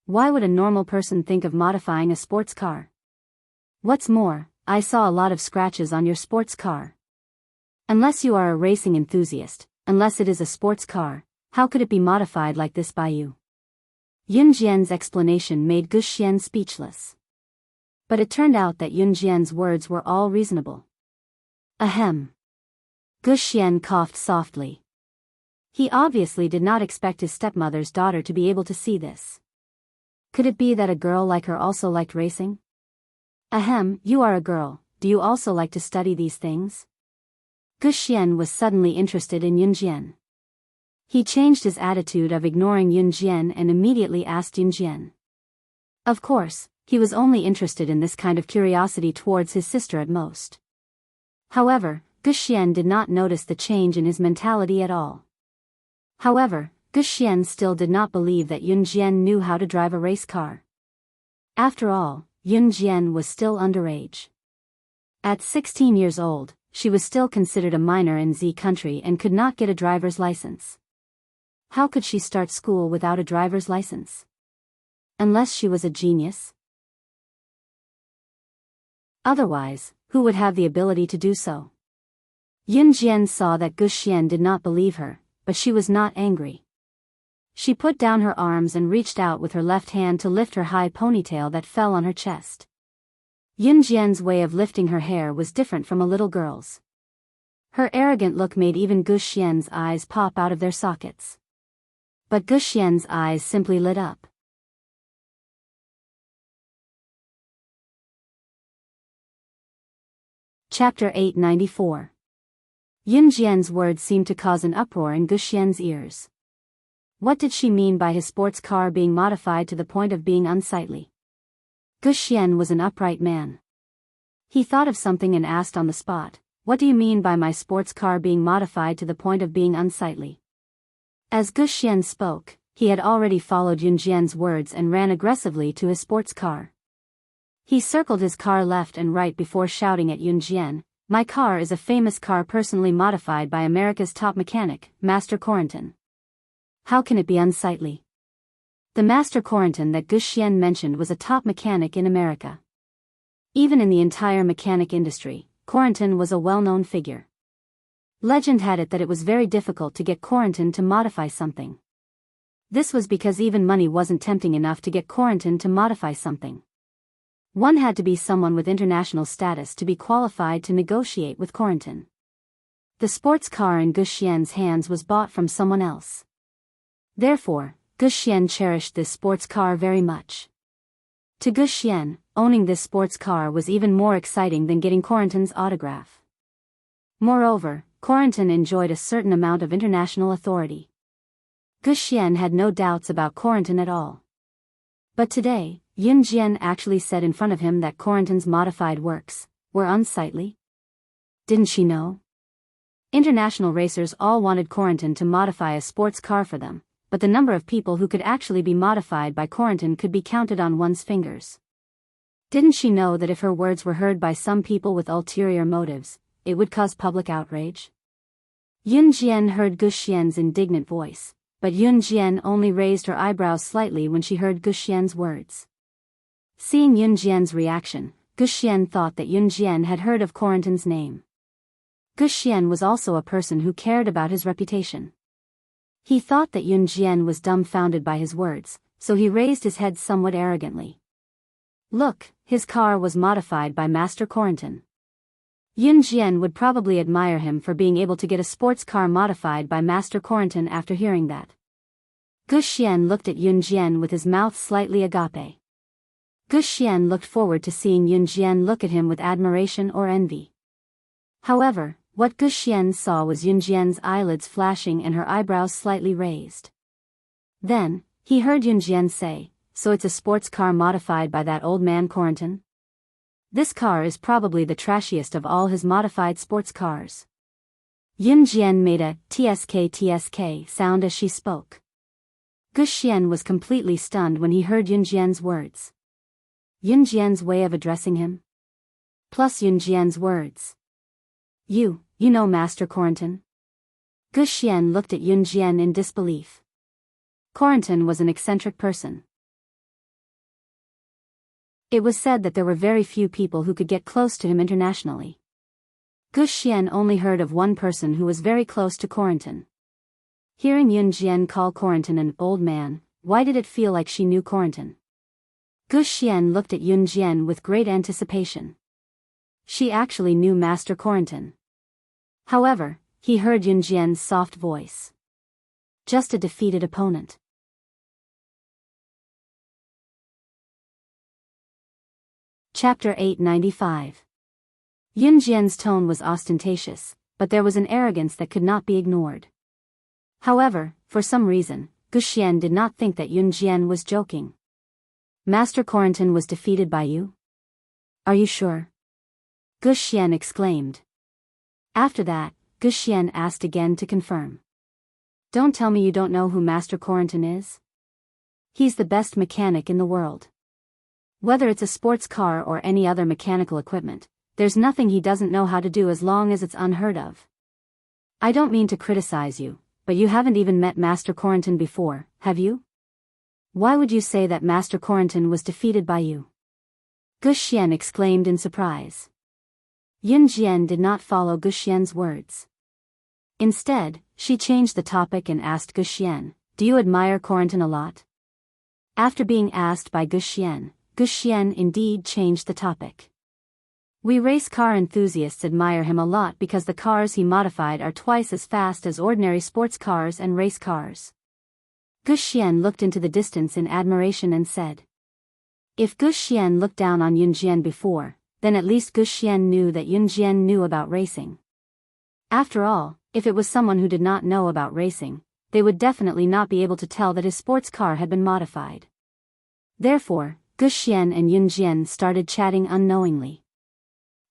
Speaker 1: Why would a normal person think of modifying a sports car? What's more, I saw a lot of scratches on your sports car. Unless you are a racing enthusiast, unless it is a sports car, how could it be modified like this by you? Yun Jian's explanation made Gu Xian speechless. But it turned out that Yun Jian's words were all reasonable. Ahem. Gu Xian coughed softly. He obviously did not expect his stepmother's daughter to be able to see this. Could it be that a girl like her also liked racing? Ahem, you are a girl, do you also like to study these things? Gu Xian was suddenly interested in Yun Jian. He changed his attitude of ignoring Yun Jian and immediately asked Yun Jian. Of course, he was only interested in this kind of curiosity towards his sister at most. However, Gu Xian did not notice the change in his mentality at all. However, Gu Xian still did not believe that Yun Jian knew how to drive a race car. After all, Yun Jian was still underage. At 16 years old, she was still considered a minor in Z country and could not get a driver's license. How could she start school without a driver's license? Unless she was a genius? Otherwise, who would have the ability to do so? Yun Jian saw that Gu Xian did not believe her, but she was not angry. She put down her arms and reached out with her left hand to lift her high ponytail that fell on her chest. Yun Jian's way of lifting her hair was different from a little girl's. Her arrogant look made even Gu Xian's eyes pop out of their sockets. But Gu Xian's eyes simply lit up. Chapter 894. Yun Jian's words seemed to cause an uproar in Gu Xian's ears. What did she mean by his sports car being modified to the point of being unsightly? Gu Xian was an upright man. He thought of something and asked on the spot, what do you mean by my sports car being modified to the point of being unsightly? As Gu Xian spoke, he had already followed Yun Jian's words and ran aggressively to his sports car. He circled his car left and right before shouting at Yun Jian, my car is a famous car personally modified by America's top mechanic, Master Corentin. How can it be unsightly? The master Corentin that Guxian mentioned was a top mechanic in America. Even in the entire mechanic industry, Corentin was a well-known figure. Legend had it that it was very difficult to get Corentin to modify something. This was because even money wasn't tempting enough to get Corentin to modify something. One had to be someone with international status to be qualified to negotiate with Corentin. The sports car in Guxian's hands was bought from someone else. Therefore, Guxian cherished this sports car very much. To Guxian, owning this sports car was even more exciting than getting Corentin's autograph. Moreover, Corentin enjoyed a certain amount of international authority. Guxian had no doubts about Corentin at all. But today, Yunjian actually said in front of him that Corentin's modified works were unsightly. Didn't she know? International racers all wanted Corentin to modify a sports car for them, but the number of people who could actually be modified by Corentin could be counted on one's fingers. Didn't she know that if her words were heard by some people with ulterior motives, it would cause public outrage? Yunjian heard Guxian's indignant voice, but Yunjian only raised her eyebrows slightly when she heard Guxian's words. Seeing Yunjian's reaction, Guxian thought that Yunjian had heard of Corentin's name. Guxian was also a person who cared about his reputation. He thought that Yunjian was dumbfounded by his words, so he raised his head somewhat arrogantly. Look, his car was modified by Master Corentin. Yunjian would probably admire him for being able to get a sports car modified by Master Corentin after hearing that. Guxian looked at Yunjian with his mouth slightly agape. Guxian looked forward to seeing Yunjian look at him with admiration or envy. However, what Guxian saw was Yunjian's eyelids flashing and her eyebrows slightly raised. Then, he heard Yunjian say, "So it's a sports car modified by that old man Corentin? This car is probably the trashiest of all his modified sports cars." Yunjian made a tsk sound as she spoke. Guxian was completely stunned when he heard Yunjian's words. Yunjian's way of addressing him? Plus Yunjian's words. You know Master Corentin? Guxian looked at Yunjian in disbelief. Corentin was an eccentric person. It was said that there were very few people who could get close to him internationally. Guxian only heard of one person who was very close to Corentin. Hearing Yunjian call Corentin an old man, why did it feel like she knew Corentin? Guxian looked at Yunjian with great anticipation. She actually knew Master Corentin. However, he heard Yunjian's soft voice. Just a defeated opponent. Chapter 895. Yunjian's tone was ostentatious, but there was an arrogance that could not be ignored. However, for some reason, Guxian did not think that Yunjian was joking. Master Corentin was defeated by you? Are you sure? Guxian exclaimed. After that, Guxian asked again to confirm. Don't tell me you don't know who Master Corentin is? He's the best mechanic in the world. Whether it's a sports car or any other mechanical equipment, there's nothing he doesn't know how to do as long as it's unheard of. I don't mean to criticize you, but you haven't even met Master Corentin before, have you? Why would you say that Master Corentin was defeated by you? Guxian exclaimed in surprise. Yunjian did not follow Guxian's words. Instead, she changed the topic and asked Guxian, "Do you admire Corentin a lot?" After being asked by Guxian, Guxian indeed changed the topic. We race car enthusiasts admire him a lot because the cars he modified are twice as fast as ordinary sports cars and race cars. Guxian looked into the distance in admiration and said. If Guxian looked down on Yunjian before, then at least Guxian knew that Yunjian knew about racing. After all, if it was someone who did not know about racing, they would definitely not be able to tell that his sports car had been modified. Therefore, Guxian and Yunjian started chatting unknowingly.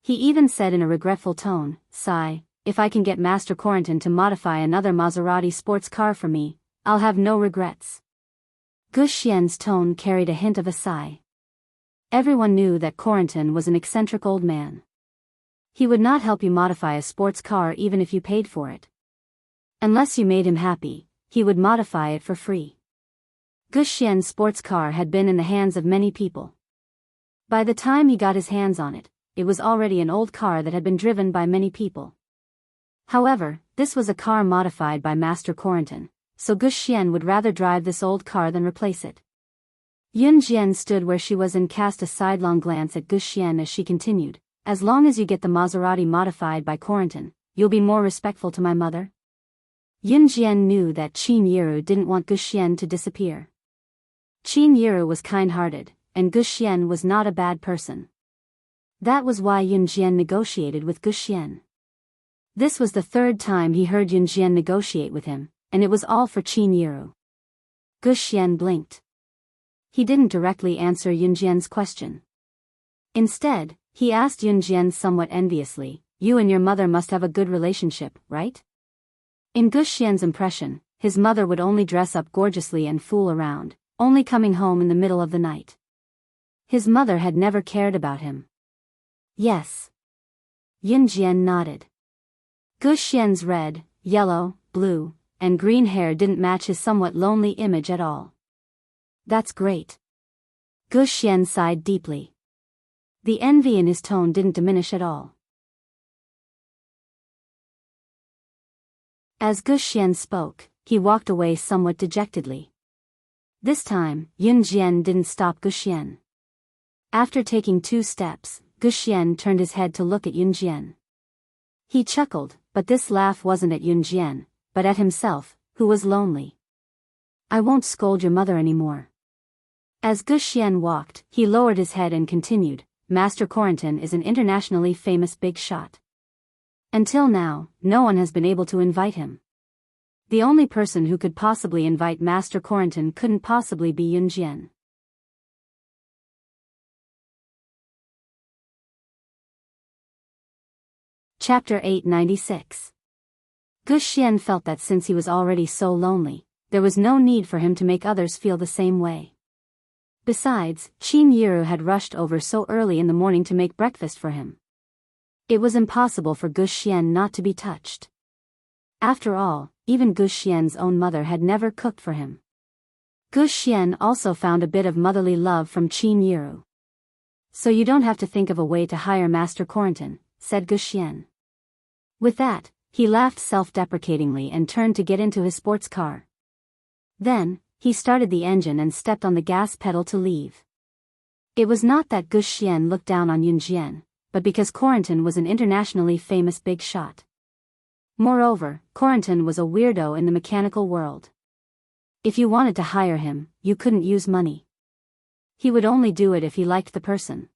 Speaker 1: He even said in a regretful tone, "Sigh, if I can get Master Corentin to modify another Maserati sports car for me, I'll have no regrets." Guxian's tone carried a hint of a sigh. Everyone knew that Corentin was an eccentric old man. He would not help you modify a sports car even if you paid for it. Unless you made him happy, he would modify it for free. Guxian's sports car had been in the hands of many people. By the time he got his hands on it, it was already an old car that had been driven by many people. However, this was a car modified by Master Corentin, so Guxian would rather drive this old car than replace it. Yunjian stood where she was and cast a sidelong glance at Guxian as she continued, "As long as you get the Maserati modified by Corentin, you'll be more respectful to my mother?" Yunjian knew that Qin Yiru didn't want Guxian to disappear. Qin Yiru was kind-hearted, and Guxian was not a bad person. That was why Yunjian negotiated with Guxian. This was the third time he heard Yunjian negotiate with him, and it was all for Qin Yiru. Guxian blinked. He didn't directly answer Yunjian's question. Instead, he asked Yunjian somewhat enviously, "You and your mother must have a good relationship, right?" In Guxian's impression, his mother would only dress up gorgeously and fool around, only coming home in the middle of the night. His mother had never cared about him. Yes. Yunjian nodded. Guxian's red, yellow, blue, and green hair didn't match his somewhat lonely image at all. That's great. Guxian sighed deeply. The envy in his tone didn't diminish at all. As Guxian spoke, he walked away somewhat dejectedly. This time, Yunjian didn't stop Guxian. After taking 2 steps, Guxian turned his head to look at Yunjian. He chuckled, but this laugh wasn't at Yunjian, but at himself, who was lonely. "I won't scold your mother anymore." As Guxian walked, he lowered his head and continued, "Master Corentin is an internationally famous big shot. Until now, no one has been able to invite him. The only person who could possibly invite Master Corentin couldn't possibly be Yunjian." Chapter 896. Guxian felt that since he was already so lonely, there was no need for him to make others feel the same way. Besides, Qin Yiru had rushed over so early in the morning to make breakfast for him. It was impossible for Guxian not to be touched. After all, even Guxian's own mother had never cooked for him. Guxian also found a bit of motherly love from Qin Yiru. "So you don't have to think of a way to hire Master Corentin," said Guxian. With that, he laughed self-deprecatingly and turned to get into his sports car. Then, he started the engine and stepped on the gas pedal to leave. It was not that Guxian looked down on Yunjian, but because Corentin was an internationally famous big shot. Moreover, Corentin was a weirdo in the mechanical world. If you wanted to hire him, you couldn't use money. He would only do it if he liked the person.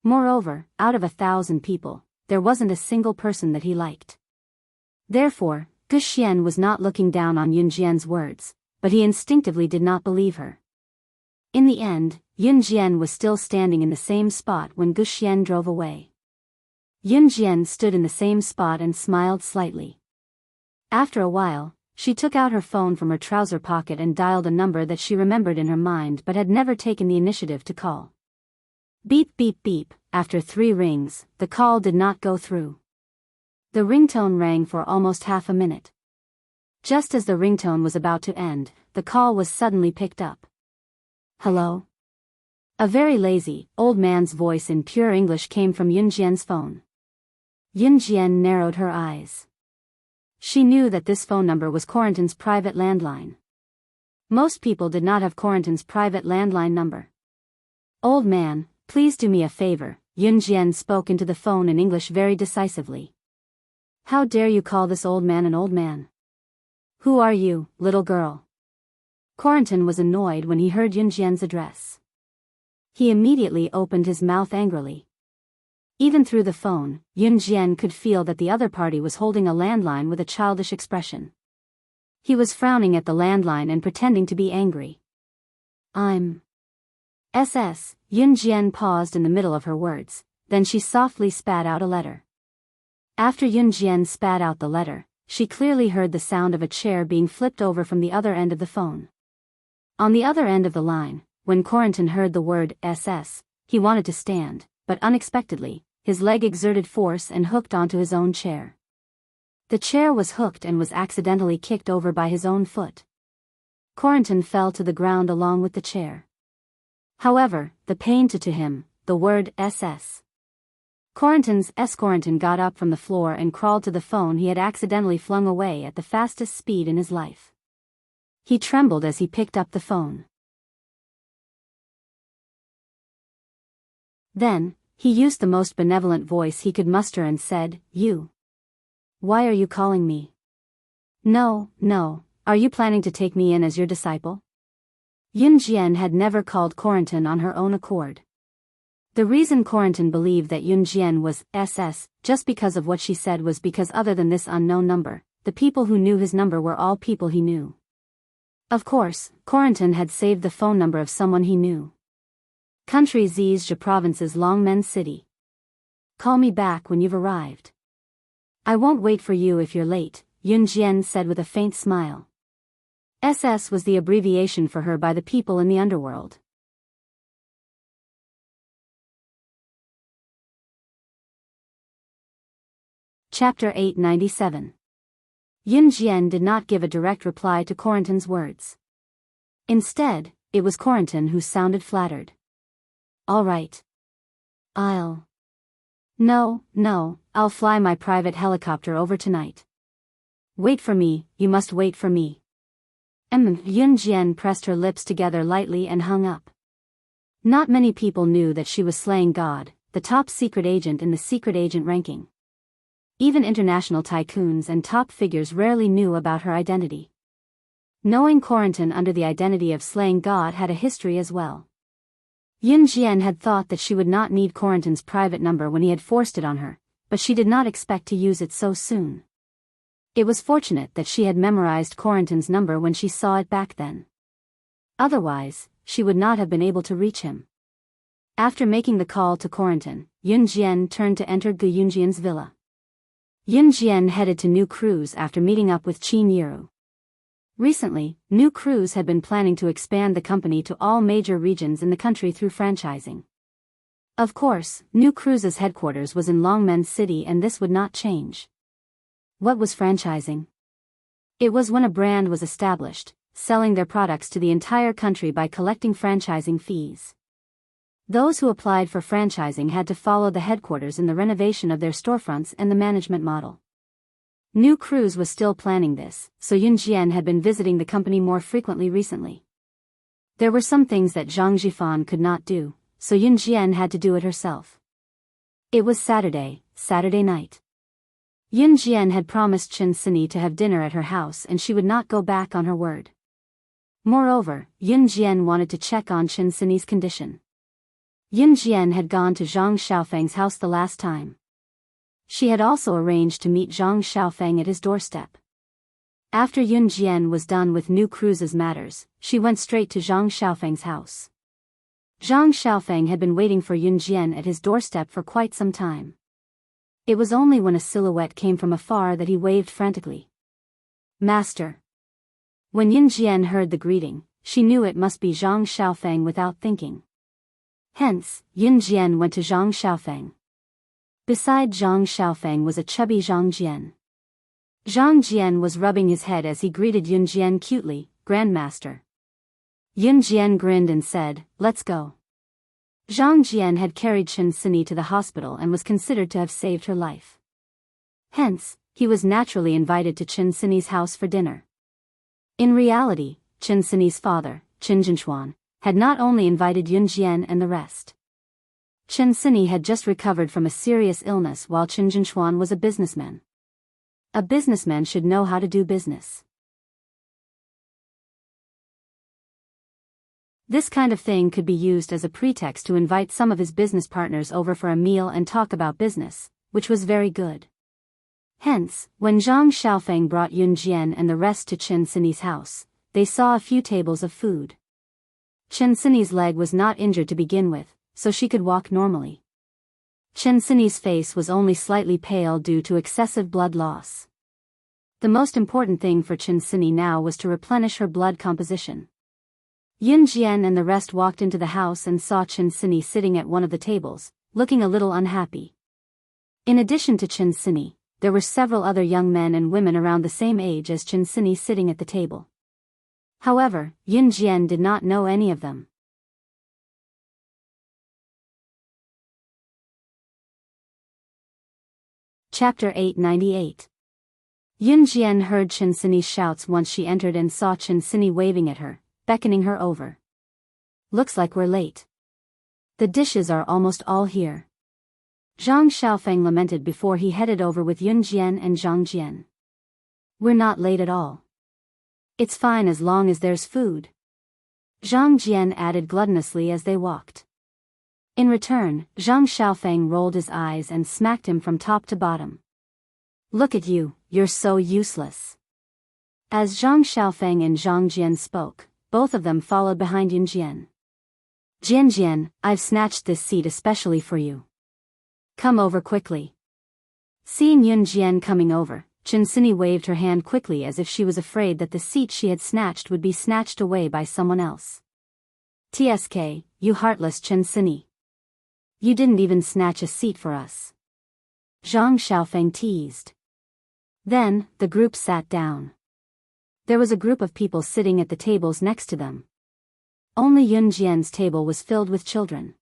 Speaker 1: Moreover, out of 1,000 people, there wasn't a single person that he liked. Therefore, Guxian was not looking down on Yunjian's words, but he instinctively did not believe her. In the end, Yunjian was still standing in the same spot when Guxian drove away. Yunjian stood in the same spot and smiled slightly. After a while, she took out her phone from her trouser pocket and dialed a number that she remembered in her mind but had never taken the initiative to call. Beep beep beep, after 3 rings, the call did not go through. The ringtone rang for almost half a minute. Just as the ringtone was about to end, the call was suddenly picked up. "Hello?" A very lazy, old man's voice in pure English came from Yunjian's phone. Yunjian narrowed her eyes. She knew that this phone number was Corentin's private landline. Most people did not have Corentin's private landline number. "Old man, please do me a favor," Yunjian spoke into the phone in English very decisively. "How dare you call this old man an old man? Who are you, little girl?" Corentin was annoyed when he heard Yunjian's address. He immediately opened his mouth angrily. Even through the phone, Yunjian could feel that the other party was holding a landline with a childish expression. He was frowning at the landline and pretending to be angry. "I'm SS." Yunjian paused in the middle of her words, then she softly spat out a letter. After Yunjian spat out the letter, she clearly heard the sound of a chair being flipped over from the other end of the phone. On the other end of the line, when Corentin heard the word SS, he wanted to stand, but unexpectedly, his leg exerted force and hooked onto his own chair. The chair was hooked and was accidentally kicked over by his own foot. Corentin fell to the ground along with the chair. However, the pain to him, the word SS. Corentin got up from the floor and crawled to the phone he had accidentally flung away at the fastest speed in his life. He trembled as he picked up the phone. Then, he used the most benevolent voice he could muster and said, "You. Why are you calling me? No, are you planning to take me in as your disciple?" Yun Jian had never called Corentin on her own accord. The reason Corentin believed that Yun Jian was SS, just because of what she said, was because other than this unknown number, the people who knew his number were all people he knew. Of course, Corentin had saved the phone number of someone he knew. Country Zhejiang Province's Longmen City. Call me back when you've arrived. I won't wait for you if you're late, Yun Jian said with a faint smile. SS was the abbreviation for her by the people in the underworld. Chapter 897. Yun Jian did not give a direct reply to Corentin's words. Instead, it was Corentin who sounded flattered. All right. No, I'll fly my private helicopter over tonight. Wait for me, you must wait for me. Yun Jian pressed her lips together lightly and hung up. Not many people knew that she was slaying God, the top secret agent in the secret agent ranking. Even international tycoons and top figures rarely knew about her identity. Knowing Corentin under the identity of slaying God had a history as well. Yun Jian had thought that she would not need Corentin's private number when he had forced it on her, but she did not expect to use it so soon. It was fortunate that she had memorized Corentin's number when she saw it back then. Otherwise, she would not have been able to reach him. After making the call to Corentin, Yun Jian turned to enter Gu Yunjian's villa. Yun Jian headed to New Cruise after meeting up with Qin Yiru. Recently, New Cruise had been planning to expand the company to all major regions in the country through franchising. Of course, New Cruise's headquarters was in Longmen City and this would not change. What was franchising? It was when a brand was established, selling their products to the entire country by collecting franchising fees. Those who applied for franchising had to follow the headquarters in the renovation of their storefronts and the management model. New Cruise was still planning this, so Yun Jian had been visiting the company more frequently recently. There were some things that Zhang Jifan could not do, so Yun Jian had to do it herself. It was Saturday night. Yun Jian had promised Chen Sini to have dinner at her house and she would not go back on her word. Moreover, Yun Jian wanted to check on Chen Sini's condition. Yun Jian had gone to Zhang Xiaofeng's house the last time. She had also arranged to meet Zhang Xiaofeng at his doorstep. After Yun Jian was done with New Cruise's matters, she went straight to Zhang Xiaofeng's house. Zhang Xiaofeng had been waiting for Yun Jian at his doorstep for quite some time. It was only when a silhouette came from afar that he waved frantically. "Master." When Yun Jian heard the greeting, she knew it must be Zhang Xiaofeng without thinking. Hence, Yun Jian went to Zhang Xiaofeng. Beside Zhang Xiaofeng was a chubby Zhang Jian. Zhang Jian was rubbing his head as he greeted Yun Jian cutely, "Grandmaster." Yun Jian grinned and said, "Let's go." Zhang Jian had carried Chen Sini to the hospital and was considered to have saved her life. Hence, he was naturally invited to Chen Sini's house for dinner. In reality, Chen Sini's father, Qin Jinchuan, had not only invited Yun Jian and the rest. Chen Sini had just recovered from a serious illness while Qin Jinchuan was a businessman. A businessman should know how to do business. This kind of thing could be used as a pretext to invite some of his business partners over for a meal and talk about business, which was very good. Hence, when Zhang Xiaofeng brought Yun Jian and the rest to Chen Sini's house, they saw a few tables of food. Chen Sini's leg was not injured to begin with, so she could walk normally. Chen Sini's face was only slightly pale due to excessive blood loss. The most important thing for Chen Sini now was to replenish her blood composition. Yun Jian and the rest walked into the house and saw Chen Sini sitting at one of the tables, looking a little unhappy. In addition to Chen Sini, there were several other young men and women around the same age as Chen Sini sitting at the table. However, Yun Jian did not know any of them. Chapter 898. Yun Jian heard Chen Sini's shouts once she entered and saw Chen Sini waving at her, beckoning her over. Looks like we're late. The dishes are almost all here. Zhang Xiaofeng lamented before he headed over with Yun Jian and Zhang Jian. We're not late at all. It's fine as long as there's food. Zhang Jian added gluttonously as they walked. In return, Zhang Xiaofeng rolled his eyes and smacked him from top to bottom. Look at you, you're so useless. As Zhang Xiaofeng and Zhang Jian spoke, both of them followed behind Yun Jian. Jian, I've snatched this seat especially for you. Come over quickly. Seeing Yun Jian coming over, Chen Sini waved her hand quickly as if she was afraid that the seat she had snatched would be snatched away by someone else. TSK, you heartless Chen Sini. You didn't even snatch a seat for us. Zhang Xiaofeng teased. Then, the group sat down. There was a group of people sitting at the tables next to them. Only Yun Jian's table was filled with children.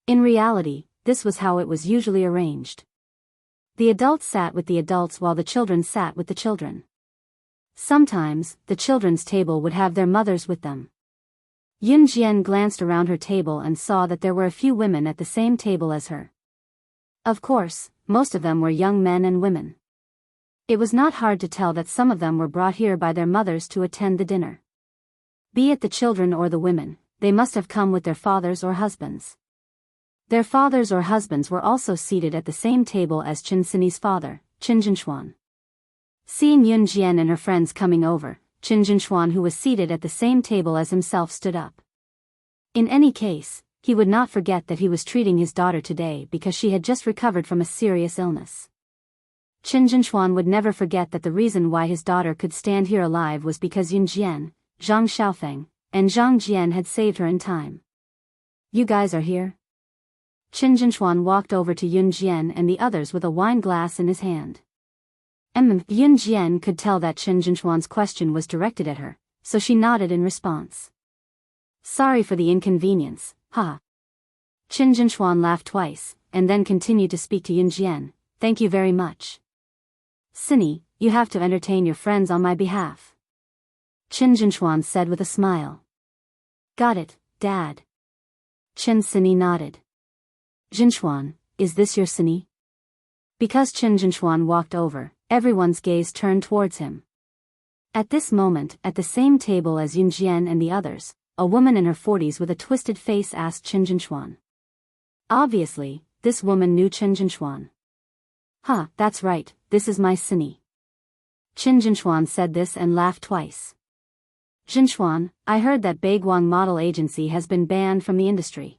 Speaker 1: In reality, this was how it was usually arranged. The adults sat with the adults while the children sat with the children. Sometimes, the children's table would have their mothers with them. Yun Jian glanced around her table and saw that there were a few women at the same table as her. Of course, most of them were young men and women. It was not hard to tell that some of them were brought here by their mothers to attend the dinner. Be it the children or the women, they must have come with their fathers or husbands. Their fathers or husbands were also seated at the same table as Chen Sini's father, Qin Jinshuan. Seeing Yun Jian and her friends coming over, Qin Jinshuan, who was seated at the same table as himself, stood up. In any case, he would not forget that he was treating his daughter today because she had just recovered from a serious illness. Qin Jinshuan would never forget that the reason why his daughter could stand here alive was because Yun Jian, Zhang Xiaofeng, and Zhang Jian had saved her in time. You guys are here? Qin Jinshuan walked over to Yun Jian and the others with a wine glass in his hand. Yun Jian could tell that Qin Jinshuan's question was directed at her, so she nodded in response. Sorry for the inconvenience, ha. Qin Jinshuan laughed twice, and then continued to speak to Yun Jian. Thank you very much. Sini, you have to entertain your friends on my behalf. Qin Jinshuan said with a smile. Got it, Dad. Qin Sini nodded. Jinshuan, is this your Sini? Because Qin Jinshuan walked over, everyone's gaze turned towards him. At this moment, at the same table as Yun Jian and the others, a woman in her 40s with a twisted face asked Qin Jinshuan. Obviously, this woman knew Qin Jinshuan. That's right, this is my Sini. Qin Jinshuan said this and laughed twice. Jinshuan, I heard that Baiguang Model Agency has been banned from the industry.